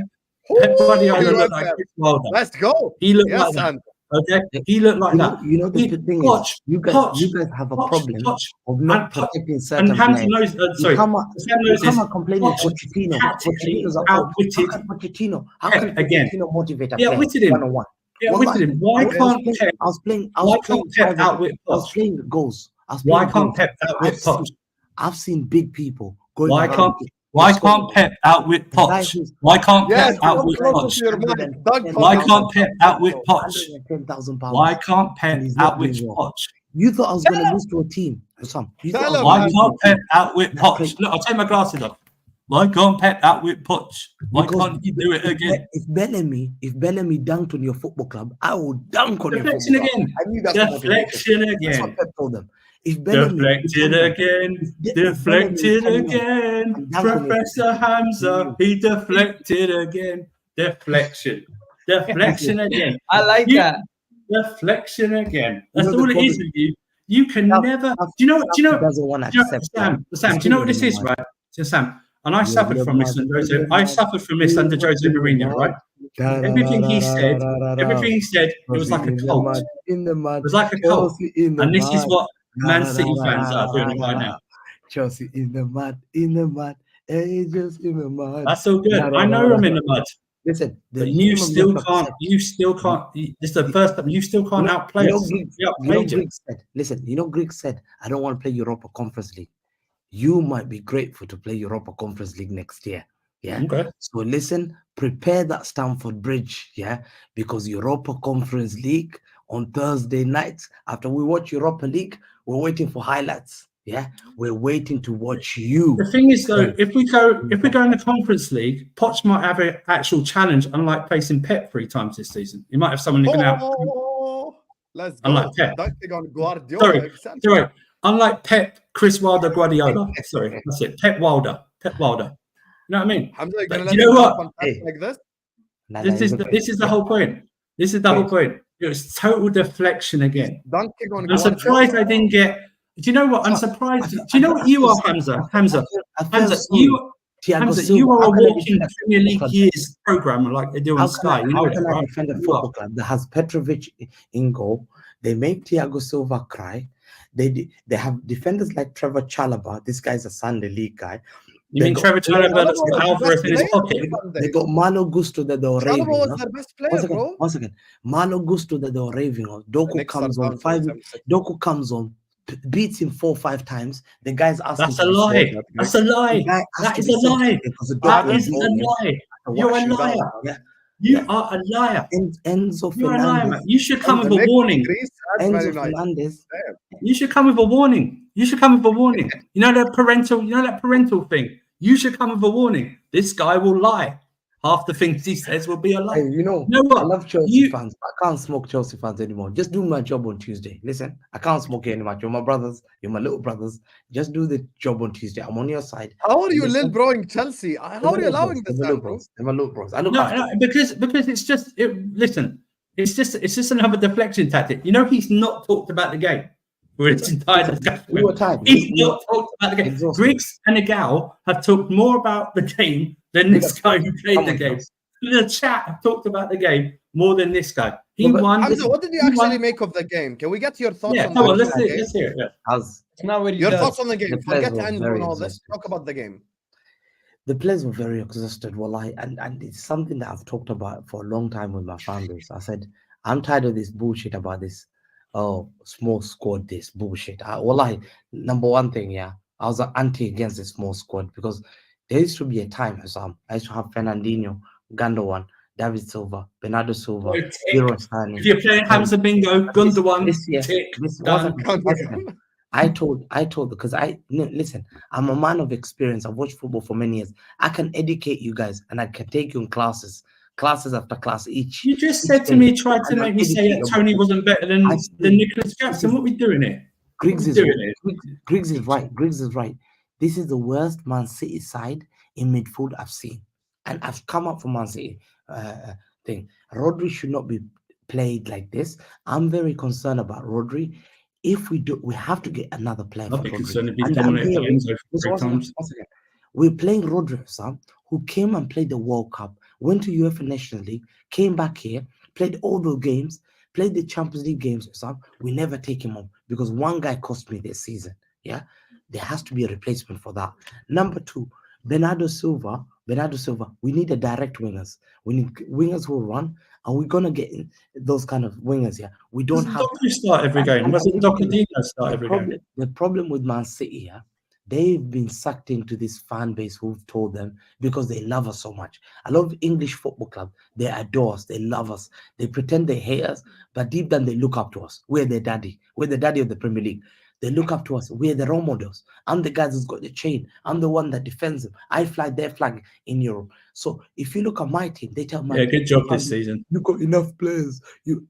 Pep Guardiola looked like Chris Wilder. Let's go. He looked like that. Okay? He looked like that. You know, the thing is, you guys have a problem of not protecting certain players. And Hamza knows, sorry. Come on, complaining Pochettino. Pochettino. How can Pochettino motivate a player? One-on-one. Yeah, with him. Why can't Pep? I was playing goals. Why can't Pep outwit Poch? I've seen big people going. Why can't Pep outwit Poch? Why can't Pep outwit Poch? Why can't Pep outwit Poch? Why can't Pep outwit Poch? You thought I was going to lose to a team. Why can't Pep outwit Poch? Look, I'll take my glasses off. Why can't Pep outwit Poch? Why can't he do it again? If Bellamy dunked on your football club, I will dunk on your football club. Again. Deflection again. That's what Pep told them. Deflected again. Professor Hamza, he deflected again. Deflection again. I like that. Deflection again. That's all it is with you. You can never. Do you know? Sam, do you know what this is, right? So Sam, and I suffered from this under Jose. I suffered from this under Jose Mourinho, right? Everything he said, it was like a cult. It was like a cult, and this is what Man City fans are doing right now. Chelsea in the mud, angels in the mud. That's all good. I know I'm in the mud. Listen, but you still can't. This is the first time you still can't outplay us. Griggs said, listen, Griggs said, I don't want to play Europa Conference League. You might be grateful to play Europa Conference League next year. Yeah. Okay. So listen, prepare that Stamford Bridge. Yeah. Because Europa Conference League on Thursday nights, after we watch Europa League, we're waiting for highlights. Yeah. We're waiting to watch you. The thing is, though, if we go in the Conference League, Poch might have an actual challenge, unlike facing Pep 3 times this season. He might have someone who can out. Let's go. Unlike Pep. Dunking on Guardiola. Sorry. Unlike Pep, Chris Wilder, Guardiola. Sorry, that's it. Pep Wilder. You know what I mean? Hamza, you know what? Like this? This is the whole point. This is the whole point. It was total deflection again. Dunking on I'm surprised I didn't get. Do you know what? I'm surprised. Do you know what you are, Hamza? Hamza, you are a walking Premier League years program like they do on Sky. How can I defend a football club that has Petrovic in goal? They make Thiago Silva cry. They have defenders like Trevor Chalobah. This guy's a Sunday League guy. You mean Trevor Chalobah that's got Alvarez in his pocket? They got Malo Gusto that they were raving Chalobah was their best player, bro. Once again, Malo Gusto that they were raving on. Doku comes on, beats him 4 or 5 times. The guy's asking. That's a lie. That's a lie. That is a lie. That is a lie. You're a liar. Yeah. You are a liar. Enzo You're a liar, Fernandez. man. You should come with a warning. Enzo Fernandez. You should come with a warning. You should come with a warning. You know that parental thing. You should come with a warning. This guy will lie. Half the things he says will be a lie. Hey, you know what? I love Chelsea fans. I can't smoke Chelsea fans anymore. Just do my job on Tuesday. Listen, I can't smoke you anymore. You're my brothers. You're my little brothers. Just do the job on Tuesday. I'm on your side. How are you little broing Chelsea? How are you allowing this? They're my little bros. I look no, because it's just listen. It's just another deflection tactic. You know, he's not talked about the game. He's not talked about the game. Griggs and Egal have talked more about the game than this guy who played the game. The chat have talked about the game more than this guy. He won. Hamza, what did you actually make of the game? Can we get your thoughts on the game? Let's hear it. Yeah. It's not what he your does. thoughts on the game. Forget Enzo and all this. Talk about the game. The players were very exhausted. And it's something that I've talked about for a long time with my fan base. I said, I'm tired of this bullshit about this. Oh, small squad, this bullshit. Number one thing, I was anti against the small squad because there used to be a time, I used to have Fernandinho, Gundogan, David Silva, Bernardo Silva, if you're playing Hamza Bingo, Gundogan, I told because listen, I'm a man of experience. I've watched football for many years. I can educate you guys and I can take you in classes after class each. You just said to me, tried to make me say that Tony wasn't better than Nicholas Jackson. What are we doing here? Griggs is right. This is the worst Man City side in midfield I've seen. And I've come up from Man City thing. Rodri should not be played like this. I'm very concerned about Rodri. If we do, we have to get another player. We're playing Rodri, who came and played the World Cup, went to UEFA Nations League, came back here, played all the games, played the Champions League games. We never take him on because one guy cost me this season. Yeah, there has to be a replacement for that. Number 2, Bernardo Silva. We need a direct wingers. We need wingers who run. Are we gonna get those kind of wingers here? We don't have. Doku start every game. Start every game. The problem with Man City, they've been sucked into this fan base who've told them because they love us so much. A lot of English football clubs, they adore us, they love us, they pretend they hate us, but deep down they look up to us. We're their daddy. We're the daddy of the Premier League. They look up to us. We're the role models. I'm the guy who's got the chain. I'm the one that defends them. I fly their flag in Europe. So if you look at my team, they tell me, good job this season. You got enough players.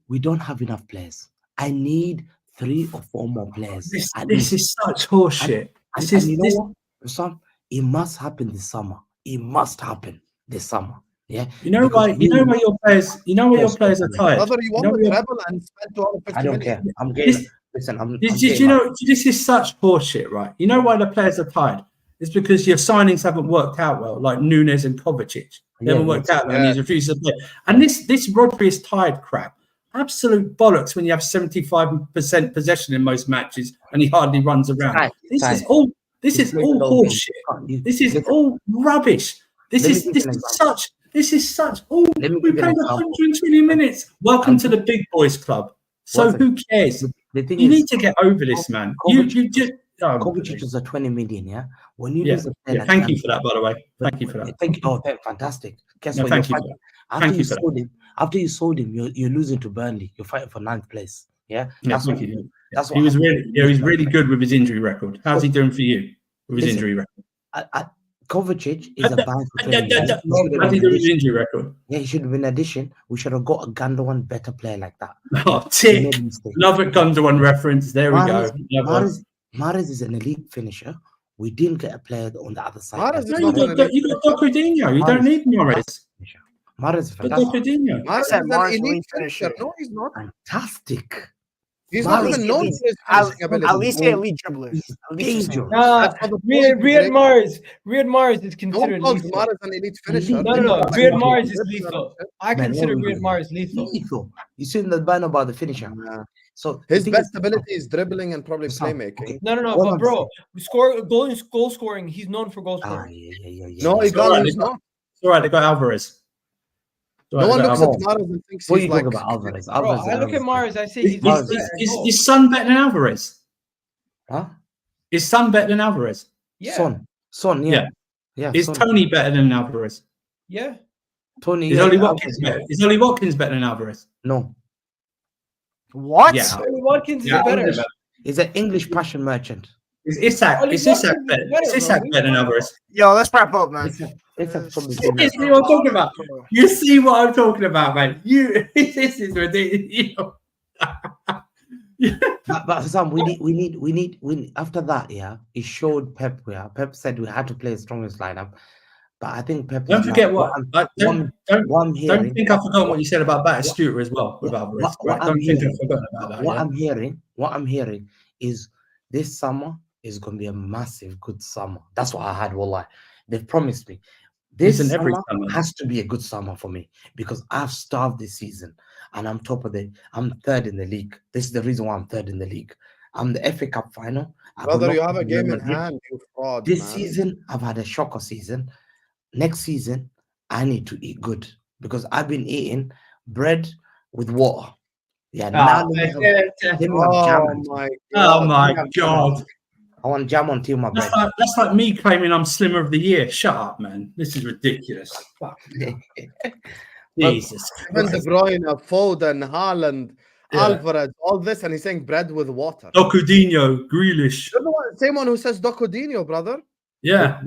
We don't have enough players. I need 3 or 4 more players. This is such horseshit. It must happen this summer. It must happen this summer. Yeah. You know why your players are tired. Whether you want the treble and spend 12 or 15 I don't minutes. care. I'm getting. Listen, you know, this is such horseshit, right? You know why the players are tired? It's because your signings haven't worked out well, like Nunes and Kovacic. They haven't worked out well, and he's refused to play. And this Rodri is tired crap. Absolute bollocks when you have 75% possession in most matches and he hardly runs around. This is all horseshit. This is all rubbish. This is This is such. Oh, Let me we give you played an example. 120 minutes. Welcome to the big boys club. So Wasn't- who cares? The thing You is, need to get over this, man. You just. Kovacic is a 20 million, yeah? When you lose a player like Thank that, you for that, by the way. Thank you for that. Thank you. Oh, fantastic. Guess No, what? thank You're you. fighting. After Thank you for you sold him, you're losing to Burnley. You're fighting for 9th place. Yeah? Yeah, That's thank what, you. that's what He was happened. really, he's really good with his injury record. How's he doing for you with his Listen, injury record? Kovacic is a bad for 20 million. How's he doing with his injury record? Yeah, he should have been addition. We should have got a Gundogan better player like that. Oh, We made tick. a mistake. Another Gundogan reference. There we go. Mahrez is an elite finisher. We didn't get a player on the other side. Mahrez is No, not an elite you got Docudinho. You don't need Mahrez. Mahrez is But fantastic. Docudinho. Mahrez is said an Mahrez elite elite finisher. finisher. No, he's not. Fantastic. He's At not least even known elite. for his finishing ability. At least the elite dribbler. He's At least he's dangerous. That's what the point is, Riyad Mahrez is No one considered calls lethal. Mahrez an elite finisher. No, They no, call no. him Riyad like Mahrez a is finisher. lethal. I Man, consider no, Riyad Mahrez lethal. Lethal. You seen the banner about the finisher. Yeah. So His the thing best is- ability is dribbling and probably Sam, playmaking. okay. No, All but I'm bro, goal scoring. He's known for goal Ah, scoring. yeah. No, It's Egal alright, is not. It's all right. They got Alvarez. No one looks at Alvarez. Mahrez and thinks What are he's you like. talking about, Alvarez? Bro, Alvarez I look at Mahrez. I say he's Mahrez- Is Son better than Alvarez? Huh? Is Son better than Alvarez? yeah, Son, yeah. Yeah. Is Son. Tony better than Alvarez? yeah. Tony? Is yeah, Ollie Alvarez, Watkins yeah. better? Is Ollie Watkins better than Alvarez? No. What? Yeah. Ollie Watkins is Yeah, better. He's an English passion merchant. Is Isak? Ollie Is Isak Watkins is better? better, Is bro. Isak better than Alvarez? Yo, let's wrap up, man. Isak probably You see what I'm talking about? You see what I'm talking about, man? This is ridiculous. But Sam, we need after that, yeah, it showed Pep. Yeah, Pep said we had to play the strongest lineup. But I think Pep. Don't forget what. Don't think I've forgotten what you said about Batistuta as well with Alvarez. Right? Don't think I've forgotten about that. What I'm hearing is this summer is going to be a massive good summer. That's what I had. Wallah, they've promised me. This Listen, every summer summer. has to be a good summer for me because I've starved this season and I'm third in the league. This is the reason why I'm third in the league. I'm the FA Cup final. Brother, you have a game in hand. You fraud, This man. season, I've had a shocker season. Next season, I need to eat good because I've been eating bread with water. Yeah, now let me have jam on tea. Oh my God. I want jam on tea on my bread. That's like me claiming I'm Slimmer of the Year. Shut up, man. This is ridiculous. Fuck. Jesus Kevin De Christ. Bruyne, Foden, Haaland, Alvarez, all this, and he's saying bread with water. Docudinho, Grealish. You're the same one who says Docudinho, brother. Yeah.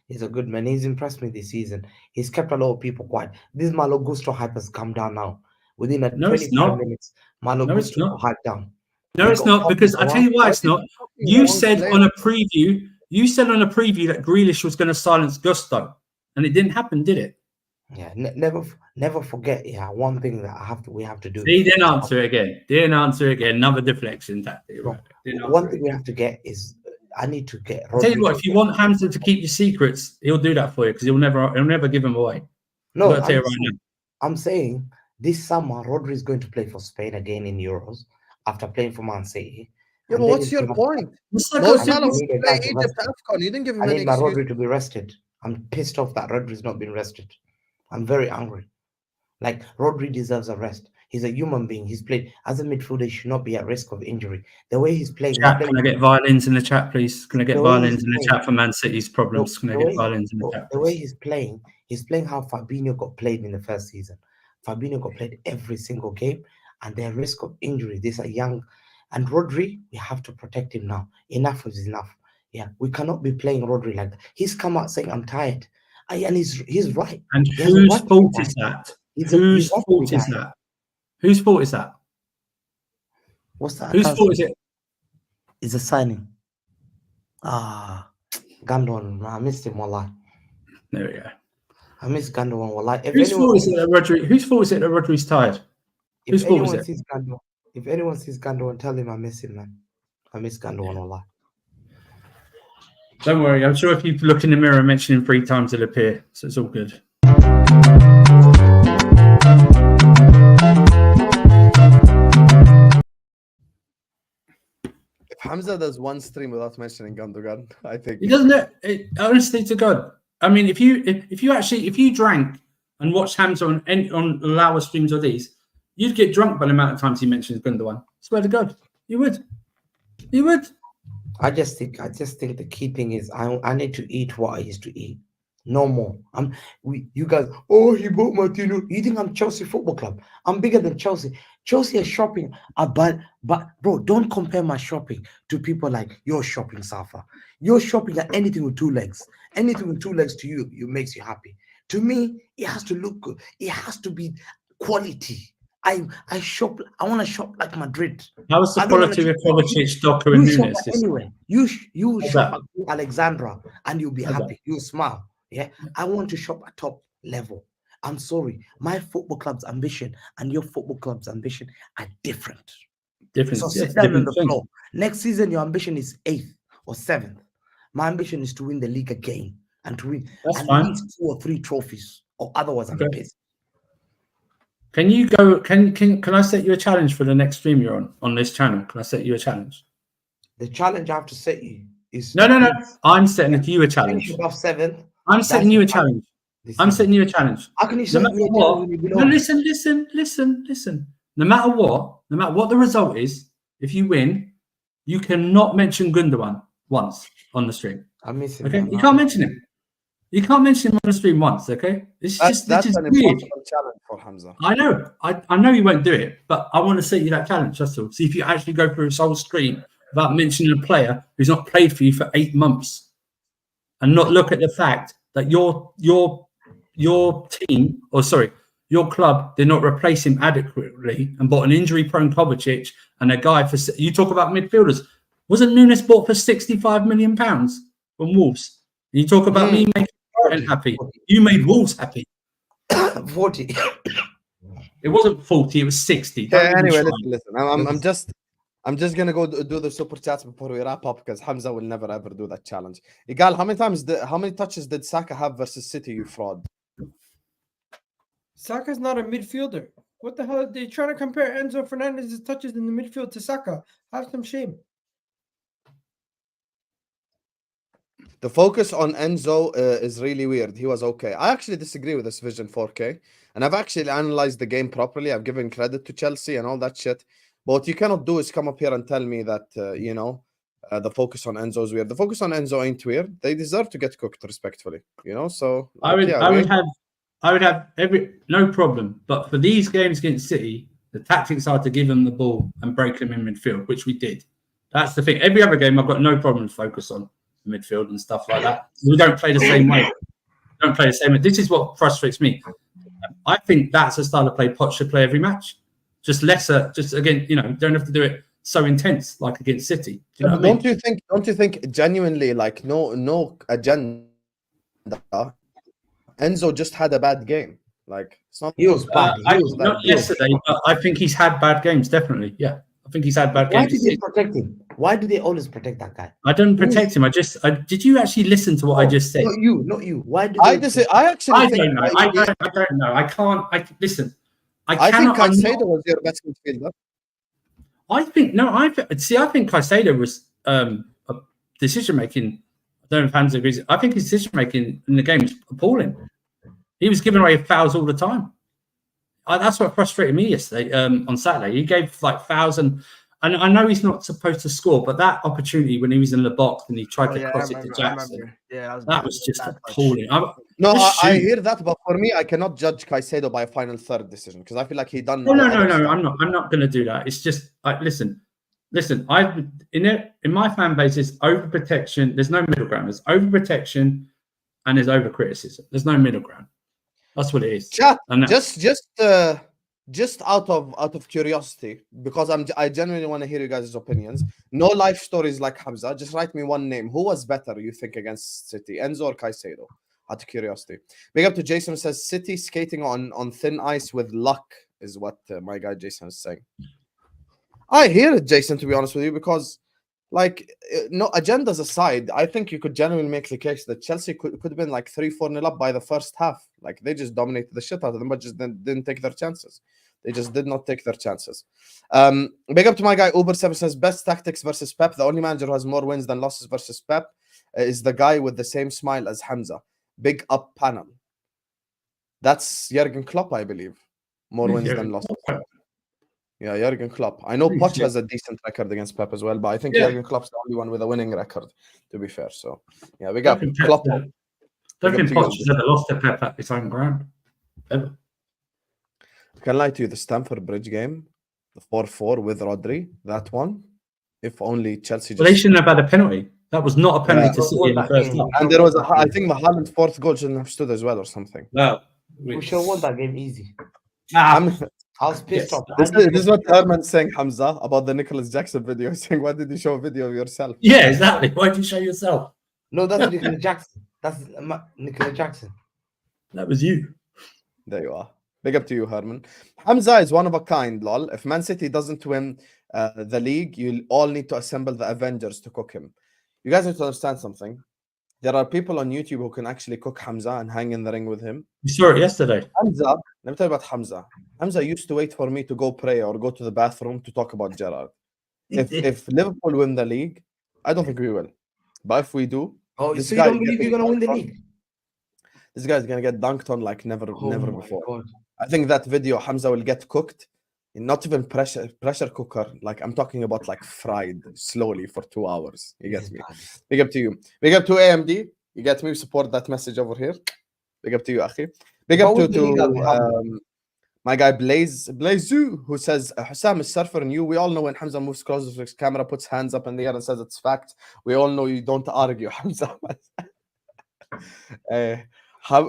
He's a good man. He's impressed me this season. He's kept a lot of people quiet. This Malo Gusto hype has come down now. Within No, it's 25 not. minutes, Malo No, it's Gusto not. hype down. No, it's not, because I tell you why it's not. You said on a preview that Grealish was going to silence Gusto, and it didn't happen, did it? Yeah, never forget. Yeah, one thing that we have to do. He didn't answer it again. Another deflection tactic. Right? One thing we have to get is I need to get. I'll tell you what, if you want Hamza to keep your secrets, he'll do that for you because he'll never give them away. No, I'll tell you right now. I'm saying this summer Rodri is going to play for Spain again in Euros after playing for Man City. Yeah, but what's your point? Mo Salah Salah was playing Egypt AFCON. You didn't give him I any need my excuse. Rodri to be rested. I'm pissed off that Rodri's not been rested. I'm very angry. Like, Rodri deserves a rest. He's a human being. He's played as a midfielder. He should not be at risk of injury. The way he's playing. Chat, can I get violins in the chat, please? Can I get violins in the chat for Man City's problems? Can I get violins in the chat? The way he's playing how Fabinho got played in the first season. Fabinho got played every single game, and they're at risk of injury. These are young. And Rodri, we have to protect him now. Enough is enough. Yeah, we cannot be playing Rodri like that. He's come out saying, I'm tired. And he's right. And whose fault is that? Whose fault is that? Whose fault is that? What's that? Whose fault is it? It's a signing. Gundogan. I missed him, wallah. There we go. I miss Gundogan, wallah. Whose fault is it that Rodri's tired? Whose fault is it? If anyone sees Gundogan, tell him I miss him, man. I miss Gundogan, wallah. Don't worry, I'm sure if you look in the mirror and mention him 3 times, it'll appear. So it's all good. If Hamza does one stream without mentioning Gundogan, I think It doesn't. Honestly to God, I mean, if you drank and watch Hamza on lower streams of these, you'd get drunk by the amount of times he mentions Gundogan. Swear to God, you would. You would. I just think the key thing is I need to eat what I used to eat. No more. You guys, oh, he bought Martino. You think I'm Chelsea Football Club? I'm bigger than Chelsea. Chelsea is shopping. But bro, don't compare my shopping to people like your shopping, Safa. You're shopping at anything with 2 legs. Anything with 2 legs to you makes you happy. To me, it has to look good. It has to be quality. I shop. I want to shop like Madrid. How was the quality with Kovacic, Docker, and Nunes? Anyway, you shop at Alexandra and you'll be happy. You'll smile. Yeah, I want to shop at top level. I'm sorry, my football club's ambition and your football club's ambition are different. So sit down on the floor. Next season, your ambition is 8th or 7th. My ambition is to win the league again and to win at least 2 or 3 trophies, or otherwise I'm pissed. Can you go? Can I set you a challenge for the next stream you're on this channel? Can I set you a challenge? The challenge I have to set you is no. I'm setting you a challenge. Above 7. I'm setting you a challenge. I'm setting you a challenge. How can you set me a challenge? No, listen. No matter what the result is, if you win, you cannot mention Gundogan once on the stream. I'm missing. Okay, you can't mention him. You can't mention him on the stream once. Okay, that's an impossible challenge for Hamza. I know you won't do it, but I want to set you that challenge. That's all. See if you actually go through a whole stream without mentioning a player who's not played for you for 8 months, and not look at the fact that your team, or sorry, your club did not replace him adequately and bought an injury-prone Kovacic and a guy for. You talk about midfielders. Wasn't Nunes bought for £65 million from Wolves? You talk about me making Brighton happy. You made Wolves happy. 40. It wasn't 40. It was 60. Yeah, anyway, listen. I'm just gonna go do the super chats before we wrap up because Hamza will never ever do that challenge. Egal, how many touches did Saka have versus City? You fraud. Saka's not a midfielder. What the hell are they trying to compare Enzo Fernandez's touches in the midfield to Saka? Have some shame. The focus on Enzo is really weird. He was okay. I actually disagree with this Vision 4K, and I've actually analyzed the game properly. I've given credit to Chelsea and all that shit. But what you cannot do is come up here and tell me that, the focus on Enzo is weird. The focus on Enzo ain't weird. They deserve to get cooked respectfully, So I would have no problem. But for these games against City, the tactics are to give them the ball and break them in midfield, which we did. That's the thing. Every other game, I've got no problem to focus on midfield and stuff like that. We don't play the same way. This is what frustrates me. I think that's a style of play Poch should play every match. Just lesser, just again, don't have to do it so intense like against City. Do you know what I mean? Don't you think genuinely, like, no agenda? Enzo just had a bad game. Like, it's not. He was bad. Not yesterday, but I think he's had bad games. Definitely, yeah. I think he's had bad games. Why did they protect him? Why do they always protect that guy? I don't protect him. Did you actually listen to what I just said? Not you. Why do I don't know. I don't know. I can't. Listen. I think Caicedo was your best midfielder. I think Caicedo was a decision making. I don't know if Hamza agrees. I think his decision making in the game was appalling. He was giving away fouls all the time. That's what frustrated me yesterday on Saturday. He gave like fouls, and I know he's not supposed to score, but that opportunity when he was in the box and he tried to cross it to Jackson, that was just appalling. I hear that, but for me, I cannot judge Caicedo by a final third decision because I feel like he done. No. I'm not going to do that. It's just listen. I've in my fan base is overprotection. There's no middle ground. There's overprotection, and there's overcriticism. There's no middle ground. That's what it is. Chat, just out of curiosity, because I genuinely want to hear you guys' opinions. No life stories like Hamza. Just write me one name. Who was better, you think, against City, Enzo or Caicedo? Out of curiosity. Big up to Jason, says City skating on thin ice with luck is what my guy Jason is saying. I hear it, Jason, to be honest with you, because no agendas aside, I think you could genuinely make the case that Chelsea could have been like 3-4-0 up by the first half. Like, they just dominated the shit out of them, but just didn't take their chances. They just did not take their chances. Big up to my guy Uber7, says best tactics versus Pep. The only manager who has more wins than losses versus Pep is the guy with the same smile as Hamza. Big up panel. That's Jurgen Klopp, I believe. More wins Yeah. than losses. Yeah, Jurgen Klopp. I know Pretty Poch slick. has a decent record against Pep as well, but I think Yeah. Jurgen Klopp's the only one with a winning record, to be fair. So, yeah, we got Don't think Klopp. Don't Big up think to you. Poch has ever lost to Pep at his own ground. Ever. I can lie to you, the Stamford Bridge game, the 4-4 with Rodri, that one, if only Chelsea Well, they just... shouldn't have had a penalty. That was not a penalty Yeah. to City in the first half. And there was, I think, Haaland's fourth goal shouldn't have stood as well or something. No. We should have won that game easy. I'm- I was pissed Yes. off. This is what Herman's saying, Hamza, about the Nicholas Jackson video, saying, why did you show a video of yourself? Yeah, exactly. Why did you show yourself? No, that's Nicola Jackson. That's Nicola Jackson. That was you. There you are. Big up to you, Herman. Hamza is one of a kind, lol. If Man City doesn't win the league, you'll all need to assemble the Avengers to cook him. You guys need to understand something. There are people on YouTube who can actually cook Hamza and hang in the ring with him. You saw it yesterday. Hamza, let me tell you about Hamza. Hamza used to wait for me to go pray or go to the bathroom to talk about Gerrard. If Liverpool win the league, I don't think we will. But if we do, Oh, This so you guy don't believe getting you're gonna win the dunked on. league? this guy's gonna get dunked on like never Oh my before. God. I think that video Hamza will get cooked, not even pressure cooker. Like I'm talking about like fried slowly for 2 hours. You get me? Big up to you. Big up to AMD. You get me? Support that message over here. Big up to you, Akhi. Big up What was the league at Hamza? my guy Blazu, who says Hussam is surfer and you. We all know when Hamza moves closer to his camera, puts hands up in the air and says it's fact. We all know you don't argue, Hamza.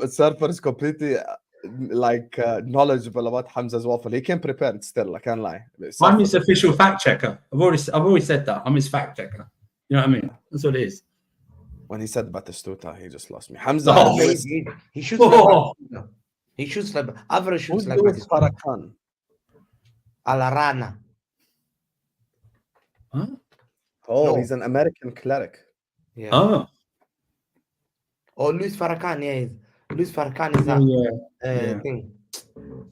Surfer is completely knowledgeable about Hamza's waffle. He came prepared still, I can't lie. I'm his official fact checker. I've always said that. I'm his fact checker. You know what I mean? That's what it is. When he said Batistuta, he just lost me. Hamza, Oh, He shoots Oh. like he shoots like average who's shoots like Louis Farrakhan? Alarana. Huh? Oh, No. he's an American cleric. Yeah. Oh, Oh, Luis Farrakhan, yeah. Luis Farrakhan is yeah. that yeah. thing.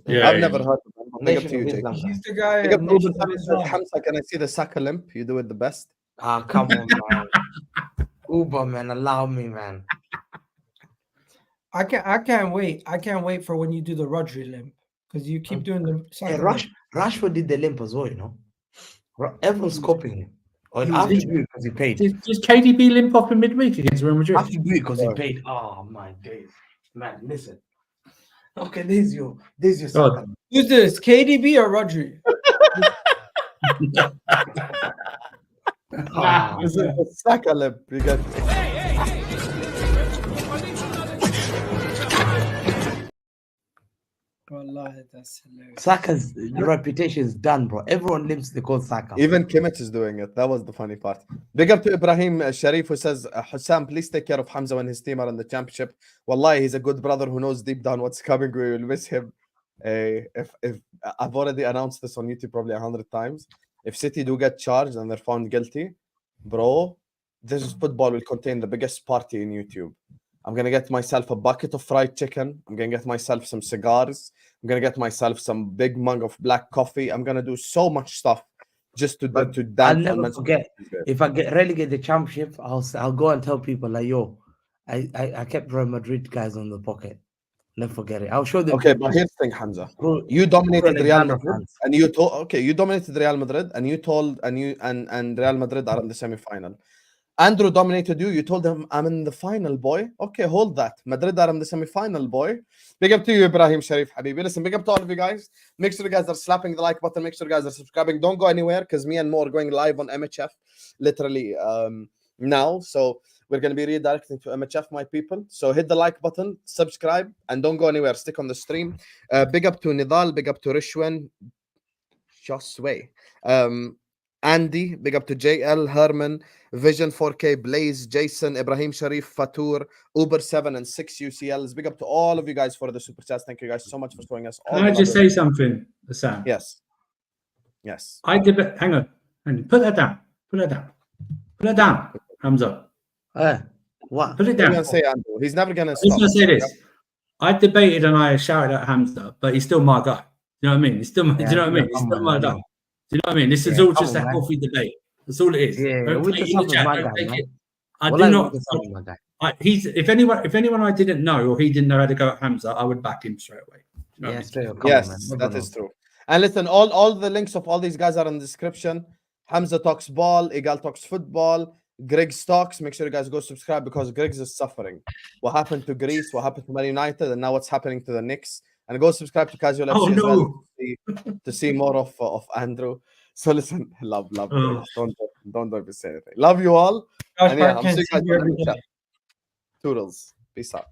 Yeah, I've yeah. never heard of him. Big up Nation to you, of Jake. Islam. He's the guy. Big up of to Nation of Hamza. Islam. Hamza, can I see the Saka limp? You do it the best. Ah, come on, man. Uber, man, allow me, man. I can't wait. I can't wait for when you do the Rodri limp because you keep doing the. Hey, Saka limp. Rashford did the limp as well, you know. Everyone's copying him. Or He I have was to do it because he paid. Does KDB limp off in midweek against Real Madrid? I have to do it because he paid. Oh my days, man! Listen. Okay, there's your God. Saka. Who's this? KDB or Rodri? Ah, This is the Saka limp. You get Wallahi, that's hilarious. Saka's reputation is done, bro. Everyone limps they call Saka. even Kimmich is doing it. That was the funny part. Big up to Ibrahim Sharif, who says, Hussam, please take care of Hamza when his team are in the championship. Wallahi, he's a good brother who knows deep down what's coming. We will miss him. If I've already announced this on YouTube probably 100 times. If City do get charged and they're found guilty, bro, this is football will contain the biggest party in YouTube. I'm gonna get myself a bucket of fried chicken. I'm gonna get myself some cigars. I'm gonna get myself some big mug of black coffee. I'm gonna do so much stuff just to But to I'll dance. never forget. If I get relegated the championship, I'll go and tell people like, yo, I kept Real Madrid guys on the pocket. Never forget it. I'll show them. Okay, but here's the thing, Hamza. Bro, You dominated Real Alexander Madrid, fans. and you told you dominated Real Madrid, and you told and Real Madrid are in the semi-final. Andrew dominated you. You told him, I'm in the final, boy. Okay, hold that. Madrid are in the semi-final, boy. Big up to you, Ibrahim Sharif, Habibi. Listen, big up to all of you guys. Make sure you guys are slapping the like button. Make sure you guys are subscribing. Don't go anywhere because me and Mo are going live on MHF literally now. So we're going to be redirecting to MHF, my people. So hit the like button, subscribe, and don't go anywhere. Stick on the stream. Big up to Nidal. Big up to Rishwan. Josway. Andy, big up to JL, Herman, Vision 4K, Blaze, Jason, Ibrahim Sharif, Fatur, Uber 7 and 6 UCLs. Big up to all of you guys for the super chats. Thank you guys so much for showing us all. Can I the just love. say something, Sam? Yes. Yes. I debate. Hang on. Put that down. Put that down. Put that down. Hamza. What? Put it I'm down. gonna say Andrew. He's never gonna I'm just stop. gonna say this. I debated and I shouted at Hamza, but he's still my guy. You know what I mean? He's still my, do you know what I mean? He's still my guy. Do you know what I mean? This is all just a healthy debate. That's all it is. Yeah, Don't with take the it in the Sam is chat, my don't guy, take man. it. I Wallahi, do not. with the Sam is my guy. if anyone I didn't know or he didn't know how to go at Hamza, I would back him straight away. You know what I Yes, mean? come on, Yes, man. that is true. And listen, all the links of all these guys are in the description. Hamza talks ball, Egal talks football, Griggs talks. Make sure you guys go subscribe because Griggs is suffering. What happened to Greece? What happened to Man United? And now what's happening to the Knicks? And go subscribe to Casual FC as well to see more of Andrew. So listen, love Griggs. Don't be say anything. Love you all. Josh And yeah, Hart I'm can't seeing see you you guys every on the day. chat. Toodles. Peace out.